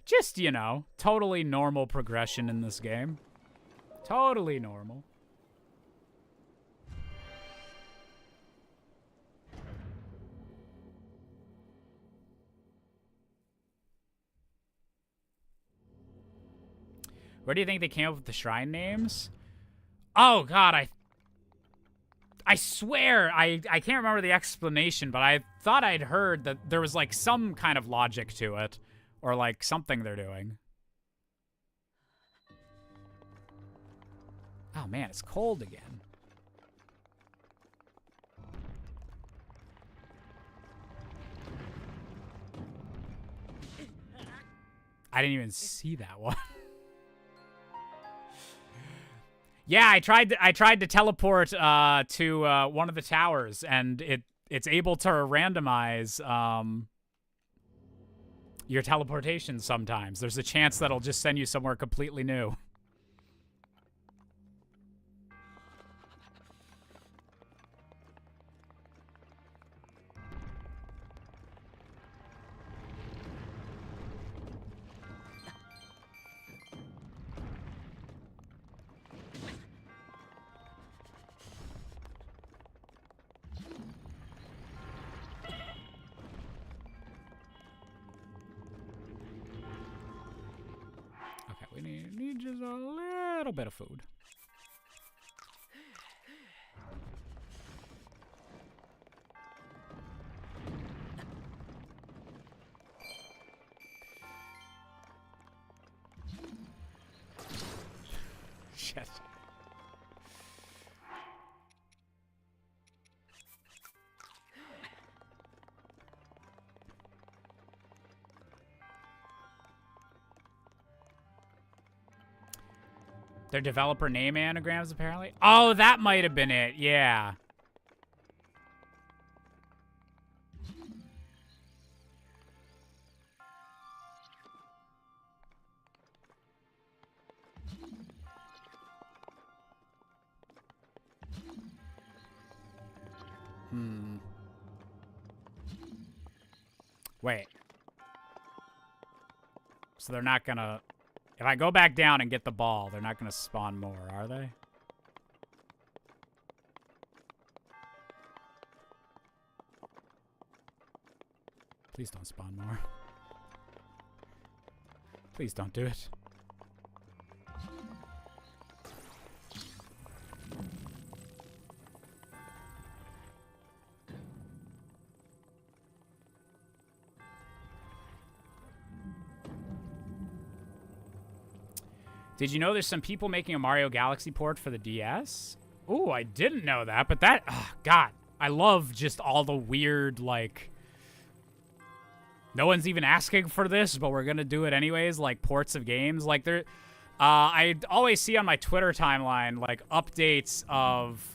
Just, you know, totally normal progression in this game. Totally normal. Where do you think they came up with the shrine names? Oh, God, I swear, I can't remember the explanation, but I thought I'd heard that there was, like, some kind of logic to it. Or, like, something they're doing. Oh man, it's cold again. I didn't even see that one. Yeah, I tried to teleport to one of the towers, and it's able to randomize your teleportation sometimes. There's a chance that'll just send you somewhere completely new. Okay, we need just a little bit of food. Shit. Their developer name anagrams, apparently. Oh, that might have been it. Yeah. Wait. So they're not gonna... If I go back down and get the ball, they're not gonna spawn more, are they? Please don't spawn more. Please don't do it. Did you know there's some people making a Mario Galaxy port for the DS? Ooh, I didn't know that, but that... Oh, God. I love just all the weird, like... No one's even asking for this, but we're gonna do it anyways, like, ports of games. Like, there... I always see on my Twitter timeline, like, updates of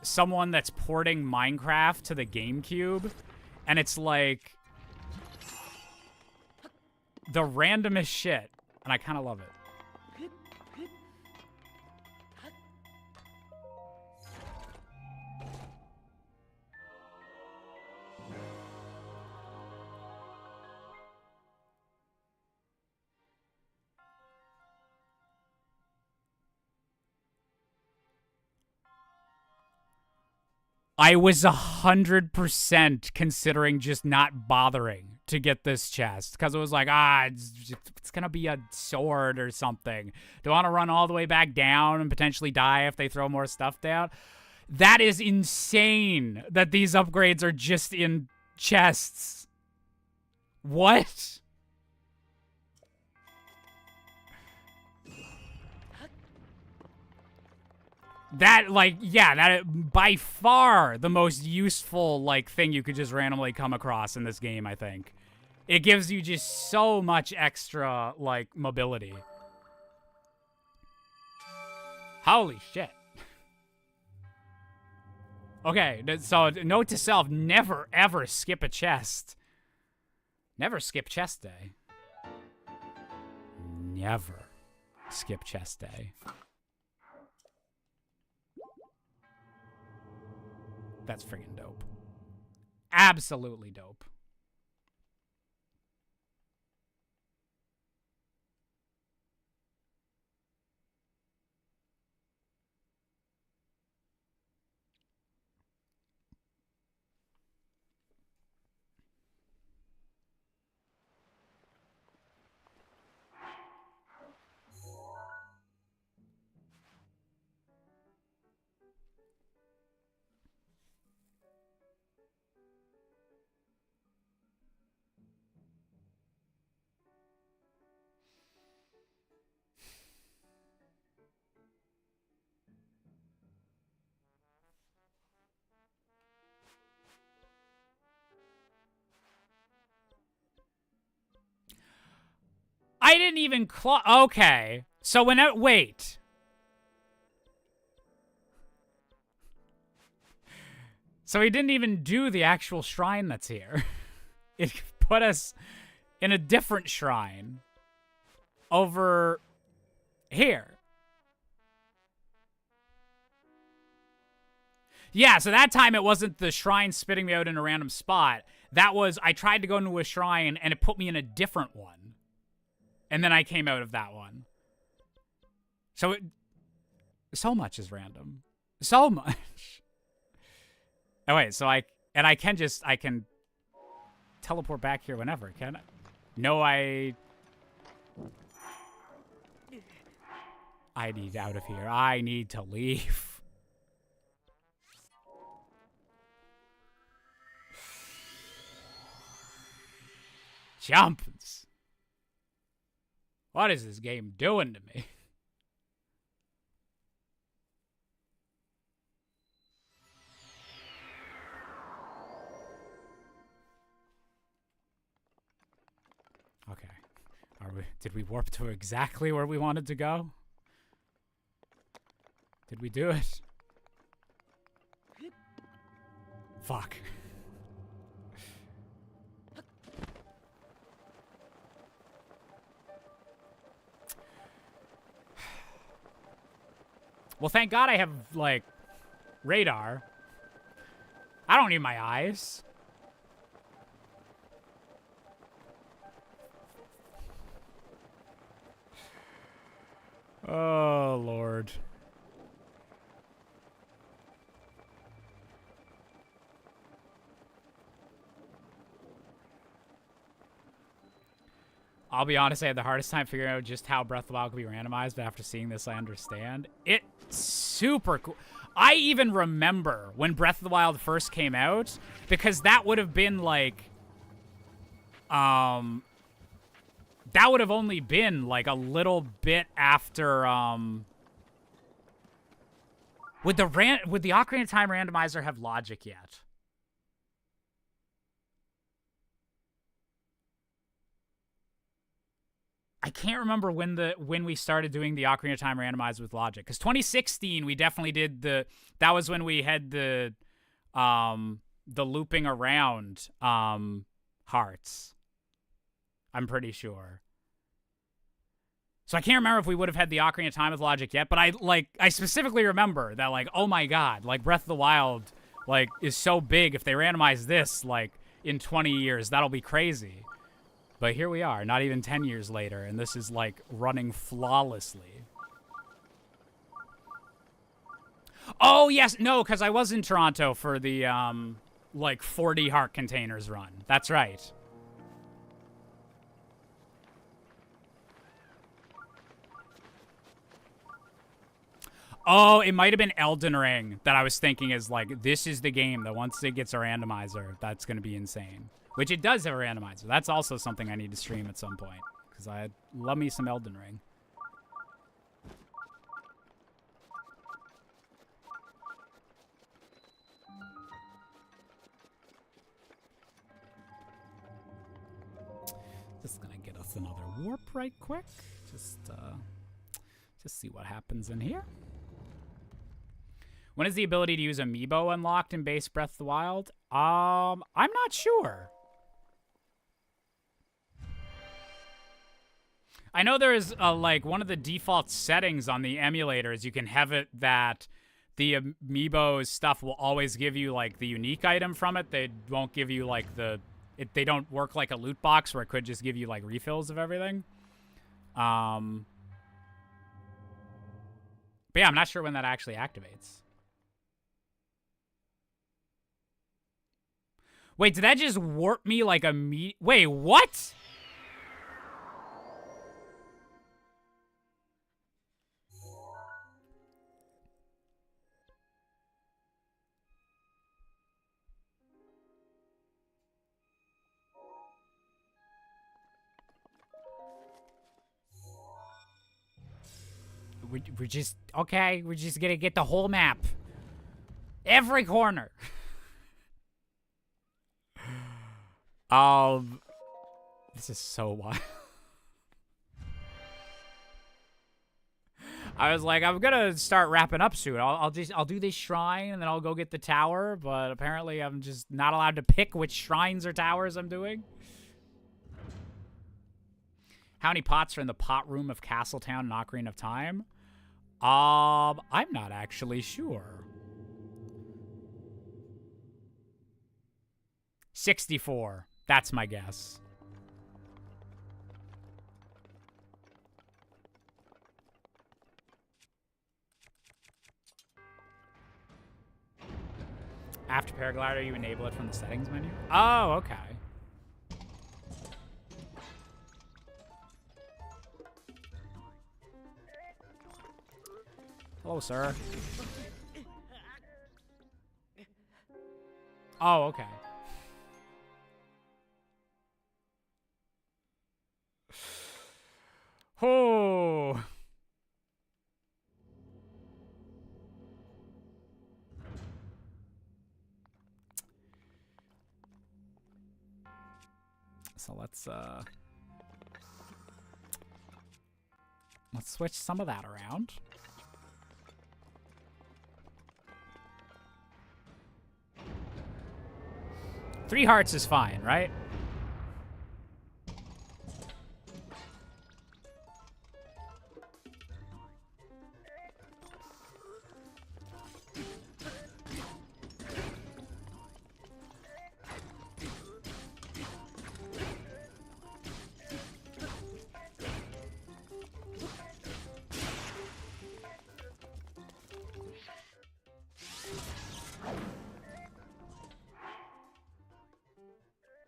someone that's porting Minecraft to the GameCube, and it's, like... the randomest shit, and I kind of love it. I was 100% considering just not bothering to get this chest because it was like, it's gonna be a sword or something. Do I want to run all the way back down and potentially die if they throw more stuff down? That is insane that these upgrades are just in chests. What? That, like, yeah, that by far the most useful, like, thing you could just randomly come across in this game, I think. It gives you just so much extra, like, mobility. Holy shit. Okay, so note to self, never, ever skip a chest. Never skip chest day. Never skip chest day. That's friggin' dope. Absolutely dope. didn't even okay. So wait. So he didn't even do the actual shrine that's here. It put us in a different shrine over here. Yeah, so that time it wasn't the shrine spitting me out in a random spot. That was, I tried to go into a shrine and it put me in a different one. And then I came out of that one. So so much is random. So much. Oh wait, so I can teleport back here whenever, can I? No, I need out of here. I need to leave. Jumps. What is this game doing to me? Okay. Did we warp to exactly where we wanted to go? Did we do it? Fuck. Well, thank God I have, like, radar. I don't need my eyes. Oh, Lord. I'll be honest, I had the hardest time figuring out just how Breath of the Wild could be randomized, but after seeing this, I understand. It's super cool. I even remember when Breath of the Wild first came out, because that would have been like, that would have only been like a little bit after, would the Ocarina of Time randomizer have logic yet? I can't remember when we started doing the Ocarina of Time randomizer with logic, because 2016 we definitely did that was when we had the looping around hearts. I'm pretty sure. So I can't remember if we would have had the Ocarina of Time with logic yet, but I specifically remember that, like, oh my God, like Breath of the Wild like is so big. If they randomize this like in 20 years, that'll be crazy. But here we are, not even 10 years later, and this is, like, running flawlessly. Oh, yes. No, because I was in Toronto for the, like, 40 heart containers run. That's right. Oh, it might have been Elden Ring that I was thinking is, like, this is the game that once it gets a randomizer, that's going to be insane. Which it does have a randomizer. That's also something I need to stream at some point. Because I love me some Elden Ring. Just gonna get us another warp right quick. Just see what happens in here. When is the ability to use Amiibo unlocked in base Breath of the Wild? I'm not sure. I know there is, like, one of the default settings on the emulator is you can have it that the Amiibo stuff will always give you, like, the unique item from it. They won't give you, like, they don't work like a loot box where it could just give you, like, refills of everything. But yeah, I'm not sure when that actually activates. Wait, did that just warp me like a Wait, what? We're just, okay, we're just gonna get the whole map. Every corner. This is so wild. I was like, I'm gonna start wrapping up soon. I'll do this shrine and then I'll go get the tower. But apparently, I'm just not allowed to pick which shrines or towers I'm doing. How many pots are in the pot room of Castletown and Ocarina of Time? I'm not actually sure. 64. That's my guess. After Paraglider, you enable it from the settings menu? Oh, okay. Hello, sir. Oh, okay. Oh. So let's switch some of that around. Three hearts is fine, right?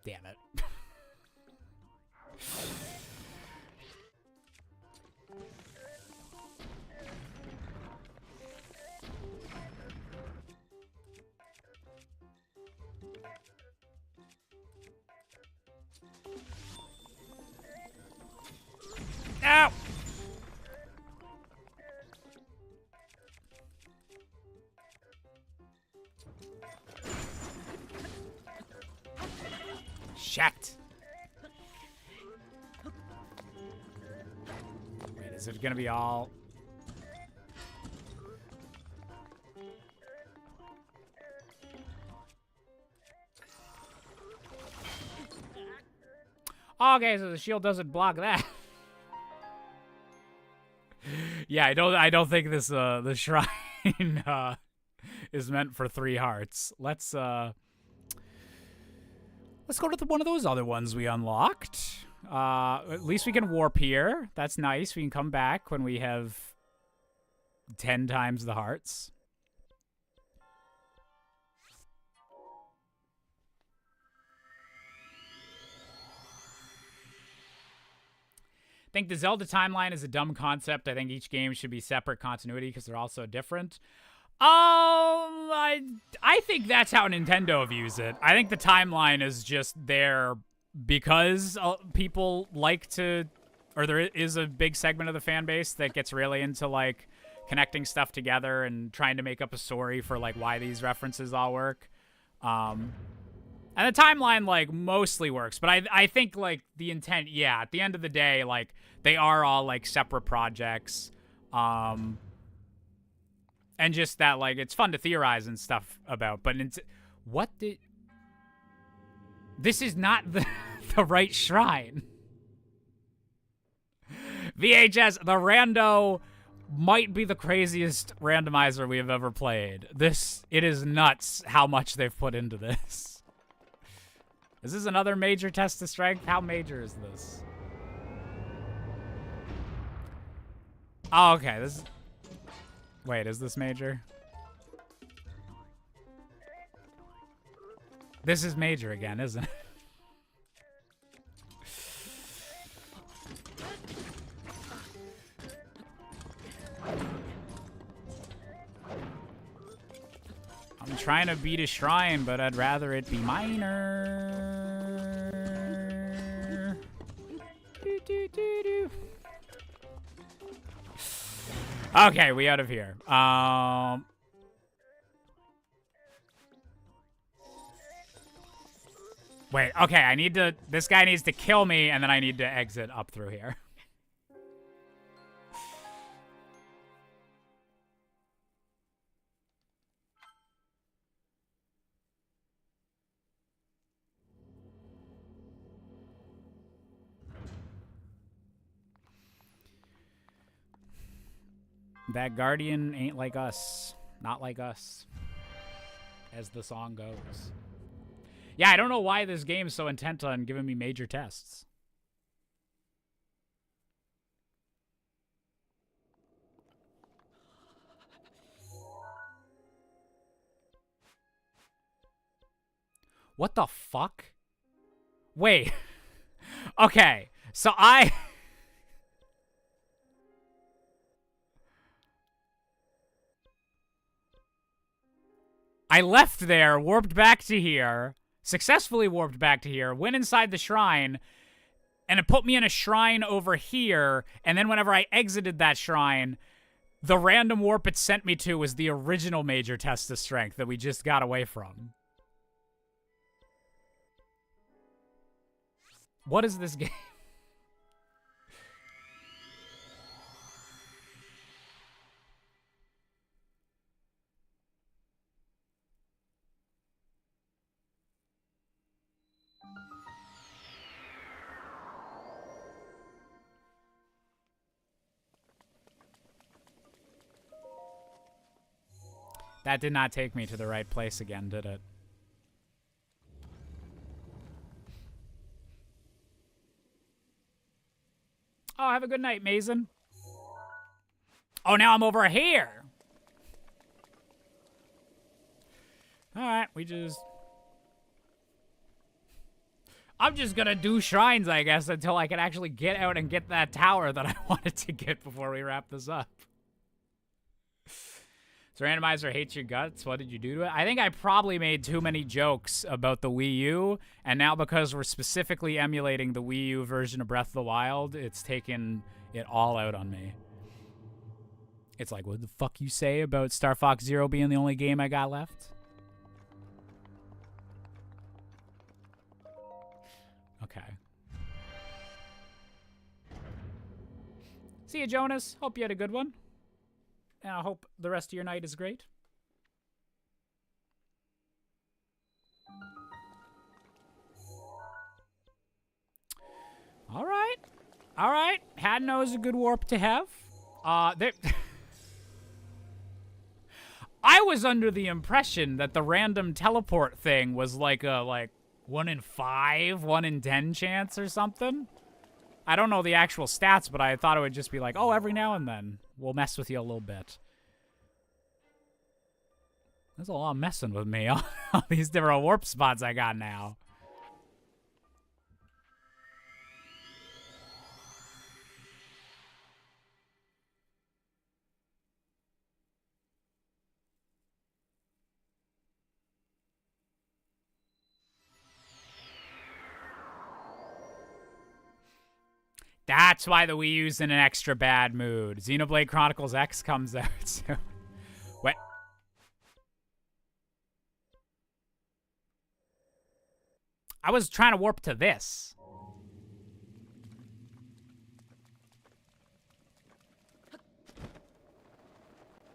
Damn it. Ow! Shit. Wait, is it gonna be all... Okay, so the shield doesn't block that. Yeah, I don't think this the shrine is meant for 3 hearts. Let's go to one of those other ones we unlocked. At least we can warp here. That's nice. We can come back when we have 10 times the hearts. I think the Zelda timeline is a dumb concept. I think each game should be separate continuity because they're all so different. I think that's how Nintendo views it. I think the timeline is just there because people like to, or there is a big segment of the fan base that gets really into like connecting stuff together and trying to make up a story for like why these references all work. And the timeline, like, mostly works. But I think, like, the intent, yeah, at the end of the day, like, they are all, like, separate projects. And just that, like, it's fun to theorize and stuff about. But what did... This is not the right shrine. VHS, the rando might be the craziest randomizer we have ever played. It is nuts how much they've put into this. Is this another major test of strength? How major is this? Oh, okay. This. Wait, is this major? This is major again, isn't it? I'm trying to beat a shrine, but I'd rather it be minor. Okay, we out of here. Wait, okay, I need to... This guy needs to kill me, and then I need to exit up through here. That guardian ain't like us. Not like us. As the song goes. Yeah, I don't know why this game's so intent on giving me major tests. What the fuck? Wait. Okay, so I left there, warped back to here, successfully warped back to here, went inside the shrine, and it put me in a shrine over here, and then whenever I exited that shrine, the random warp it sent me to was the original major test of strength that we just got away from. What is this game? That did not take me to the right place again, did it? Oh, have a good night, Mason. Oh, now I'm over here. All right, I'm just gonna do shrines, I guess, until I can actually get out and get that tower that I wanted to get before we wrap this up. So Randomizer hates your guts. What did you do to it? I think I probably made too many jokes about the Wii U, and now because we're specifically emulating the Wii U version of Breath of the Wild, it's taken it all out on me. It's like, what the fuck you say about Star Fox Zero being the only game I got left? Okay. See you, Jonas. Hope you had a good one. And I hope the rest of your night is great. All right. All right. Hadno is a good warp to have. I was under the impression that the random teleport thing was like a 1 in 5, 1 in 10 chance or something. I don't know the actual stats, but I thought it would just be like, oh, every now and then we'll mess with you a little bit. There's a lot of messing with me. All these different warp spots I got now. That's why the Wii U's in an extra bad mood. Xenoblade Chronicles X comes out soon. What? I was trying to warp to this.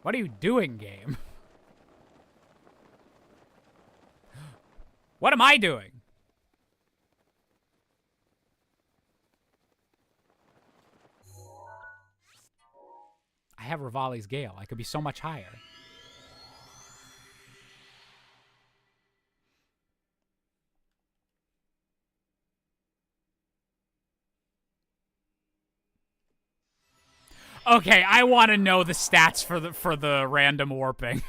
What are you doing, game? What am I doing? I have Rivali's Gale. I could be so much higher. Okay, I want to know the stats for the random warping.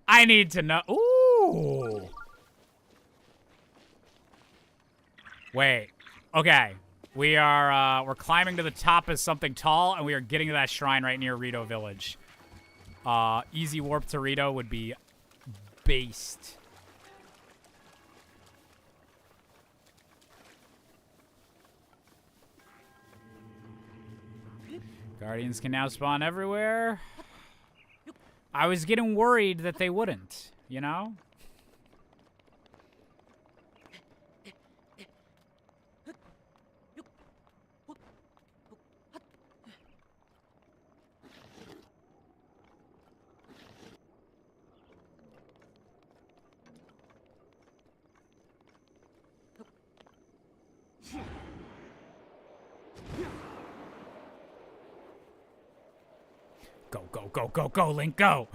I need to know. Ooh. Wait. Okay. We're climbing to the top of something tall, and we are getting to that shrine right near Rito Village. Easy warp to Rito would be based. Guardians can now spawn everywhere. I was getting worried that they wouldn't, you know? Go, go, go, go, go, Link, go!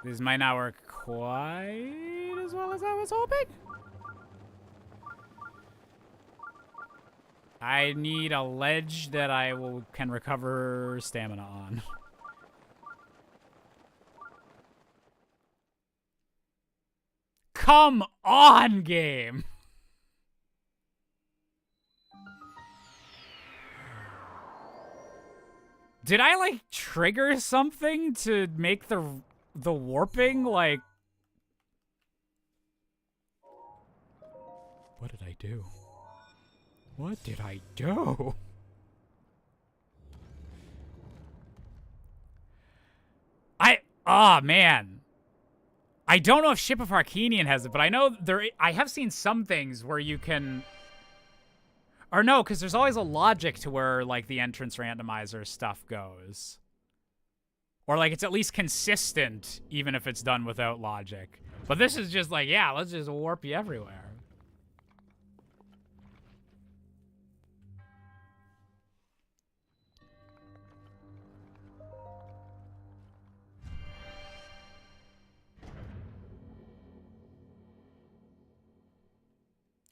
This might not work quite as well as I was hoping. I need a ledge that I can recover stamina on. Come on, game! Did I, like, trigger something to make the warping, like... What did I do? What did I do? Oh, man. I don't know if Ship of Arcanian has it, but I know I have seen some things where you can... Or no, because there's always a logic to where, like, the entrance randomizer stuff goes. Or, like, it's at least consistent, even if it's done without logic. But this is just like, yeah, let's just warp you everywhere.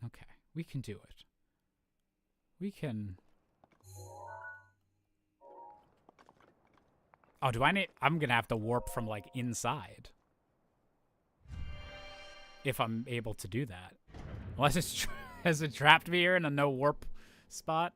Okay, we can do it. We can... Oh, do I need... I'm gonna have to warp from, like, inside. If I'm able to do that. Unless it's... Has it trapped me here in a no warp spot?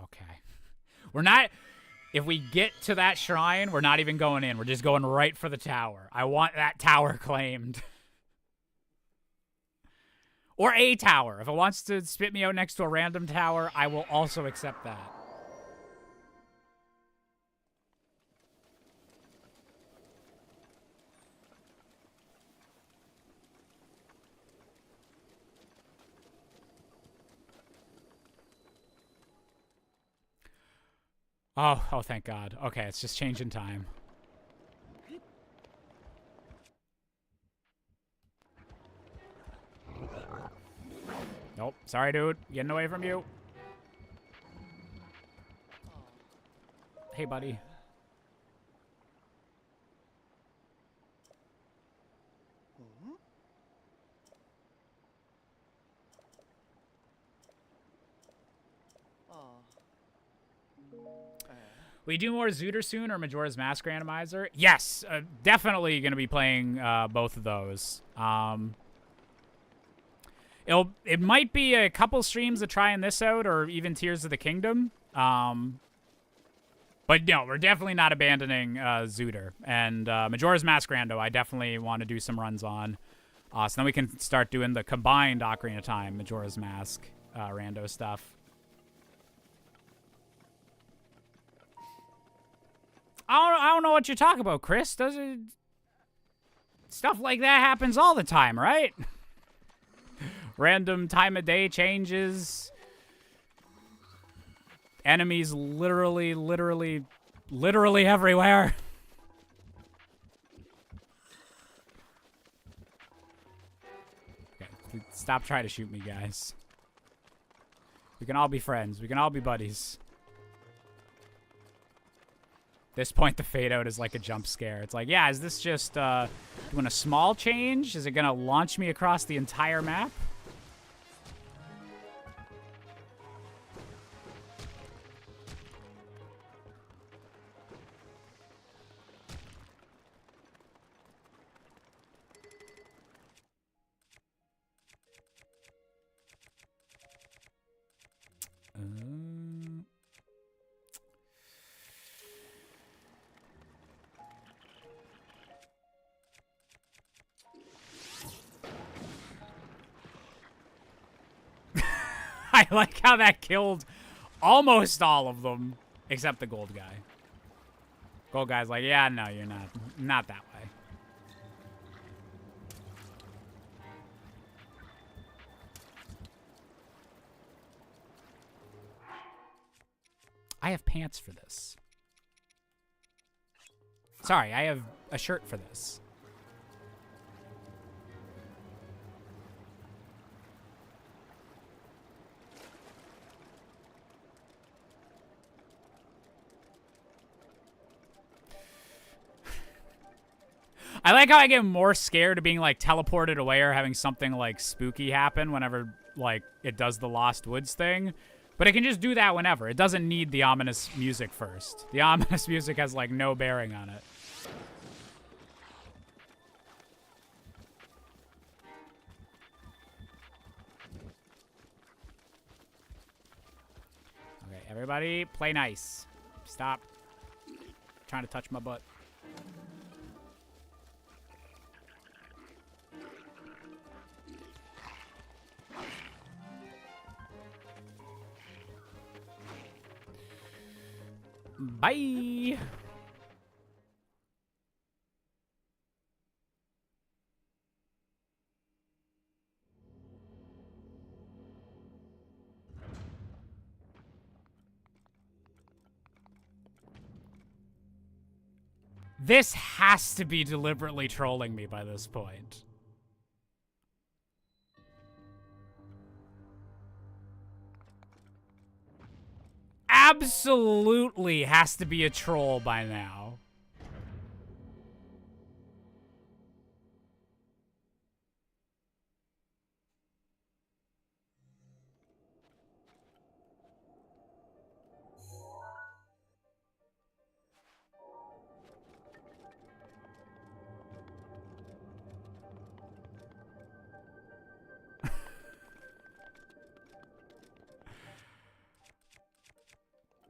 Okay. We're not... If we get to that shrine, we're not even going in. We're just going right for the tower. I want that tower claimed. Or a tower. If it wants to spit me out next to a random tower, I will also accept that. Oh, thank God. Okay, it's just changing time. Nope. Sorry, dude. Getting away from you. Hey, buddy. We do more Zooter soon or Majora's Mask Randomizer? Yes, definitely going to be playing both of those. It might be a couple streams of trying this out, or even Tears of the Kingdom. But no, we're definitely not abandoning Zooter. And Majora's Mask Rando, I definitely want to do some runs on. So then we can start doing the combined Ocarina of Time, Majora's Mask Rando stuff. I don't know what you're talking about, Chris. Stuff like that happens all the time, right? Random time of day changes. Enemies literally everywhere. Okay, stop trying to shoot me, guys. We can all be friends. We can all be buddies. At this point, the fade out is like a jump scare. It's like, yeah, is this just doing a small change? Is it going to launch me across the entire map? I like how that killed almost all of them, except the gold guy. Gold guy's like, yeah, no, you're not that way. I have pants for this. Sorry, I have a shirt for this. I like how I get more scared of being, like, teleported away or having something, like, spooky happen whenever, like, it does the Lost Woods thing. But it can just do that whenever. It doesn't need the ominous music first. The ominous music has, like, no bearing on it. Okay, everybody, play nice. Stop trying to touch my butt. Bye. This has to be deliberately trolling me by this point. Absolutely has to be a troll by now.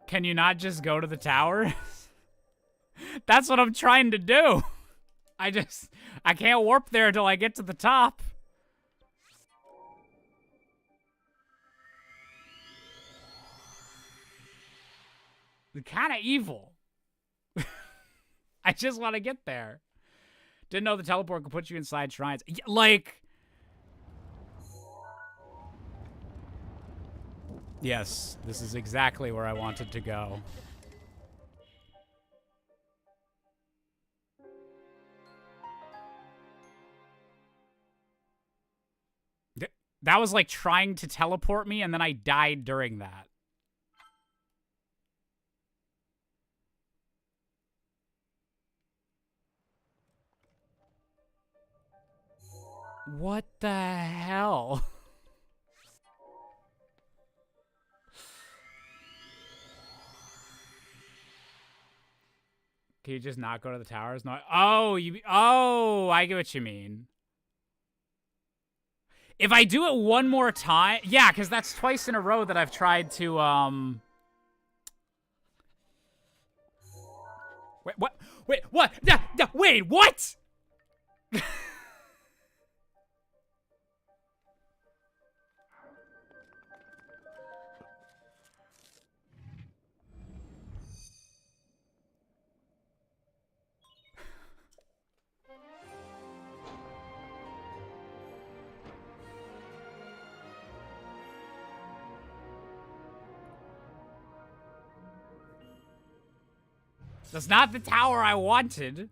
Can you not just go to the tower? That's what I'm trying to do. I can't warp there until I get to the top. They're kind of evil. I just want to get there. Didn't know the teleport could put you inside shrines. Like... Yes, this is exactly where I wanted to go. That was like trying to teleport me, and then I died during that. What the hell? Can you just not go to the towers? No. Oh, I get what you mean. If I do it one more time, yeah, because that's twice in a row that I've tried to, Wait, what? Wait, what? Wait, what? That's not the tower I wanted.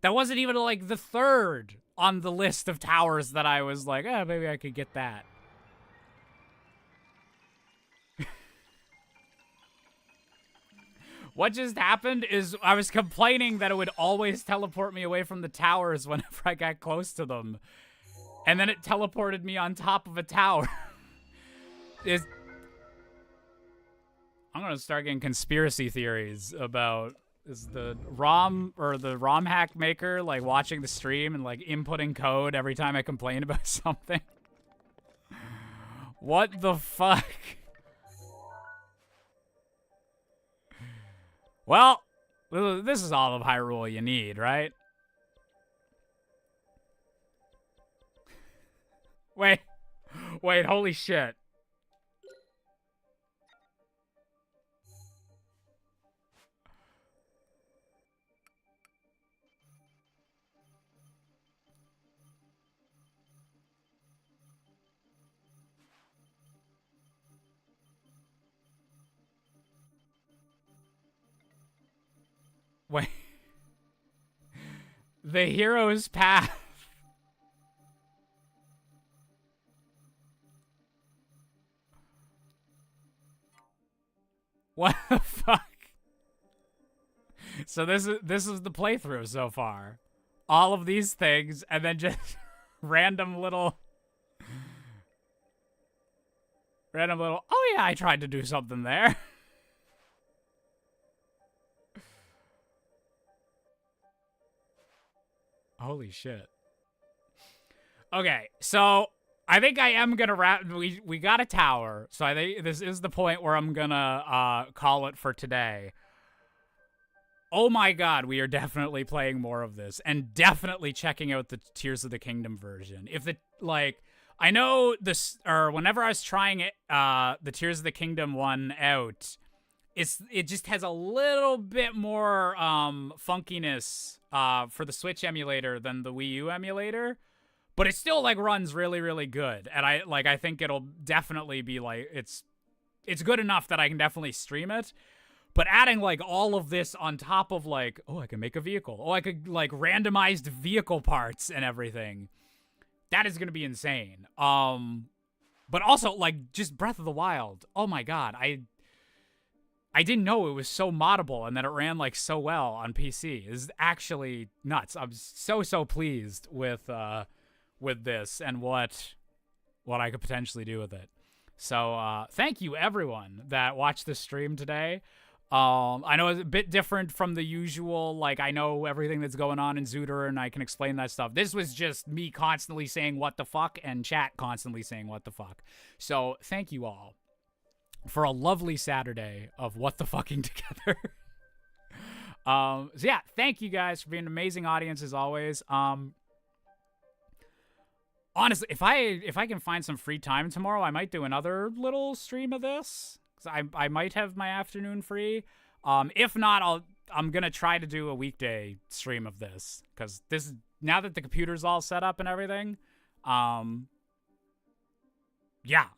That wasn't even, like, the third on the list of towers that I was like, oh, maybe I could get that. What just happened is I was complaining that it would always teleport me away from the towers whenever I got close to them. And then it teleported me on top of a tower. I'm gonna start getting conspiracy theories about, is the ROM or the ROM hack maker like watching the stream and like inputting code every time I complain about something? What the fuck? Well, this is all of Hyrule you need, right? Wait, holy shit. The hero's path. What the fuck? So this is the playthrough so far. All of these things, and then just random little. Oh yeah, I tried to do something there. Holy shit. Okay, so I think I am gonna wrap. We got a tower, so I think this is the point where I'm gonna call it for today. Oh my god, we are definitely playing more of this, and definitely checking out the Tears of the Kingdom version. If the I know this, or whenever I was trying it, the Tears of the Kingdom one out, it just has a little bit more funkiness for the Switch emulator than the Wii U emulator, but it still like runs really, really good. And I think it'll definitely be like it's good enough that I can definitely stream it. But adding like all of this on top of like, oh, I can make a vehicle. Oh, I could like randomized vehicle parts and everything. That is gonna be insane. But also like just Breath of the Wild. Oh my god, I didn't know it was so moddable and that it ran like so well on PC. It's actually nuts. I'm so pleased with this and what I could potentially do with it. So thank you everyone that watched this stream today. I know it's a bit different from the usual, like, I know everything that's going on in Zooter and I can explain that stuff. This was just me constantly saying what the fuck and chat constantly saying what the fuck. So thank you all for a lovely Saturday of what the fucking together. So yeah, thank you guys for being an amazing audience as always. Honestly, if I can find some free time tomorrow, I might do another little stream of this. I might have my afternoon free. If not, I'm gonna try to do a weekday stream of this, because this, now that the computer's all set up and everything, yeah,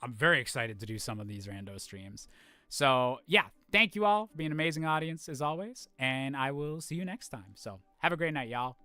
I'm very excited to do some of these rando streams. So yeah, thank you all for being an amazing audience as always, and I will see you next time. So have a great night, y'all.